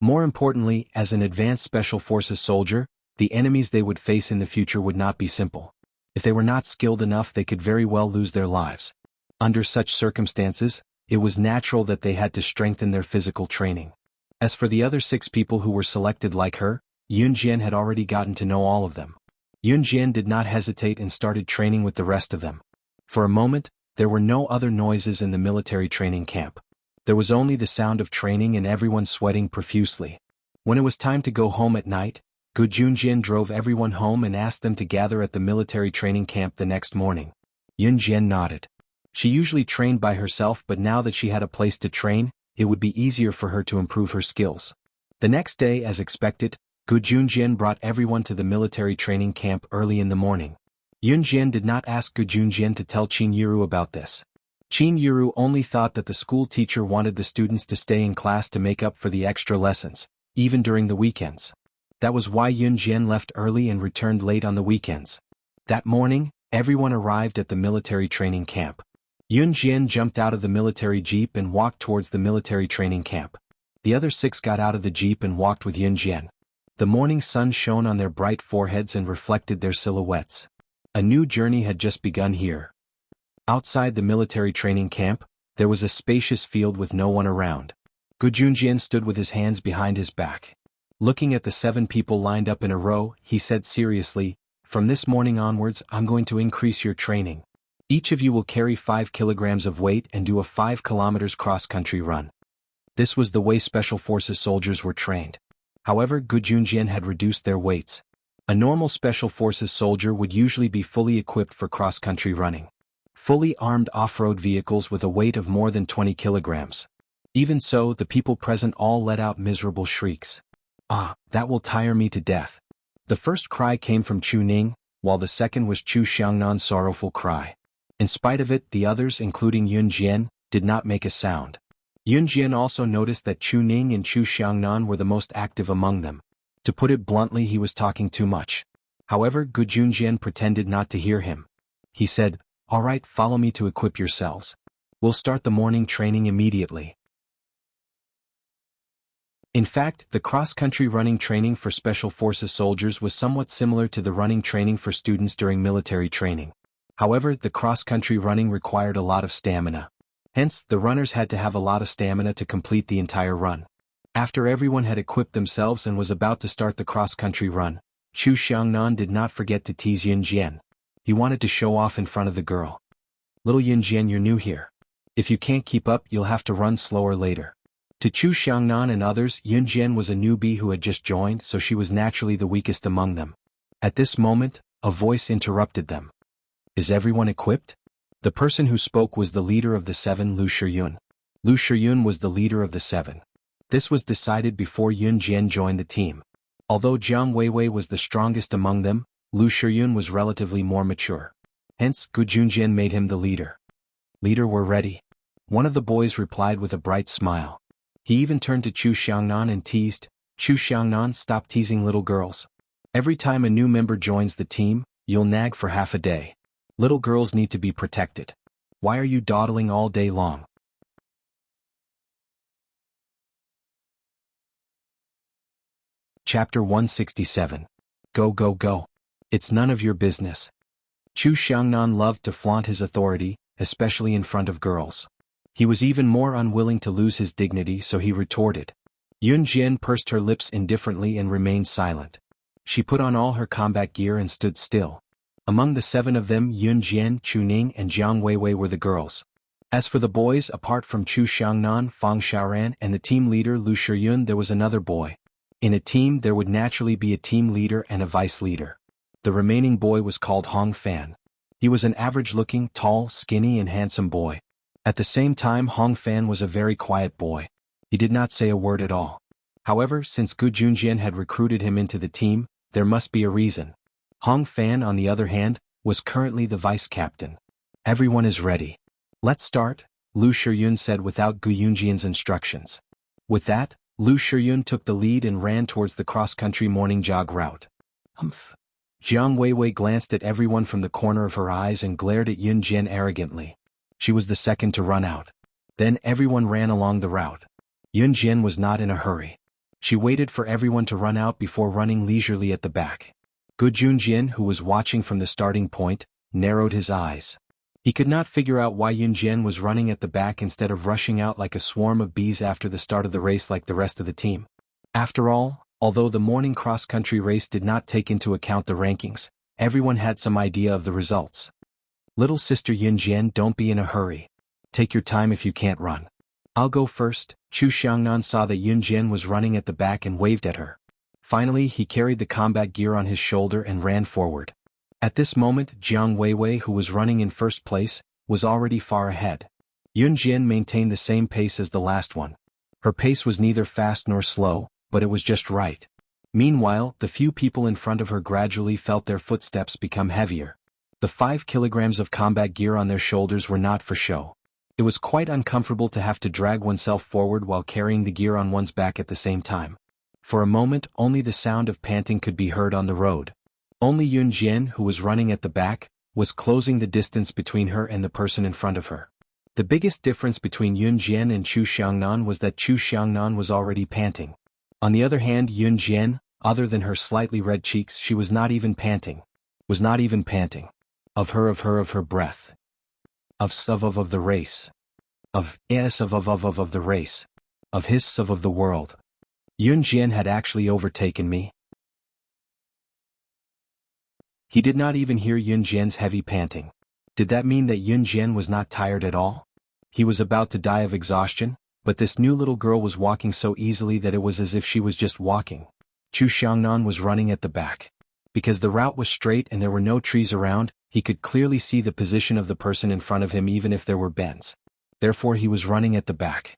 More importantly, as an advanced Special Forces soldier, The enemies they would face in the future would not be simple. If they were not skilled enough, they could very well lose their lives. Under such circumstances, it was natural that they had to strengthen their physical training. As for the other 6 people who were selected like her, Yunjian had already gotten to know all of them. Yunjian did not hesitate and started training with the rest of them. For a moment, there were no other noises in the military training camp. There was only the sound of training and everyone sweating profusely. When it was time to go home at night, Gu Junjian drove everyone home and asked them to gather at the military training camp the next morning. Yunjian nodded. She usually trained by herself, but now that she had a place to train, it would be easier for her to improve her skills. The next day, as expected, Gu Junjian brought everyone to the military training camp early in the morning. Yunjian did not ask Gu Junjian to tell Qin Yiru about this. Qin Yiru only thought that the school teacher wanted the students to stay in class to make up for the extra lessons, even during the weekends. That was why Yunjian left early and returned late on the weekends. That morning, everyone arrived at the military training camp. Yunjian jumped out of the military jeep and walked towards the military training camp. The other 6 got out of the jeep and walked with Yunjian. The morning sun shone on their bright foreheads and reflected their silhouettes. A new journey had just begun here. Outside the military training camp, there was a spacious field with no one around. Gu Junjian stood with his hands behind his back. Looking at the 7 people lined up in a row, he said seriously, "From this morning onwards, I'm going to increase your training. Each of you will carry 5 kilograms of weight and do a 5 kilometers cross-country run." This was the way Special Forces soldiers were trained. However, Gu Junjian had reduced their weights. A normal Special Forces soldier would usually be fully equipped for cross-country running. Fully armed off-road vehicles with a weight of more than 20 kilograms. Even so, the people present all let out miserable shrieks. "Ah, that will tire me to death." The first cry came from Chu Ning, while the second was Chu Xiangnan's sorrowful cry. In spite of it, the others, including Yunjian, did not make a sound. Yunjian also noticed that Chu Ning and Chu Xiangnan were the most active among them. To put it bluntly, he was talking too much. However, Gu Junjian pretended not to hear him. He said, "All right, follow me to equip yourselves. We'll start the morning training immediately." In fact, the cross-country running training for Special Forces soldiers was somewhat similar to the running training for students during military training. However, the cross-country running required a lot of stamina. Hence, the runners had to have a lot of stamina to complete the entire run. After everyone had equipped themselves and was about to start the cross-country run, Chu Xiangnan did not forget to tease Yunjian. He wanted to show off in front of the girl. "Little Yunjian, you're new here. If you can't keep up, you'll have to run slower later." To Chu Xiangnan and others, Yunjian was a newbie who had just joined, so she was naturally the weakest among them. At this moment, a voice interrupted them. "Is everyone equipped?" The person who spoke was the leader of the 7, Lu Shiyun. Lu Shiyun was the leader of the 7. This was decided before Yunjian joined the team. Although Jiang Weiwei was the strongest among them, Lu Shiyun was relatively more mature. Hence, Gu Junjian made him the leader. "Leader, we're ready." One of the boys replied with a bright smile. He even turned to Chu Xiangnan and teased, "Chu Xiangnan, stop teasing little girls. Every time a new member joins the team, you'll nag for half a day. Little girls need to be protected. Why are you dawdling all day long?" Chapter 167. Go go go. It's none of your business. Chu Xiangnan loved to flaunt his authority, especially in front of girls. He was even more unwilling to lose his dignity, so he retorted. Yunjian pursed her lips indifferently and remained silent. She put on all her combat gear and stood still. Among the 7 of them, Yunjian, Chu Ning and Jiang Weiwei were the girls. As for the boys, apart from Chu Xiangnan, Fang Xiaoran and the team leader Lu Shiyun, there was another boy. In a team, there would naturally be a team leader and a vice leader. The remaining boy was called Hong Fan. He was an average-looking, tall, skinny and handsome boy. At the same time, Hong Fan was a very quiet boy. He did not say a word at all. However, since Gu Junjian had recruited him into the team, there must be a reason. Hong Fan, on the other hand, was currently the vice-captain. "Everyone is ready. Let's start," Lu Shiyun said without Gu Junjian's instructions. With that, Lu Shiyun took the lead and ran towards the cross-country morning jog route. "Humph." Jiang Weiwei glanced at everyone from the corner of her eyes and glared at Yunjian arrogantly. She was the second to run out. Then everyone ran along the route. Yunjian was not in a hurry. She waited for everyone to run out before running leisurely at the back. Gu Junjian, who was watching from the starting point, narrowed his eyes. He could not figure out why Yunjian was running at the back instead of rushing out like a swarm of bees after the start of the race like the rest of the team. After all, although the morning cross-country race did not take into account the rankings, everyone had some idea of the results. Little sister Yunjian, don't be in a hurry. Take your time if you can't run. I'll go first. Chu Xiangnan saw that Yunjian was running at the back and waved at her. Finally, he carried the combat gear on his shoulder and ran forward. At this moment, Jiang Weiwei, who was running in first place, was already far ahead. Yunjian maintained the same pace as the last one. Her pace was neither fast nor slow, but it was just right. Meanwhile, the few people in front of her gradually felt their footsteps become heavier. The 5 kilograms of combat gear on their shoulders were not for show. It was quite uncomfortable to have to drag oneself forward while carrying the gear on one's back at the same time. For a moment, only the sound of panting could be heard on the road. Only Yunjian, who was running at the back, was closing the distance between her and the person in front of her. The biggest difference between Yunjian and Chu Xiangnan was that Chu Xiangnan was already panting. On the other hand, Yunjian, other than her slightly red cheeks, she was not even panting. Was not even panting. Of her breath. Of the race. Of the race. Of his of the world. Yunjian had actually overtaken me. He did not even hear Yunjian's heavy panting. Did that mean that Yunjian was not tired at all? He was about to die of exhaustion, but this new little girl was walking so easily that it was as if she was just walking. Chu Xiangnan was running at the back. Because the route was straight and there were no trees around, he could clearly see the position of the person in front of him even if there were bends. Therefore he was running at the back.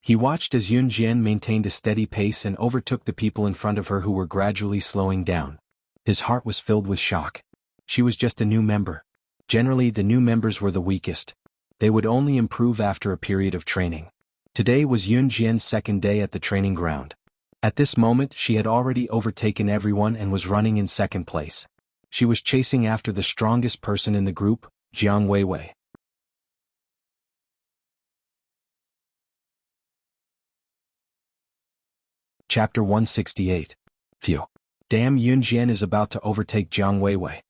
He watched as Yunjian maintained a steady pace and overtook the people in front of her who were gradually slowing down. His heart was filled with shock. She was just a new member. Generally, the new members were the weakest. They would only improve after a period of training. Today was Yunjian's second day at the training ground. At this moment, she had already overtaken everyone and was running in second place. She was chasing after the strongest person in the group, Jiang Weiwei. Chapter 168. Phew. Damn, Yunjian is about to overtake Jiang Weiwei.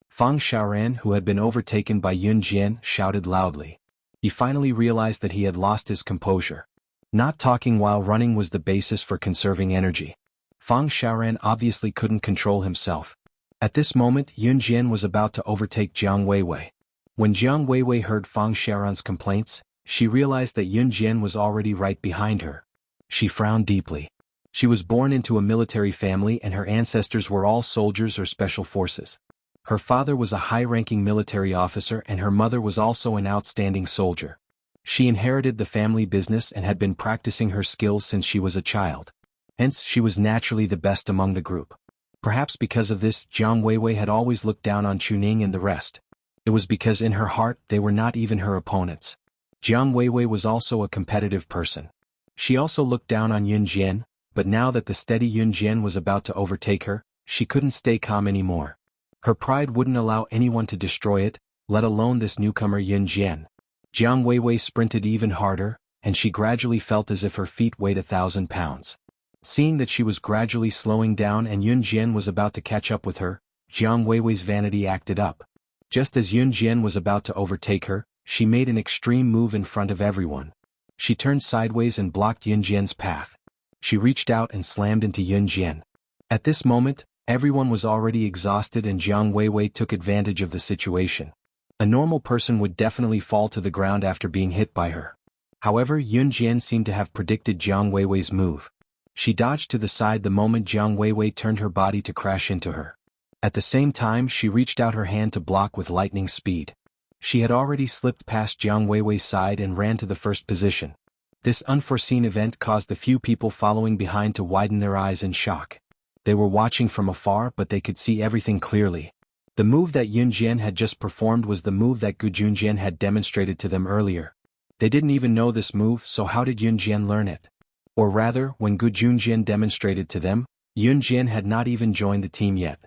Fang Xiaoran, who had been overtaken by Yunjian, shouted loudly. He finally realized that he had lost his composure. Not talking while running was the basis for conserving energy. Fang Xiaoran obviously couldn't control himself. At this moment, Yunjian was about to overtake Jiang Weiwei. When Jiang Weiwei heard Fang Xiaoran's complaints, she realized that Yunjian was already right behind her. She frowned deeply. She was born into a military family and her ancestors were all soldiers or special forces. Her father was a high-ranking military officer and her mother was also an outstanding soldier. She inherited the family business and had been practicing her skills since she was a child. Hence, she was naturally the best among the group. Perhaps because of this, Jiang Weiwei had always looked down on Chuning and the rest. It was because in her heart they were not even her opponents. Jiang Weiwei was also a competitive person. She also looked down on Yunjian, but now that the steady Yunjian was about to overtake her, she couldn't stay calm anymore. Her pride wouldn't allow anyone to destroy it, let alone this newcomer Yunjian. Jiang Weiwei sprinted even harder, and she gradually felt as if her feet weighed 1,000 pounds. Seeing that she was gradually slowing down and Yunjian was about to catch up with her, Jiang Weiwei's vanity acted up. Just as Yunjian was about to overtake her, she made an extreme move in front of everyone. She turned sideways and blocked Yunjian's path. She reached out and slammed into Yunjian. At this moment, everyone was already exhausted and Jiang Weiwei took advantage of the situation. A normal person would definitely fall to the ground after being hit by her. However, Yunjian seemed to have predicted Jiang Weiwei's move. She dodged to the side the moment Jiang Weiwei turned her body to crash into her. At the same time, she reached out her hand to block with lightning speed. She had already slipped past Jiang Weiwei's side and ran to the first position. This unforeseen event caused the few people following behind to widen their eyes in shock. They were watching from afar but they could see everything clearly. The move that Yunjian had just performed was the move that Gu Junjian had demonstrated to them earlier. They didn't even know this move, so how did Yunjian learn it? Or rather, when Gu Junjian demonstrated to them, Yunjian had not even joined the team yet.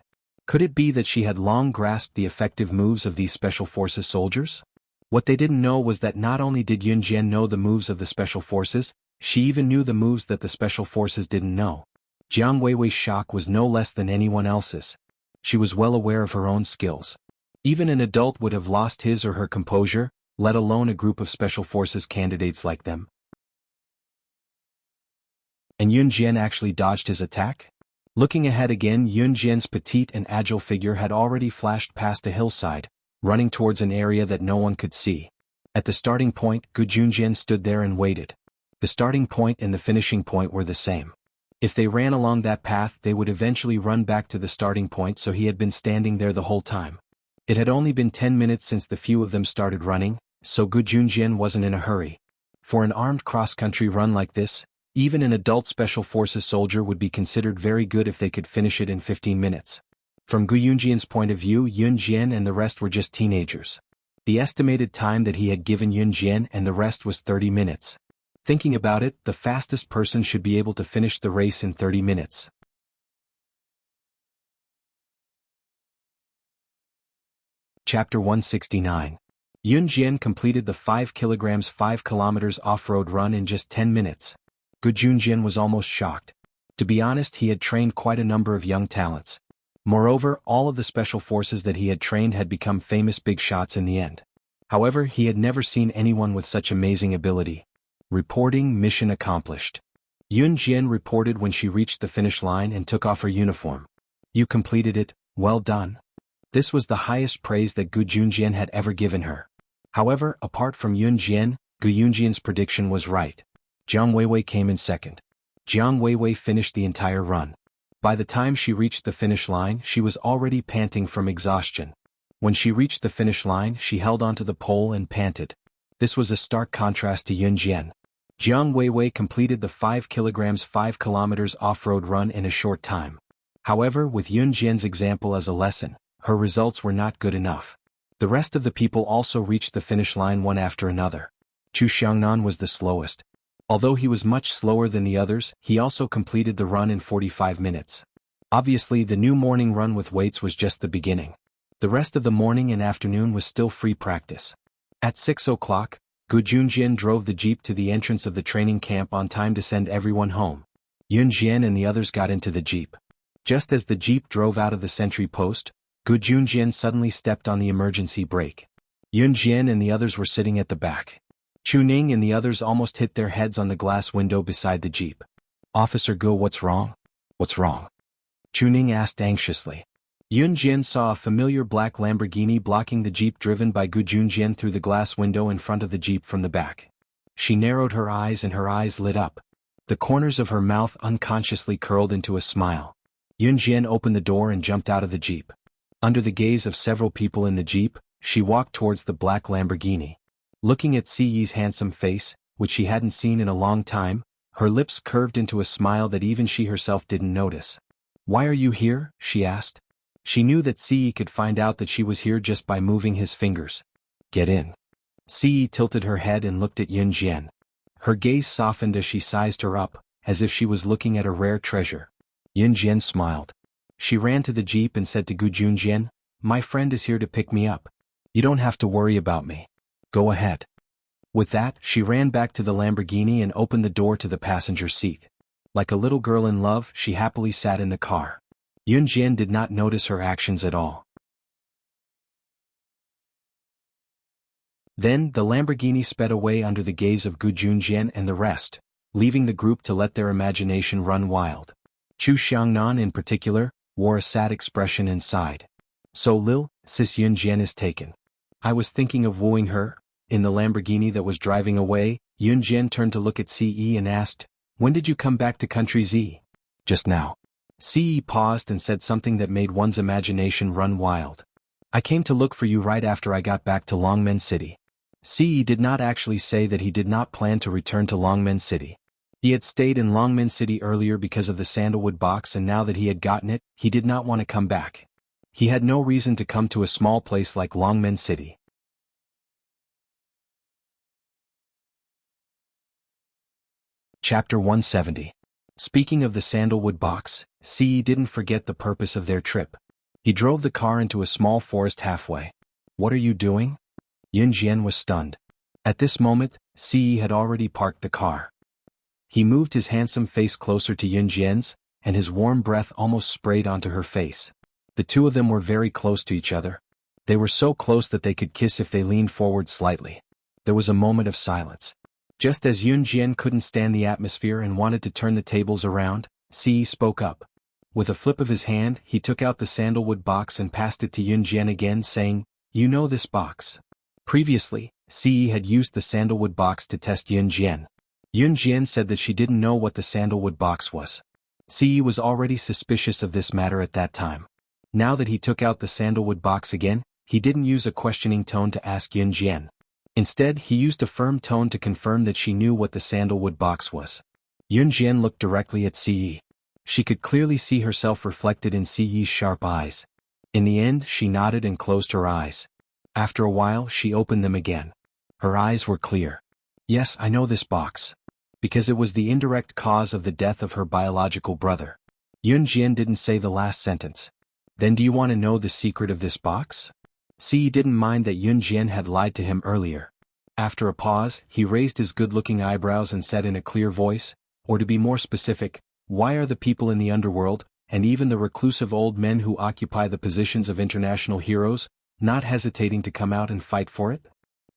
Could it be that she had long grasped the effective moves of these special forces soldiers? What they didn't know was that not only did Yunjian know the moves of the special forces, She even knew the moves that the special forces didn't know. Jiang Weiwei's shock was no less than anyone else's. She was well aware of her own skills. Even an adult would have lost his or her composure, let alone a group of special forces candidates like them. And Yun Jian actually dodged his attack? Looking ahead again, Yun Jian's petite and agile figure had already flashed past a hillside, running towards an area that no one could see. At the starting point, Gu Junjian stood there and waited. The starting point and the finishing point were the same. If they ran along that path, they would eventually run back to the starting point, so he had been standing there the whole time. It had only been 10 minutes since the few of them started running, so Gu Junjian wasn't in a hurry. For an armed cross-country run like this, even an adult special forces soldier would be considered very good if they could finish it in 15 minutes. From Gu Yunjian's point of view, Yun Jian and the rest were just teenagers. The estimated time that he had given Yun Jian and the rest was 30 minutes. Thinking about it, the fastest person should be able to finish the race in 30 minutes. Chapter 169. Yun Jian completed the 5 kilograms 5 kilometers off-road run in just 10 minutes. Gu Junjian was almost shocked. To be honest, he had trained quite a number of young talents. Moreover, all of the special forces that he had trained had become famous big shots in the end. However, he had never seen anyone with such amazing ability. Reporting: mission accomplished. Yun Jian reported when she reached the finish line and took off her uniform. You completed it, well done. This was the highest praise that Gu Junjian had ever given her. However, apart from Yun Jian, Gu Yunjian's prediction was right. Jiang Weiwei came in second. Jiang Weiwei finished the entire run. By the time she reached the finish line, she was already panting from exhaustion. When she reached the finish line, she held onto the pole and panted. This was a stark contrast to Yun Jian. Jiang Weiwei completed the 5 kilograms 5 kilometers off-road run in a short time. However, with Yun Jian's example as a lesson, her results were not good enough. The rest of the people also reached the finish line one after another. Chu Xiangnan was the slowest. Although he was much slower than the others, he also completed the run in 45 minutes. Obviously, the new morning run with weights was just the beginning. The rest of the morning and afternoon was still free practice. At 6 o'clock, Gu Junjian drove the jeep to the entrance of the training camp on time to send everyone home. Yun Jian and the others got into the jeep. Just as the jeep drove out of the sentry post, Gu Junjian suddenly stepped on the emergency brake. Yun Jian and the others were sitting at the back. Chu Ning and the others almost hit their heads on the glass window beside the jeep. Officer Gu, what's wrong? What's wrong? Chu Ning asked anxiously. Yun Jian saw a familiar black Lamborghini blocking the jeep driven by Gu Junjian through the glass window in front of the jeep from the back. She narrowed her eyes and her eyes lit up. The corners of her mouth unconsciously curled into a smile. Yun Jian opened the door and jumped out of the jeep. Under the gaze of several people in the jeep, she walked towards the black Lamborghini. Looking at Siyi's handsome face, which she hadn't seen in a long time, her lips curved into a smile that even she herself didn't notice. Why are you here? She asked. She knew that Siyi could find out that she was here just by moving his fingers. Get in. Siyi tilted her head and looked at Yun Jian. Her gaze softened as she sized her up, as if she was looking at a rare treasure. Yun Jian smiled. She ran to the jeep and said to Gu Junjian, "My friend is here to pick me up. You don't have to worry about me. Go ahead." With that, she ran back to the Lamborghini and opened the door to the passenger seat. Like a little girl in love, she happily sat in the car. Yun Jian did not notice her actions at all. Then, the Lamborghini sped away under the gaze of Gu Junjian and the rest, leaving the group to let their imagination run wild. Chu Xiangnan in particular, wore a sad expression and sighed. So Lil, sis Yun Jian is taken. I was thinking of wooing her. In the Lamborghini that was driving away, Yun Jian turned to look at Ce and asked, "When did you come back to Country Z?" "Just now." Ce paused and said something that made one's imagination run wild. "I came to look for you right after I got back to Longmen City." Ce did not actually say that he did not plan to return to Longmen City. He had stayed in Longmen City earlier because of the sandalwood box, and now that he had gotten it, he did not want to come back. He had no reason to come to a small place like Longmen City. Chapter 170. Speaking of the sandalwood box, Ce didn't forget the purpose of their trip. He drove the car into a small forest halfway. "What are you doing?" Yun Jian was stunned. At this moment, Ce had already parked the car. He moved his handsome face closer to Yunjian's, and his warm breath almost sprayed onto her face. The two of them were very close to each other. They were so close that they could kiss if they leaned forward slightly. There was a moment of silence. Just as Yunjian couldn't stand the atmosphere and wanted to turn the tables around, Si spoke up. With a flip of his hand, he took out the sandalwood box and passed it to Yunjian again, saying, "You know this box." Previously, Si had used the sandalwood box to test Yunjian. Yunjian said that she didn't know what the sandalwood box was. Si was already suspicious of this matter at that time. Now that he took out the sandalwood box again, he didn't use a questioning tone to ask Yunjian. Instead, he used a firm tone to confirm that she knew what the sandalwood box was. Yunjian looked directly at Si. She could clearly see herself reflected in Si's sharp eyes. In the end, she nodded and closed her eyes. After a while, she opened them again. Her eyes were clear. "Yes, I know this box. Because it was the indirect cause of the death of her biological brother." Yunjian didn't say the last sentence. "Then do you want to know the secret of this box?" Si didn't mind that Yunjian had lied to him earlier. After a pause, he raised his good-looking eyebrows and said in a clear voice, or to be more specific, "Why are the people in the underworld, and even the reclusive old men who occupy the positions of international heroes, not hesitating to come out and fight for it?"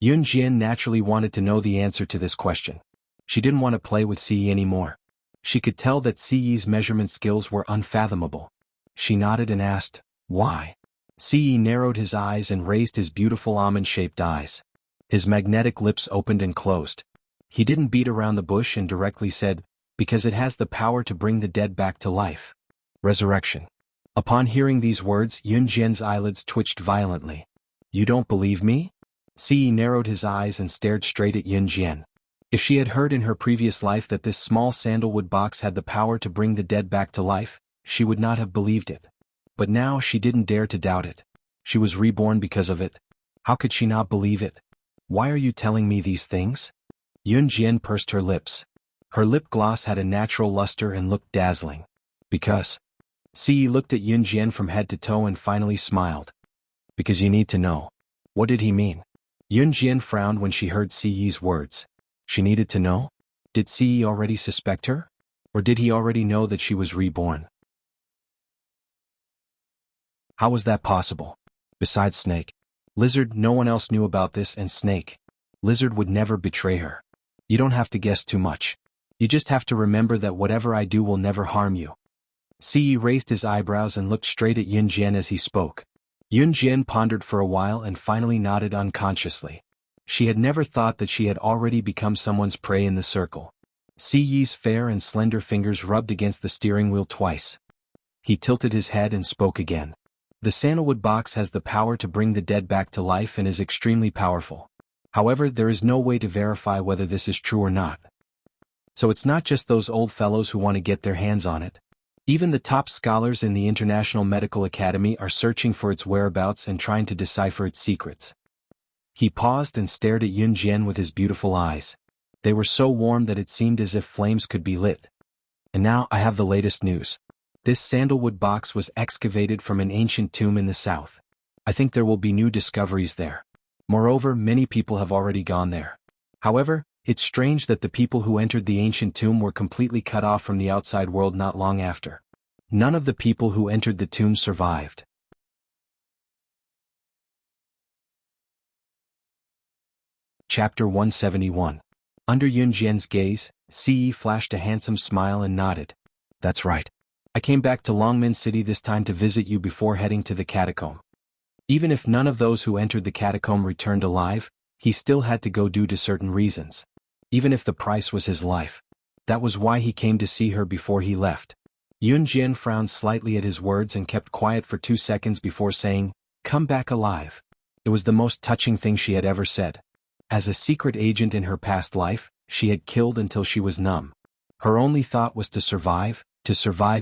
Yunjian naturally wanted to know the answer to this question. She didn't want to play with Si anymore. She could tell that Si's measurement skills were unfathomable. She nodded and asked, "Why?" Si narrowed his eyes and raised his beautiful almond-shaped eyes. His magnetic lips opened and closed. He didn't beat around the bush and directly said, "Because it has the power to bring the dead back to life." Resurrection. Upon hearing these words, Yunjian's eyelids twitched violently. "You don't believe me?" Si narrowed his eyes and stared straight at Yunjian. If she had heard in her previous life that this small sandalwood box had the power to bring the dead back to life, she would not have believed it. But now she didn't dare to doubt it. She was reborn because of it. How could she not believe it? "Why are you telling me these things?" Yunjian pursed her lips. Her lip gloss had a natural luster and looked dazzling. "Because." Si looked at Yunjian from head to toe and finally smiled. "Because you need to know." What did he mean? Yunjian frowned when she heard Si's words. She needed to know? Did Si already suspect her? Or did he already know that she was reborn? How was that possible? Besides Snake. Lizard, no one else knew about this, and Snake. Lizard would never betray her. You don't have to guess too much. You just have to remember that whatever I do will never harm you. Si raised his eyebrows and looked straight at Yunjian as he spoke. Yunjian pondered for a while and finally nodded unconsciously. She had never thought that she had already become someone's prey in the circle. Si's fair and slender fingers rubbed against the steering wheel twice. He tilted his head and spoke again. "The sandalwood box has the power to bring the dead back to life and is extremely powerful. However, there is no way to verify whether this is true or not. So it's not just those old fellows who want to get their hands on it. Even the top scholars in the International Medical Academy are searching for its whereabouts and trying to decipher its secrets." He paused and stared at Yunjian with his beautiful eyes. They were so warm that it seemed as if flames could be lit. "And now I have the latest news. This sandalwood box was excavated from an ancient tomb in the south. I think there will be new discoveries there. Moreover, many people have already gone there. However, it's strange that the people who entered the ancient tomb were completely cut off from the outside world not long after. None of the people who entered the tomb survived." Chapter 171. Under Yunjian's gaze, Si flashed a handsome smile and nodded. "That's right. I came back to Longmin City this time to visit you before heading to the catacomb." Even if none of those who entered the catacomb returned alive, he still had to go due to certain reasons. Even if the price was his life. That was why he came to see her before he left. Yunjian frowned slightly at his words and kept quiet for 2 seconds before saying, "Come back alive." It was the most touching thing she had ever said. As a secret agent in her past life, she had killed until she was numb. Her only thought was to survive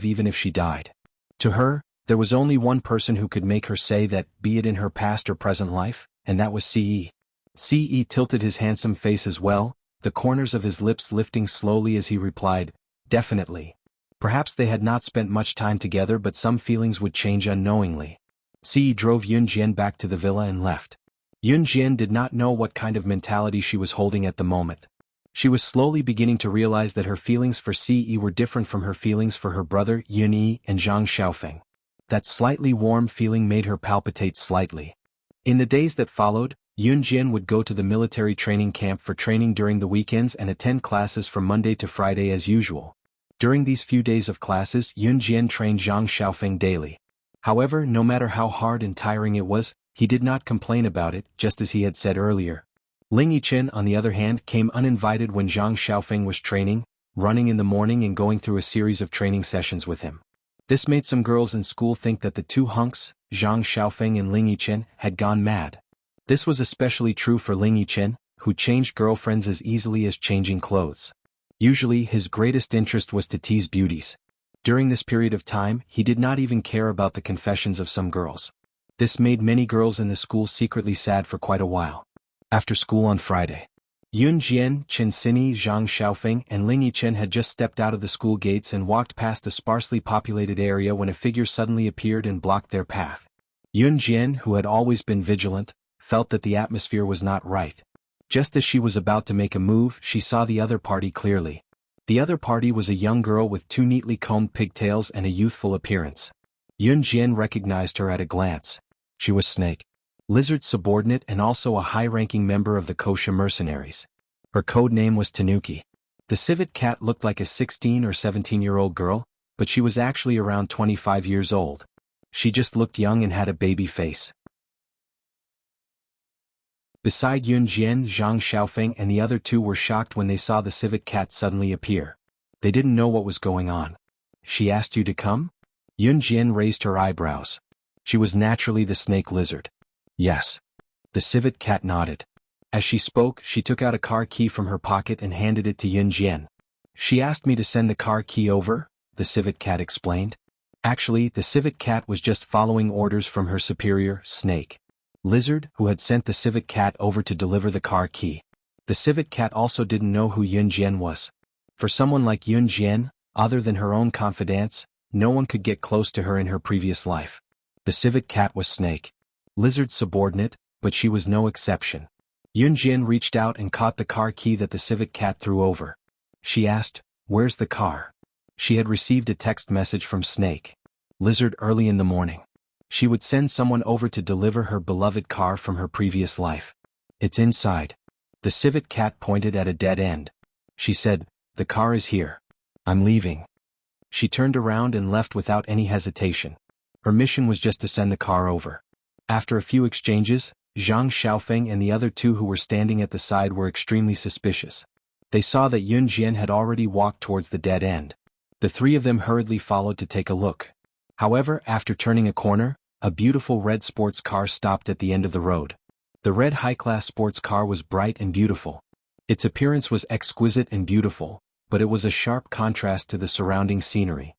even if she died. To her, there was only one person who could make her say that, be it in her past or present life, and that was Ce. Ce tilted his handsome face as well, the corners of his lips lifting slowly as he replied, "Definitely." Perhaps they had not spent much time together, but some feelings would change unknowingly. Ce drove Yunjian back to the villa and left. Yunjian did not know what kind of mentality she was holding at the moment. She was slowly beginning to realize that her feelings for Ce were different from her feelings for her brother Yun and Zhang Xiaofeng. That slightly warm feeling made her palpitate slightly. In the days that followed, Yunjian would go to the military training camp for training during the weekends and attend classes from Monday to Friday as usual. During these few days of classes, Yunjian trained Zhang Xiaofeng daily. However, no matter how hard and tiring it was, he did not complain about it, just as he had said earlier. Ling Yichen, on the other hand, came uninvited when Zhang Xiaofeng was training, running in the morning and going through a series of training sessions with him. This made some girls in school think that the two hunks, Zhang Xiaofeng and Ling Yichen, had gone mad. This was especially true for Ling Yichen, who changed girlfriends as easily as changing clothes. Usually, his greatest interest was to tease beauties. During this period of time, he did not even care about the confessions of some girls. This made many girls in the school secretly sad for quite a while. After school on Friday, Yun Jian, Chen Xini, Zhang Xiaofeng, and Ling Yichen had just stepped out of the school gates and walked past a sparsely populated area when a figure suddenly appeared and blocked their path. Yun Jian, who had always been vigilant, felt that the atmosphere was not right. Just as she was about to make a move, she saw the other party clearly. The other party was a young girl with two neatly combed pigtails and a youthful appearance. Yun Jian recognized her at a glance. She was Snake, Lizard's subordinate and also a high-ranking member of the Kosha mercenaries. Her code name was Tanuki. The civet cat looked like a 16 or 17-year-old girl, but she was actually around 25 years old. She just looked young and had a baby face. Beside Yun Jian, Zhang Xiaofeng and the other two were shocked when they saw the civet cat suddenly appear. They didn't know what was going on. She asked you to come? Yun Jian raised her eyebrows. She was naturally the snake lizard. Yes. The civet cat nodded. As she spoke, she took out a car key from her pocket and handed it to Yun Jian. She asked me to send the car key over, the civet cat explained. Actually, the civet cat was just following orders from her superior, Snake Lizard, who had sent the civet cat over to deliver the car key. The civet cat also didn't know who Yun Jian was. For someone like Yun Jian, other than her own confidants, no one could get close to her in her previous life. The civet cat was Snake Lizard's subordinate, but she was no exception. Yun Jian reached out and caught the car key that the civet cat threw over. She asked, "Where's the car?" She had received a text message from Snake Lizard early in the morning. She would send someone over to deliver her beloved car from her previous life. It's inside. The civet cat pointed at a dead end. She said, "The car is here. I'm leaving." She turned around and left without any hesitation. Her mission was just to send the car over. After a few exchanges, Zhang Xiaofeng and the other two who were standing at the side were extremely suspicious. They saw that Yun Jian had already walked towards the dead end. The three of them hurriedly followed to take a look. However, after turning a corner, a beautiful red sports car stopped at the end of the road. The red high-class sports car was bright and beautiful. Its appearance was exquisite and beautiful, but it was a sharp contrast to the surrounding scenery.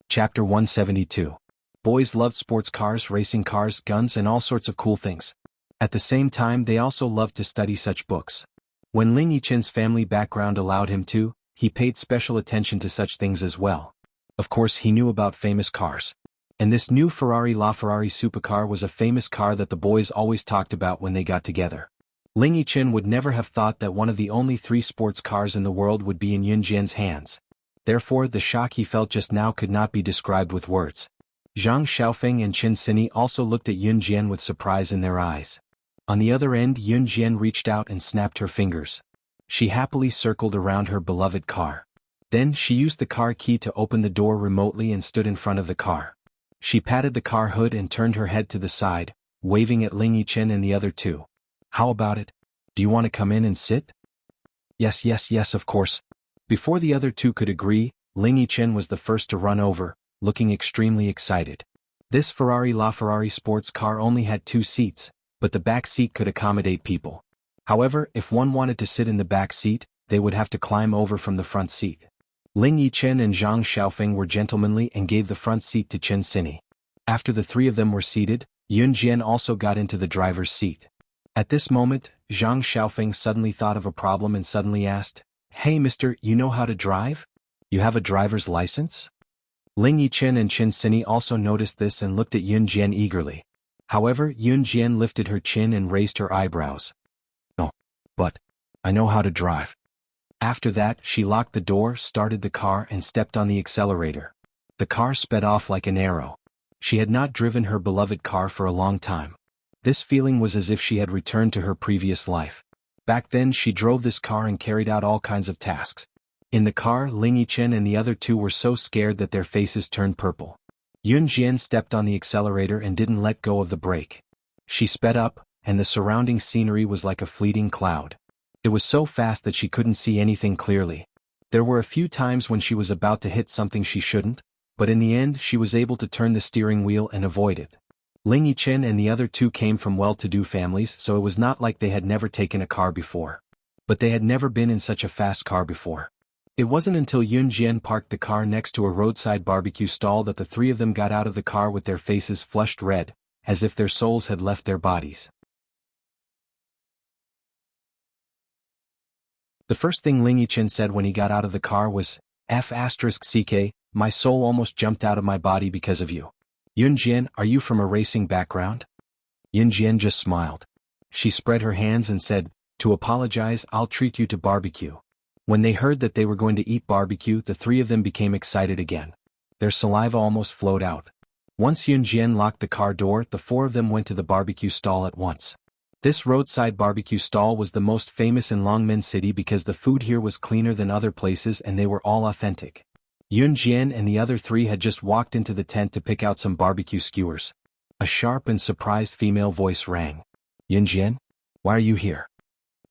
Chapter 172. Boys loved sports cars, racing cars, guns and all sorts of cool things. At the same time they also loved to study such books. When Ling Yichen's family background allowed him to, he paid special attention to such things as well. Of course he knew about famous cars. And this new LaFerrari supercar was a famous car that the boys always talked about when they got together. Ling Yichen would never have thought that one of the only 3 sports cars in the world would be in Yun Jian's hands. Therefore the shock he felt just now could not be described with words. Zhang Xiaofeng and Chen Xini also looked at Yun Jian with surprise in their eyes. On the other end, Yun Jian reached out and snapped her fingers. She happily circled around her beloved car. Then she used the car key to open the door remotely and stood in front of the car. She patted the car hood and turned her head to the side, waving at Ling Yichen and the other two. "How about it? Do you want to come in and sit?" Yes, of course." Before the other two could agree, Ling Yichen was the first to run over, looking extremely excited. This LaFerrari sports car only had 2 seats, but the back seat could accommodate people. However, if one wanted to sit in the back seat, they would have to climb over from the front seat. Ling Yichen and Zhang Xiaofeng were gentlemanly and gave the front seat to Chen Xini. After the 3 of them were seated, Yun Jian also got into the driver's seat. At this moment, Zhang Xiaofeng suddenly thought of a problem and suddenly asked, "Hey mister, you know how to drive? You have a driver's license?" Ling Yichen and Chen Xini also noticed this and looked at Yun Jian eagerly. However, Yun Jian lifted her chin and raised her eyebrows. "No. But I know how to drive." After that, she locked the door, started the car and stepped on the accelerator. The car sped off like an arrow. She had not driven her beloved car for a long time. This feeling was as if she had returned to her previous life. Back then she drove this car and carried out all kinds of tasks. In the car, Ling Yichen and the other two were so scared that their faces turned purple. Yun Jian stepped on the accelerator and didn't let go of the brake. She sped up, and the surrounding scenery was like a fleeting cloud. It was so fast that she couldn't see anything clearly. There were a few times when she was about to hit something she shouldn't, but in the end she was able to turn the steering wheel and avoid it. Ling Yichen and the other two came from well-to-do families, so it was not like they had never taken a car before. But they had never been in such a fast car before. It wasn't until Yun Jian parked the car next to a roadside barbecue stall that the three of them got out of the car with their faces flushed red, as if their souls had left their bodies. The first thing Ling Yichen said when he got out of the car was, "F***ck, my soul almost jumped out of my body because of you. Yun Jian, are you from a racing background?" Yun Jian just smiled. She spread her hands and said, "To apologize, I'll treat you to barbecue." When they heard that they were going to eat barbecue, the three of them became excited again. Their saliva almost flowed out. Once Yun Jian locked the car door, the four of them went to the barbecue stall at once. This roadside barbecue stall was the most famous in Longmen City because the food here was cleaner than other places and they were all authentic. Yun Jian and the other three had just walked into the tent to pick out some barbecue skewers. A sharp and surprised female voice rang. "Yun Jian? Why are you here?"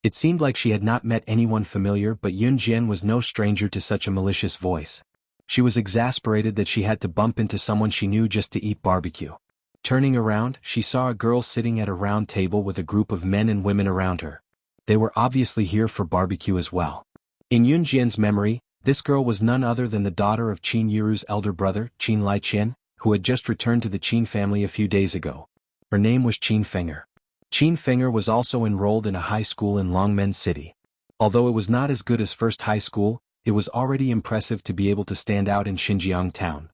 It seemed like she had not met anyone familiar, but Yun Jian was no stranger to such a malicious voice. She was exasperated that she had to bump into someone she knew just to eat barbecue. Turning around, she saw a girl sitting at a round table with a group of men and women around her. They were obviously here for barbecue as well. In Yun Jian's memory, this girl was none other than the daughter of Qin Yiru's elder brother, Qin Laiqian, who had just returned to the Qin family a few days ago. Her name was Qin Fenger. Qin Fenger was also enrolled in a high school in Longmen City. Although it was not as good as First High School, it was already impressive to be able to stand out in Xinjiang town.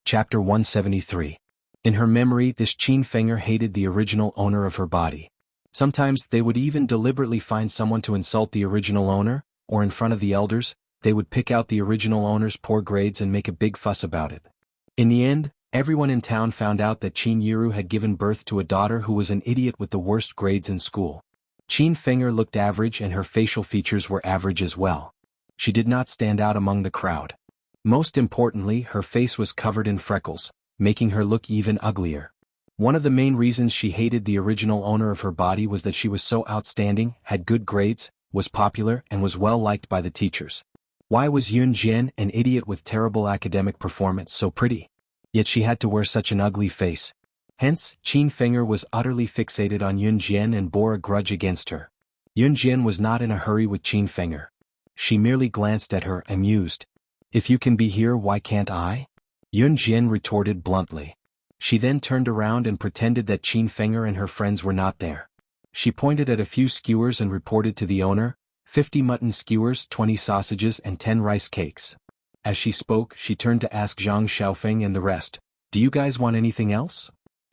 Chapter 173. In her memory, this Qin Fenger hated the original owner of her body. Sometimes they would even deliberately find someone to insult the original owner, or in front of the elders, they would pick out the original owner's poor grades and make a big fuss about it. In the end, everyone in town found out that Qin Yiru had given birth to a daughter who was an idiot with the worst grades in school. Qin Fenger looked average and her facial features were average as well. She did not stand out among the crowd. Most importantly, her face was covered in freckles, making her look even uglier. One of the main reasons she hated the original owner of her body was that she was so outstanding, had good grades, was popular and was well liked by the teachers. Why was Yun Jian, an idiot with terrible academic performance, so pretty? Yet she had to wear such an ugly face. Hence, Qin Fenger was utterly fixated on Yun Jian and bore a grudge against her. Yun Jian was not in a hurry with Qin Fenger. She merely glanced at her, amused. "If you can be here, why can't I?" Yun Jian retorted bluntly. She then turned around and pretended that Qin Fenger and her friends were not there. She pointed at a few skewers and reported to the owner, 50 mutton skewers, 20 sausages and 10 rice cakes. As she spoke, she turned to ask Zhang Xiaofeng and the rest, "Do you guys want anything else?"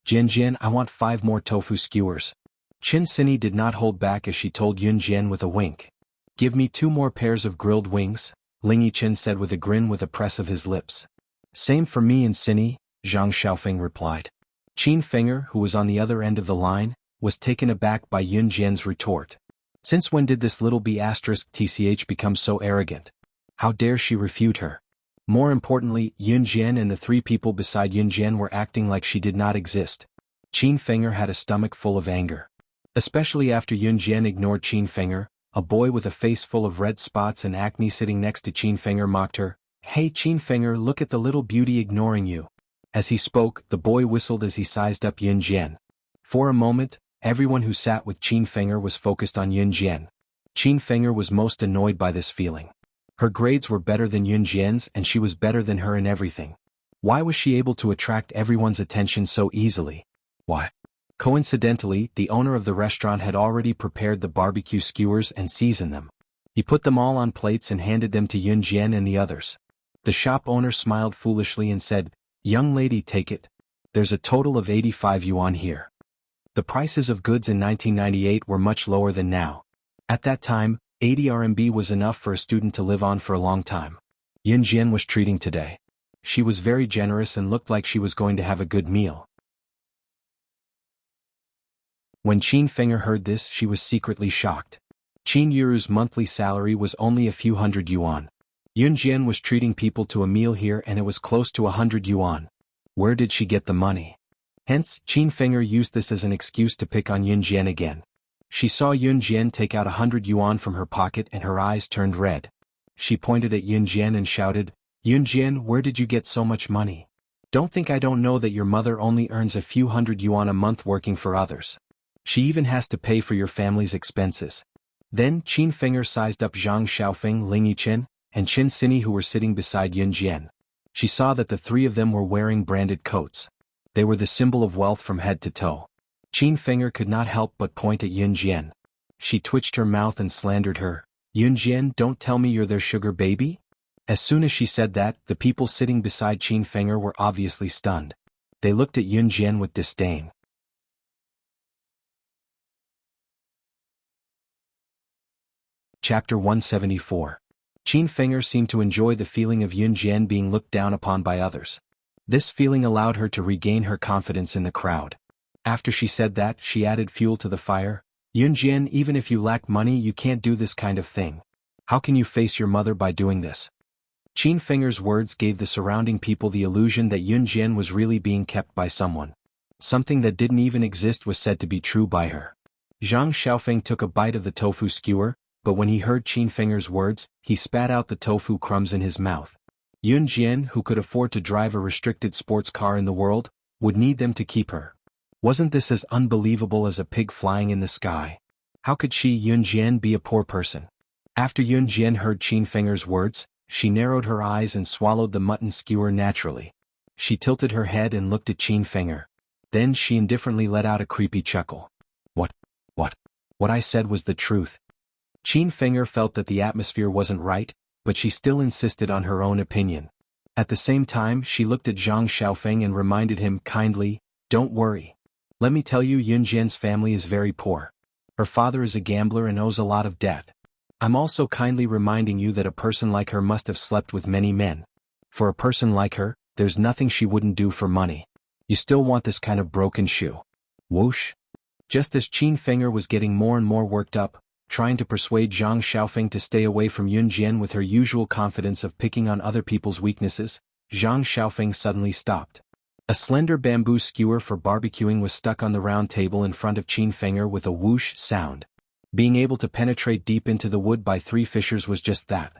"Jian Jian, I want 5 more tofu skewers." Qin Sini did not hold back as she told Yun Jian with a wink. "Give me 2 more pairs of grilled wings," Ling Yichen said with a grin with a press of his lips. "Same for me and Sini," Zhang Xiaofeng replied. Qin Fenger, who was on the other end of the line, was taken aback by Yun Jian's retort. Since when did this little B***tch become so arrogant? How dare she refute her? More importantly, Yun Jian and the 3 people beside Yun Jian were acting like she did not exist. Qin Fenger had a stomach full of anger. Especially after Yun Jian ignored Qin Fenger, a boy with a face full of red spots and acne sitting next to Qin Fenger mocked her. "Hey Qin Fenger, look at the little beauty ignoring you." As he spoke, the boy whistled as he sized up Yun Jian. For a moment, everyone who sat with Qin Fenger was focused on Yun Jian. Qin Fenger was most annoyed by this feeling. Her grades were better than Yun Jian's and she was better than her in everything. Why was she able to attract everyone's attention so easily? Why? Coincidentally, the owner of the restaurant had already prepared the barbecue skewers and seasoned them. He put them all on plates and handed them to Yun Jian and the others. The shop owner smiled foolishly and said, "Young lady, take it. There's a total of 85 yuan here." The prices of goods in 1998 were much lower than now. At that time, 80 RMB was enough for a student to live on for a long time. Yun Jian was treating today. She was very generous and looked like she was going to have a good meal. When Qin Feng'er heard this, she was secretly shocked. Qin Yuru's monthly salary was only a few hundred yuan. Yun Jian was treating people to a meal here and it was close to 100 yuan. Where did she get the money? Hence, Qin Feng'er used this as an excuse to pick on Yun Jian again. She saw Yun Jian take out 100 yuan from her pocket and her eyes turned red. She pointed at Yun Jian and shouted, "Yun Jian, where did you get so much money? Don't think I don't know that your mother only earns a few hundred yuan a month working for others. She even has to pay for your family's expenses." Then Qin Feng'er sized up Zhang Xiaofeng, Ling Yichen, and Qin Sini who were sitting beside Yun Jian. She saw that the three of them were wearing branded coats. They were the symbol of wealth from head to toe. Qin Feng'er could not help but point at Yun Jian. She twitched her mouth and slandered her. "Yun Jian, don't tell me you're their sugar baby?" As soon as she said that, the people sitting beside Qin Feng'er were obviously stunned. They looked at Yun Jian with disdain. Chapter 174. Qin Feng'er seemed to enjoy the feeling of Yun Jian being looked down upon by others. This feeling allowed her to regain her confidence in the crowd. After she said that, she added fuel to the fire. "Yun Jian, even if you lack money, you can't do this kind of thing. How can you face your mother by doing this?" Qin Feng'er's words gave the surrounding people the illusion that Yun Jian was really being kept by someone. Something that didn't even exist was said to be true by her. Zhang Xiaofeng took a bite of the tofu skewer, but when he heard Qin Feng'er's words, he spat out the tofu crumbs in his mouth. Yun Jian, who could afford to drive a restricted sports car in the world, would need them to keep her. Wasn't this as unbelievable as a pig flying in the sky? How could she, Yun Jian, be a poor person? After Yun Jian heard Qin Feng'er's words, she narrowed her eyes and swallowed the mutton skewer naturally. She tilted her head and looked at Qin Feng'er. Then she indifferently let out a creepy chuckle. What I said was the truth." Qin Feng'er felt that the atmosphere wasn't right, but she still insisted on her own opinion. At the same time, she looked at Zhang Xiaofeng and reminded him kindly, "Don't worry. Let me tell you, Yun Jian's family is very poor. Her father is a gambler and owes a lot of debt. I'm also kindly reminding you that a person like her must have slept with many men. For a person like her, there's nothing she wouldn't do for money. You still want this kind of broken shoe." Whoosh! Just as Qin Feng'er was getting more and more worked up, trying to persuade Zhang Xiaofeng to stay away from Yun Jian with her usual confidence of picking on other people's weaknesses, Zhang Xiaofeng suddenly stopped. A slender bamboo skewer for barbecuing was stuck on the round table in front of Qin Feng'er with a whoosh sound. Being able to penetrate deep into the wood by 3 fissures was just that.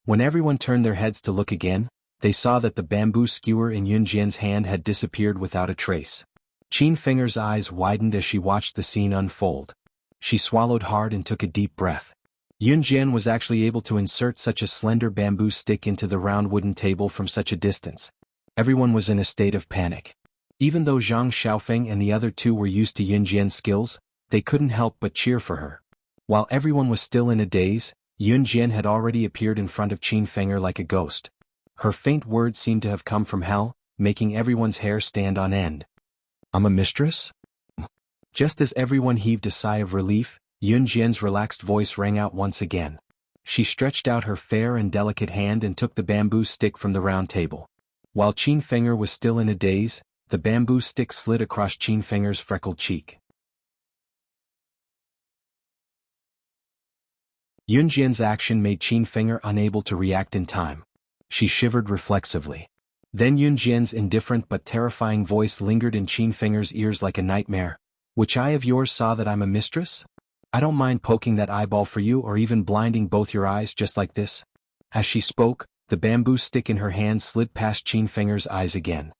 When everyone turned their heads to look again, they saw that the bamboo skewer in Yun Jian's hand had disappeared without a trace. Qin Feng'er's eyes widened as she watched the scene unfold. She swallowed hard and took a deep breath. Yun Jian was actually able to insert such a slender bamboo stick into the round wooden table from such a distance. Everyone was in a state of panic. Even though Zhang Xiaofeng and the other two were used to Yun Jian's skills, they couldn't help but cheer for her. While everyone was still in a daze, Yun Jian had already appeared in front of Qin Feng'er like a ghost. Her faint words seemed to have come from hell, making everyone's hair stand on end. "I'm a mistress?" Just as everyone heaved a sigh of relief, Yun Jian's relaxed voice rang out once again. She stretched out her fair and delicate hand and took the bamboo stick from the round table. While Qin Feng'er was still in a daze, the bamboo stick slid across Qin Feng'er's freckled cheek. Yun Jian's action made Qin Feng'er unable to react in time. She shivered reflexively. Then Yun Jian's indifferent but terrifying voice lingered in Qin Feng'er's ears like a nightmare. "Which eye of yours saw that I'm a mistress? I don't mind poking that eyeball for you or even blinding both your eyes just like this." As she spoke, the bamboo stick in her hand slid past Qin Feng'er's eyes again.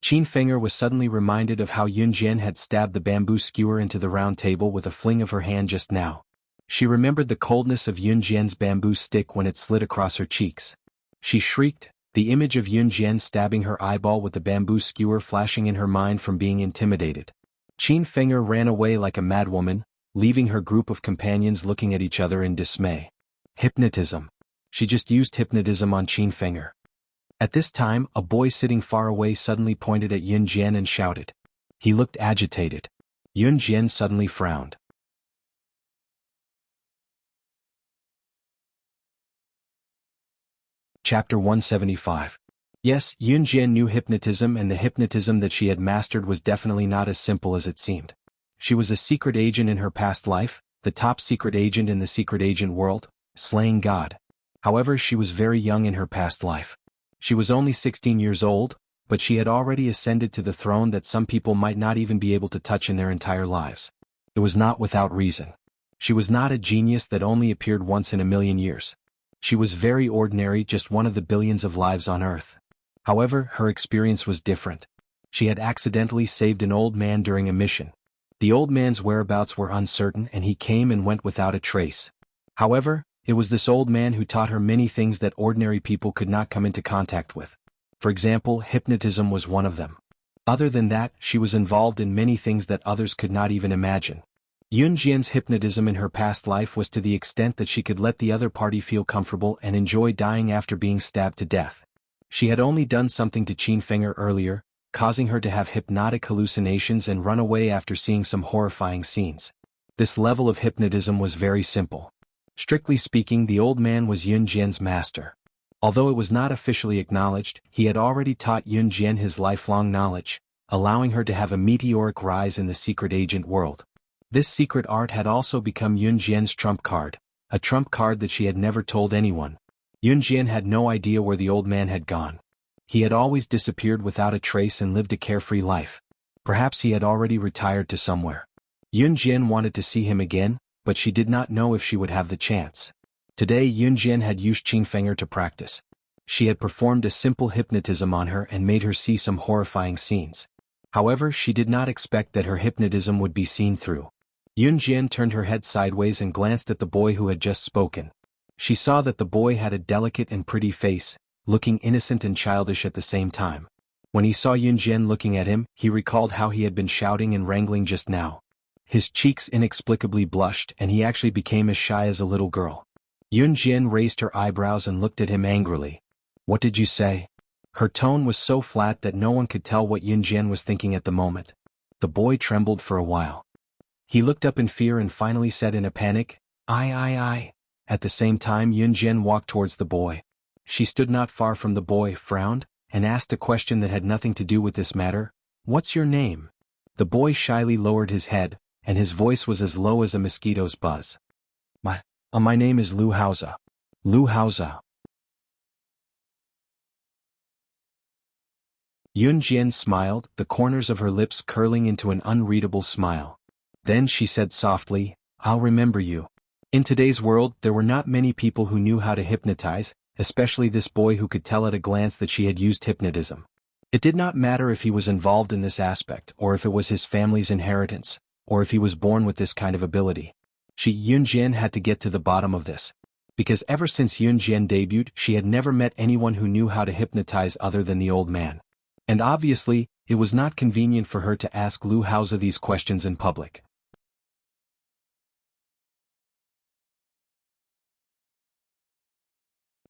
Qin Feng'er was suddenly reminded of how Yun Jian had stabbed the bamboo skewer into the round table with a fling of her hand just now. She remembered the coldness of Yun Jian's bamboo stick when it slid across her cheeks. She shrieked, the image of Yun Jian stabbing her eyeball with the bamboo skewer flashing in her mind from being intimidated. Qin Feng'er ran away like a madwoman, leaving her group of companions looking at each other in dismay. Hypnotism. She just used hypnotism on Qin Fenger. At this time, a boy sitting far away suddenly pointed at Yun Jian and shouted. He looked agitated. Yun Jian suddenly frowned. Chapter 175. Yes, Yun Jian knew hypnotism, and the hypnotism that she had mastered was definitely not as simple as it seemed. She was a secret agent in her past life, the top secret agent in the secret agent world, slaying God. However, she was very young in her past life. She was only 16 years old, but she had already ascended to the throne that some people might not even be able to touch in their entire lives. It was not without reason. She was not a genius that only appeared once in a million years. She was very ordinary, just one of the billions of lives on Earth. However, her experience was different. She had accidentally saved an old man during a mission. The old man's whereabouts were uncertain, and he came and went without a trace. However, it was this old man who taught her many things that ordinary people could not come into contact with. For example, hypnotism was one of them. Other than that, she was involved in many things that others could not even imagine. Yun Jian's hypnotism in her past life was to the extent that she could let the other party feel comfortable and enjoy dying after being stabbed to death. She had only done something to Qin Fenger earlier, causing her to have hypnotic hallucinations and run away after seeing some horrifying scenes. This level of hypnotism was very simple. Strictly speaking, the old man was Yun Jian's master. Although it was not officially acknowledged, he had already taught Yun Jian his lifelong knowledge, allowing her to have a meteoric rise in the secret agent world. This secret art had also become Yun Jian's trump card, a trump card that she had never told anyone. Yun Jian had no idea where the old man had gone. He had always disappeared without a trace and lived a carefree life. Perhaps he had already retired to somewhere. Yun Jian wanted to see him again, but she did not know if she would have the chance. Today Yun Jian had used Qin Fenger to practice. She had performed a simple hypnotism on her and made her see some horrifying scenes. However, she did not expect that her hypnotism would be seen through. Yun Jian turned her head sideways and glanced at the boy who had just spoken. She saw that the boy had a delicate and pretty face, looking innocent and childish at the same time. When he saw Yun Jian looking at him, he recalled how he had been shouting and wrangling just now. His cheeks inexplicably blushed, and he actually became as shy as a little girl. Yun Jian raised her eyebrows and looked at him angrily. What did you say? Her tone was so flat that no one could tell what Yun Jian was thinking at the moment. The boy trembled for a while. He looked up in fear and finally said in a panic, I. At the same time, Yun Jian walked towards the boy. She stood not far from the boy, frowned, and asked a question that had nothing to do with this matter. What's your name? The boy shyly lowered his head, and his voice was as low as a mosquito's buzz. My name is Lu Haoza. Lu Haoza. Yun Jian smiled, the corners of her lips curling into an unreadable smile. Then she said softly, I'll remember you. In today's world, there were not many people who knew how to hypnotize, especially this boy who could tell at a glance that she had used hypnotism. It did not matter if he was involved in this aspect, or if it was his family's inheritance, or if he was born with this kind of ability. Yun Jian had to get to the bottom of this. Because ever since Yun Jian debuted, she had never met anyone who knew how to hypnotize other than the old man. And obviously, it was not convenient for her to ask Lu Haoza these questions in public.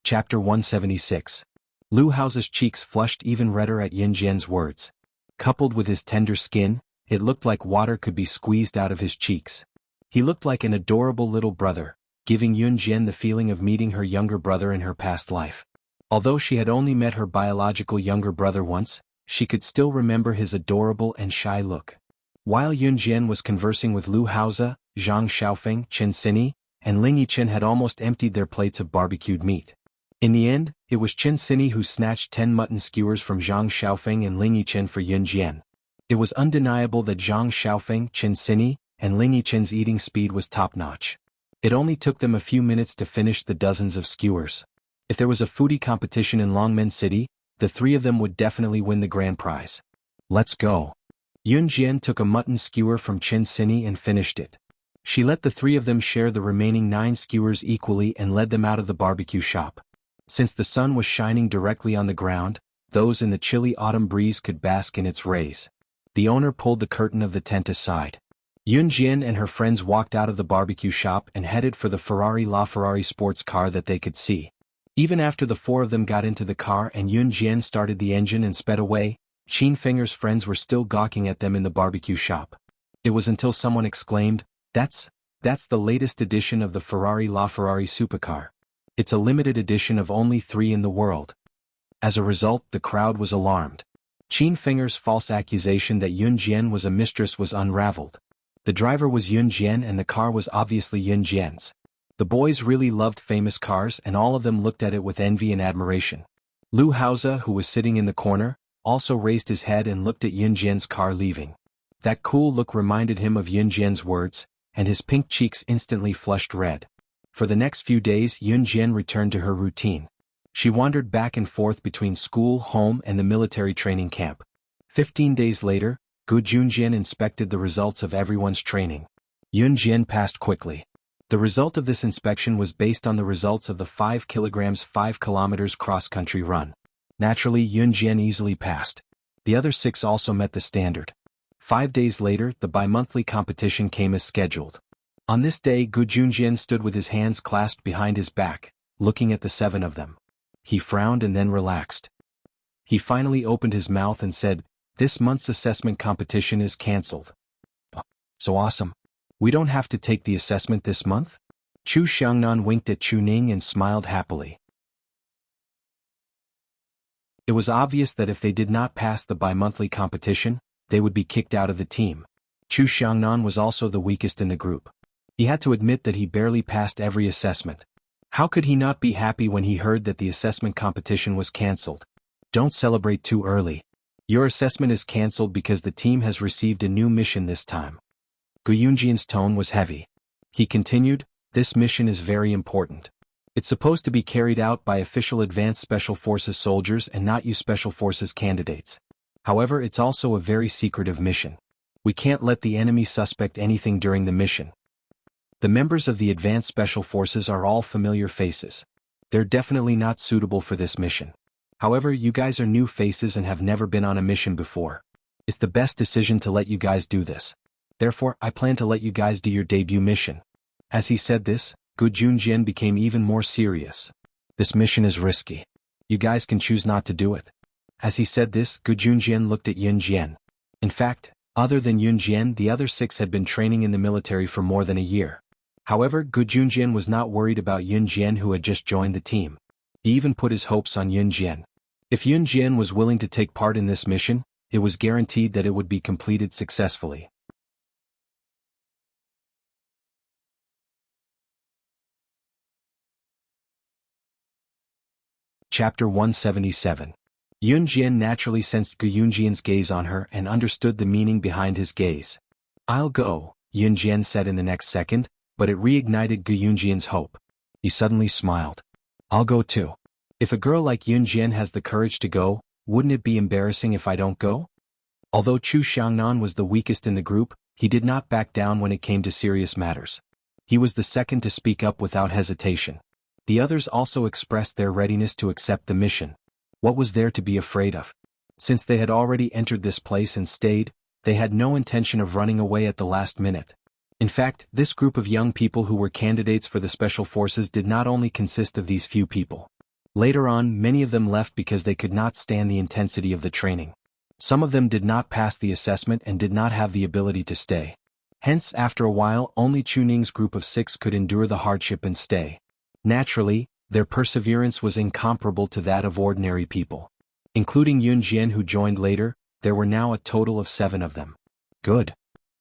Chapter 176. Lu Haoza's cheeks flushed even redder at Yun Jian's words. Coupled with his tender skin, it looked like water could be squeezed out of his cheeks. He looked like an adorable little brother, giving Yun Jian the feeling of meeting her younger brother in her past life. Although she had only met her biological younger brother once, she could still remember his adorable and shy look. While Yun Jian was conversing with Lu Haoza, Zhang Xiaofeng, Chen Sini, and Ling Yichen had almost emptied their plates of barbecued meat. In the end, it was Chen Sini who snatched 10 mutton skewers from Zhang Xiaofeng and Ling Yichen for Yun Jian. It was undeniable that Zhang Xiaofeng, Chen Sini, and Ling Yichen's eating speed was top-notch. It only took them a few minutes to finish the dozens of skewers. If there was a foodie competition in Longmen City, the three of them would definitely win the grand prize. Let's go. Yun Jian took a mutton skewer from Chen Sini and finished it. She let the three of them share the remaining 9 skewers equally and led them out of the barbecue shop. Since the sun was shining directly on the ground, those in the chilly autumn breeze could bask in its rays. The owner pulled the curtain of the tent aside. Yun Jian and her friends walked out of the barbecue shop and headed for the Ferrari LaFerrari sports car that they could see. Even after the four of them got into the car and Yun Jian started the engine and sped away, Qin Finger's friends were still gawking at them in the barbecue shop. It was until someone exclaimed, That's the latest edition of the Ferrari LaFerrari supercar. It's a limited edition of only 3 in the world." As a result, the crowd was alarmed. Qin Finger's false accusation that Yun Jian was a mistress was unraveled. The driver was Yun Jian and the car was obviously Yun Jian's. The boys really loved famous cars and all of them looked at it with envy and admiration. Lu Haoze, who was sitting in the corner, also raised his head and looked at Yun Jian's car leaving. That cool look reminded him of Yun Jian's words, and his pink cheeks instantly flushed red. For the next few days Yun Jian returned to her routine. She wandered back and forth between school, home and the military training camp. 15 days later, Gu Junjian inspected the results of everyone's training. Yun Jian passed quickly. The result of this inspection was based on the results of the 5 kilograms 5 kilometers cross-country run. Naturally, Yun Jian easily passed. The other 6 also met the standard. 5 days later, the bi-monthly competition came as scheduled. On this day, Gu Junjian stood with his hands clasped behind his back, looking at the 7 of them. He frowned and then relaxed. He finally opened his mouth and said, "This month's assessment competition is cancelled." "So awesome. We don't have to take the assessment this month?" Chu Xiangnan winked at Chu Ning and smiled happily. It was obvious that if they did not pass the bi-monthly competition, they would be kicked out of the team. Chu Xiangnan was also the weakest in the group. He had to admit that he barely passed every assessment. How could he not be happy when he heard that the assessment competition was cancelled? Don't celebrate too early. Your assessment is cancelled because the team has received a new mission this time. Gu Yunjian's tone was heavy. He continued, "This mission is very important. It's supposed to be carried out by official Advanced Special Forces soldiers and not you Special Forces candidates. However, it's also a very secretive mission. We can't let the enemy suspect anything during the mission. The members of the Advanced Special Forces are all familiar faces. They're definitely not suitable for this mission. However, you guys are new faces and have never been on a mission before. It's the best decision to let you guys do this. Therefore, I plan to let you guys do your debut mission." As he said this, Gu Junjian became even more serious. "This mission is risky. You guys can choose not to do it." As he said this, Gu Junjian looked at Yun Jian. In fact, other than Yun Jian, the other 6 had been training in the military for more than a year. However, Gu Junjian was not worried about Yun Jian, who had just joined the team. He even put his hopes on Yun Jian. If Yun Jian was willing to take part in this mission, it was guaranteed that it would be completed successfully. Chapter 177. Yun Jian naturally sensed Gu Yunjian's gaze on her and understood the meaning behind his gaze. "I'll go," Yun Jian said in the next second, but it reignited Gu Yunjian's hope. He suddenly smiled. "I'll go too. If a girl like Yun Jian has the courage to go, wouldn't it be embarrassing if I don't go?" Although Chu Xiangnan was the weakest in the group, he did not back down when it came to serious matters. He was the second to speak up without hesitation. The others also expressed their readiness to accept the mission. What was there to be afraid of? Since they had already entered this place and stayed, they had no intention of running away at the last minute. In fact, this group of young people who were candidates for the Special Forces did not only consist of these few people. Later on, many of them left because they could not stand the intensity of the training. Some of them did not pass the assessment and did not have the ability to stay. Hence, after a while, only Chu Ning's group of 6 could endure the hardship and stay. Naturally, their perseverance was incomparable to that of ordinary people. Including Yun Jian, who joined later, there were now a total of 7 of them. Good.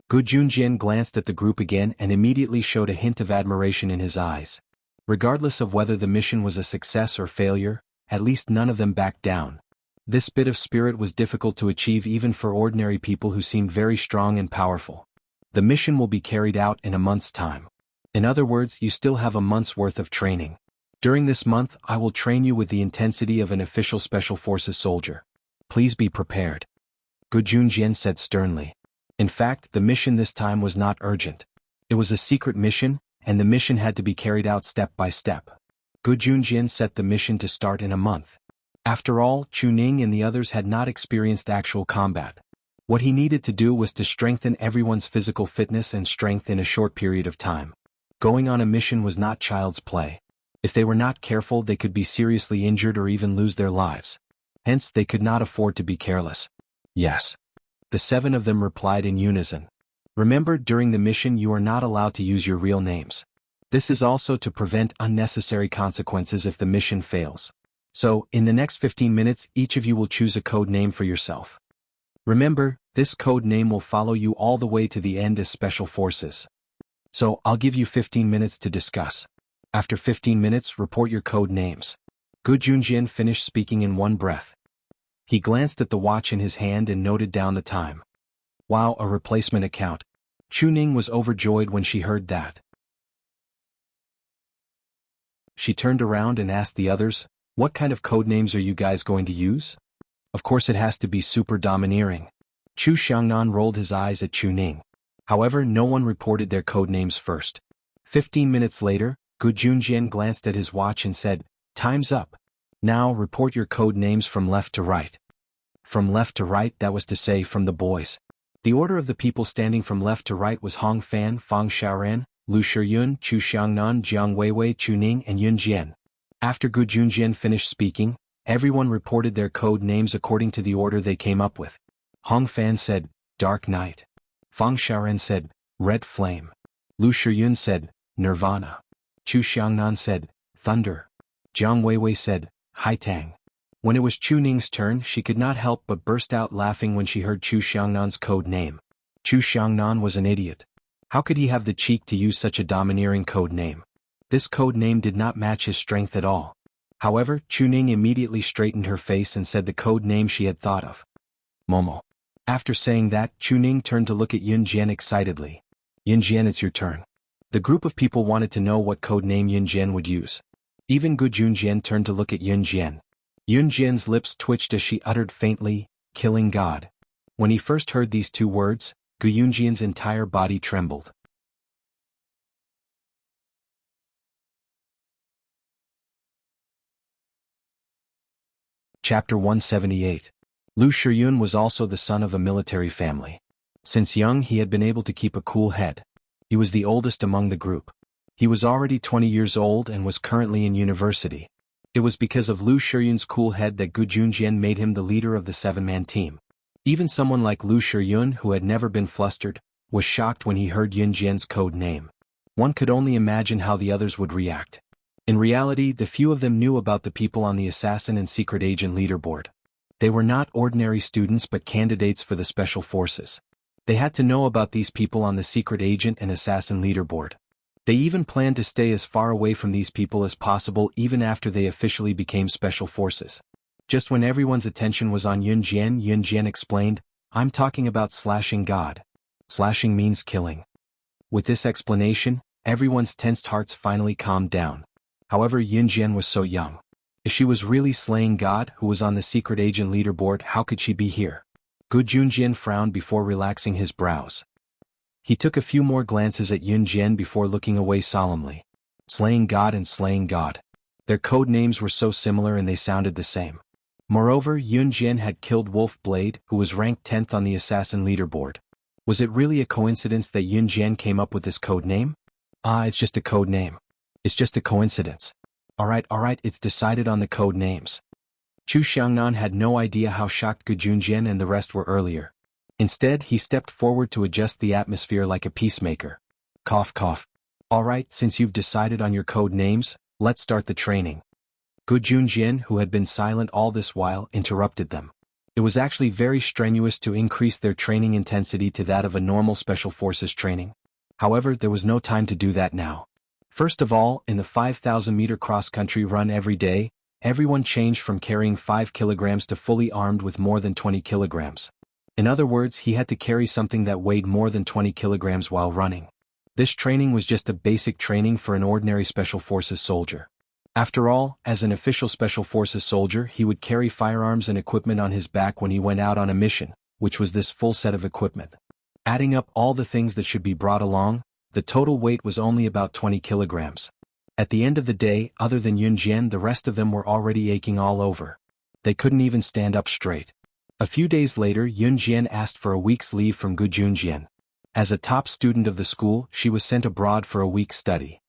Gu Junjian glanced at the group again and immediately showed a hint of admiration in his eyes. Regardless of whether the mission was a success or failure, at least none of them backed down. This bit of spirit was difficult to achieve even for ordinary people who seemed very strong and powerful. The mission will be carried out in a month's time. In other words, you still have a month's worth of training. During this month, I will train you with the intensity of an official Special Forces soldier. Please be prepared. Gu Junjian said sternly. In fact, the mission this time was not urgent. It was a secret mission, and the mission had to be carried out step by step. Gu Junjian set the mission to start in a month. After all, Chu Ning and the others had not experienced actual combat. What he needed to do was to strengthen everyone's physical fitness and strength in a short period of time. Going on a mission was not child's play. If they were not careful, they could be seriously injured or even lose their lives. Hence, they could not afford to be careless. Yes. The 7 of them replied in unison. Remember, during the mission you are not allowed to use your real names. This is also to prevent unnecessary consequences if the mission fails. So, in the next 15 minutes, each of you will choose a code name for yourself. Remember, this code name will follow you all the way to the end as Special Forces. So, I'll give you 15 minutes to discuss. After 15 minutes, report your code names. Gu Junjian finished speaking in one breath. He glanced at the watch in his hand and noted down the time. Wow, a replacement account. Chu Ning was overjoyed when she heard that. She turned around and asked the others, "What kind of code names are you guys going to use?" Of course it has to be super domineering. Chu Xiangnan rolled his eyes at Chu Ning. However, no one reported their code names first. 15 minutes later, Gu Junjian glanced at his watch and said, "Time's up. Now report your code names from left to right." From left to right, that was to say from the boys. The order of the people standing from left to right was Hong Fan, Fang Xiaoran, Lu Shiyun, Chu Xiangnan, Jiang Weiwei, Chu Ning, and Yun Jian. After Gu Junjian finished speaking, everyone reported their code names according to the order they came up with. Hong Fan said, "Dark Night." Fang Xiaoran said, "Red Flame." Lu Shiyun said, "Nirvana." Chu Xiangnan said, "Thunder." Jiang Weiwei said, "Haitang." When it was Chu Ning's turn, she could not help but burst out laughing when she heard Chu Xiangnan's code name. Chu Xiangnan was an idiot. How could he have the cheek to use such a domineering code name? This code name did not match his strength at all. However, Chu Ning immediately straightened her face and said the code name she had thought of. Momo. After saying that, Chu Ning turned to look at Yun Jian excitedly. "Yun Jian, it's your turn." The group of people wanted to know what code name Yun Jian would use. Even Gu Junjian turned to look at Yun Jian. Yun Jian's lips twitched as she uttered faintly, "Killing God." When he first heard these 2 words, Gu Junjian's entire body trembled. Chapter 178. Lu Shiyun was also the son of a military family. Since young he had been able to keep a cool head. He was the oldest among the group. He was already 20 years old and was currently in university. It was because of Lu Shiyun's cool head that Gu Junjian made him the leader of the 7-man team. Even someone like Lu Shiyun, who had never been flustered, was shocked when he heard Yun Jian's code name. One could only imagine how the others would react. In reality, the few of them knew about the people on the assassin and secret agent leaderboard. They were not ordinary students but candidates for the special forces. They had to know about these people on the secret agent and assassin leaderboard. They even planned to stay as far away from these people as possible even after they officially became special forces. Just when everyone's attention was on Yun Jian explained, "I'm talking about slashing God. Slashing means killing." With this explanation, everyone's tensed hearts finally calmed down. However, Yun Jian was so young. If she was really slaying God, who was on the secret agent leaderboard, how could she be here? Gu Junjian frowned before relaxing his brows. He took a few more glances at Yun Jian before looking away solemnly. Slaying God and slaying God. Their code names were so similar and they sounded the same. Moreover, Yun Jian had killed Wolf Blade, who was ranked 10th on the assassin leaderboard. Was it really a coincidence that Yun Jian came up with this code name? It's just a code name. It's just a coincidence. Alright, it's decided on the code names. Chu Xiangnan had no idea how shocked Gu Junjian and the rest were earlier. Instead, he stepped forward to adjust the atmosphere like a peacemaker. Cough cough. Alright, since you've decided on your code names, let's start the training. Gu Junjian, who had been silent all this while, interrupted them. It was actually very strenuous to increase their training intensity to that of a normal special forces training. However, there was no time to do that now. First of all, in the 5,000-meter cross-country run every day, everyone changed from carrying 5 kilograms to fully armed with more than 20 kilograms. In other words, he had to carry something that weighed more than 20 kilograms while running. This training was just a basic training for an ordinary Special Forces soldier. After all, as an official Special Forces soldier, he would carry firearms and equipment on his back when he went out on a mission, which was this full set of equipment. Adding up all the things that should be brought along, the total weight was only about 20 kilograms. At the end of the day, other than Yun Jian, the rest of them were already aching all over. They couldn't even stand up straight. A few days later, Yun Jian asked for a week's leave from Gu Junjian. As a top student of the school, she was sent abroad for a week's study.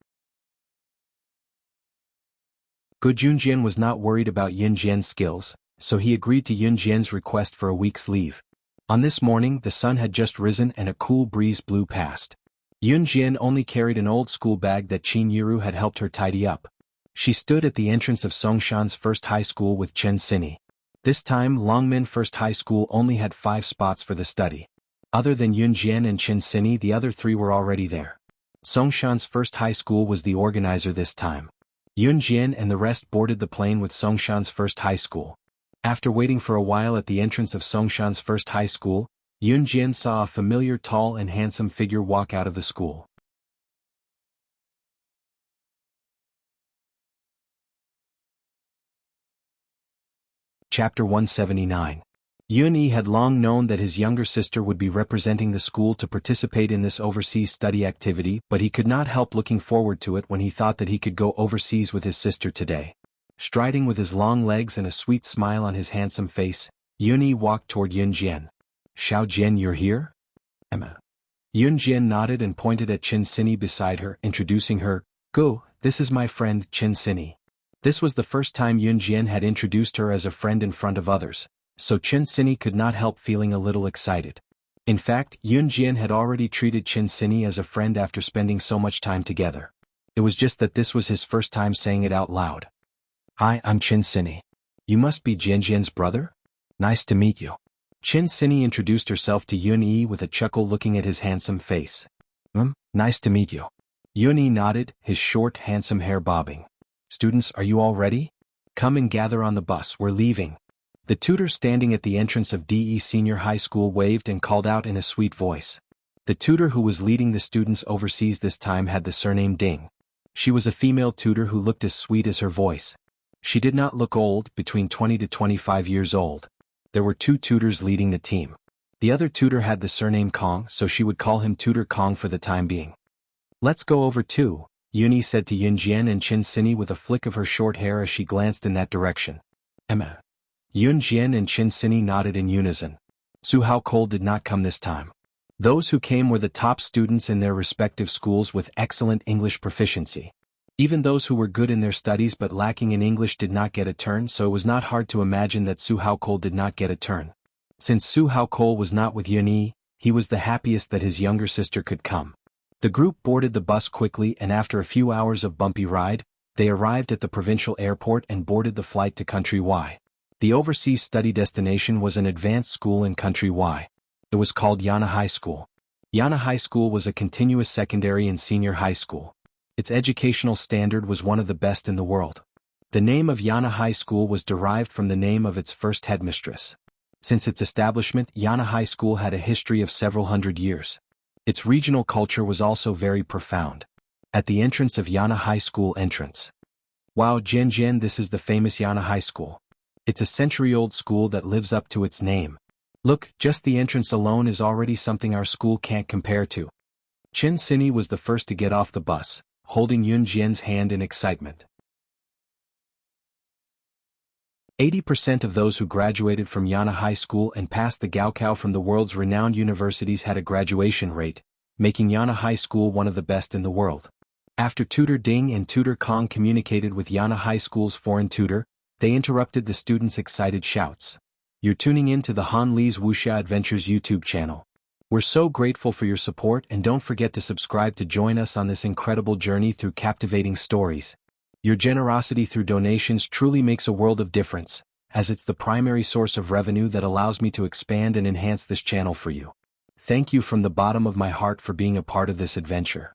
Gu Junjian was not worried about Yun Jian's skills, so he agreed to Yun Jian's request for a week's leave. On this morning the sun had just risen and a cool breeze blew past. Yun Jian only carried an old school bag that Qin Yiru had helped her tidy up. She stood at the entrance of Songshan's first high school with Chen Sini. This time Longmin First High School only had 5 spots for the study. Other than Yun Jian and Chen Sini, the other 3 were already there. Songshan's First High School was the organizer this time. Yun Jian and the rest boarded the plane with Songshan's First High School. After waiting for a while at the entrance of Songshan's First High School, Yun Jian saw a familiar tall and handsome figure walk out of the school. Chapter 179. Yun Yi had long known that his younger sister would be representing the school to participate in this overseas study activity, but he could not help looking forward to it when he thought that he could go overseas with his sister today. Striding with his long legs and a sweet smile on his handsome face, Yun Yi walked toward Yun Jian. "Xiao Jian, you're here?" Emma. Yun Jian nodded and pointed at Chen Sini beside her, introducing her. "Go, this is my friend Chen Sini." This was the first time Yun Jian had introduced her as a friend in front of others, so Chen Sini could not help feeling a little excited. In fact, Yun Jian had already treated Chen Sini as a friend after spending so much time together. It was just that this was his first time saying it out loud. "Hi, I'm Chen Sini. You must be Jian Jian's brother? Nice to meet you." Chen Sini introduced herself to Yun Yi with a chuckle looking at his handsome face. Nice to meet you." Yun Yi nodded, his short, handsome hair bobbing. "Students, are you all ready? Come and gather on the bus, we're leaving." The tutor standing at the entrance of DE Senior High School waved and called out in a sweet voice. The tutor who was leading the students overseas this time had the surname Ding. She was a female tutor who looked as sweet as her voice. She did not look old, between 20 to 25 years old. There were 2 tutors leading the team. The other tutor had the surname Kong, so she would call him Tutor Kong for the time being. "Let's go over too," Yun Yi said to Yun Jian and Chen Sini with a flick of her short hair as she glanced in that direction. Emma. Yun Jian and Chen Sini nodded in unison. Su Hao Cole did not come this time. Those who came were the top students in their respective schools with excellent English proficiency. Even those who were good in their studies but lacking in English did not get a turn, so it was not hard to imagine that Su Hao Cole did not get a turn. Since Su Hao Cole was not with Yun Yi, he was the happiest that his younger sister could come. The group boarded the bus quickly, and after a few hours of bumpy ride, they arrived at the provincial airport and boarded the flight to Country Y. The overseas study destination was an advanced school in Country Y. It was called Yana High School. Yana High School was a continuous secondary and senior high school. Its educational standard was one of the best in the world. The name of Yana High School was derived from the name of its first headmistress. Since its establishment, Yana High School had a history of several hundred years. Its regional culture was also very profound. At the entrance of Yana High School entrance. "Wow, Jian Jian, this is the famous Yana High School. It's a century-old school that lives up to its name. Look, just the entrance alone is already something our school can't compare to." Chen Sini was the first to get off the bus, holding Yun Jian's hand in excitement. 80% of those who graduated from Yana High School and passed the Gaokao from the world's renowned universities had a graduation rate, making Yana High School one of the best in the world. After Tutor Ding and Tutor Kong communicated with Yana High School's foreign tutor, they interrupted the students' excited shouts. "You're tuning in to the Han Li's Wuxia Adventures YouTube channel. We're so grateful for your support, and don't forget to subscribe to join us on this incredible journey through captivating stories. Your generosity through donations truly makes a world of difference, as it's the primary source of revenue that allows me to expand and enhance this channel for you. Thank you from the bottom of my heart for being a part of this adventure."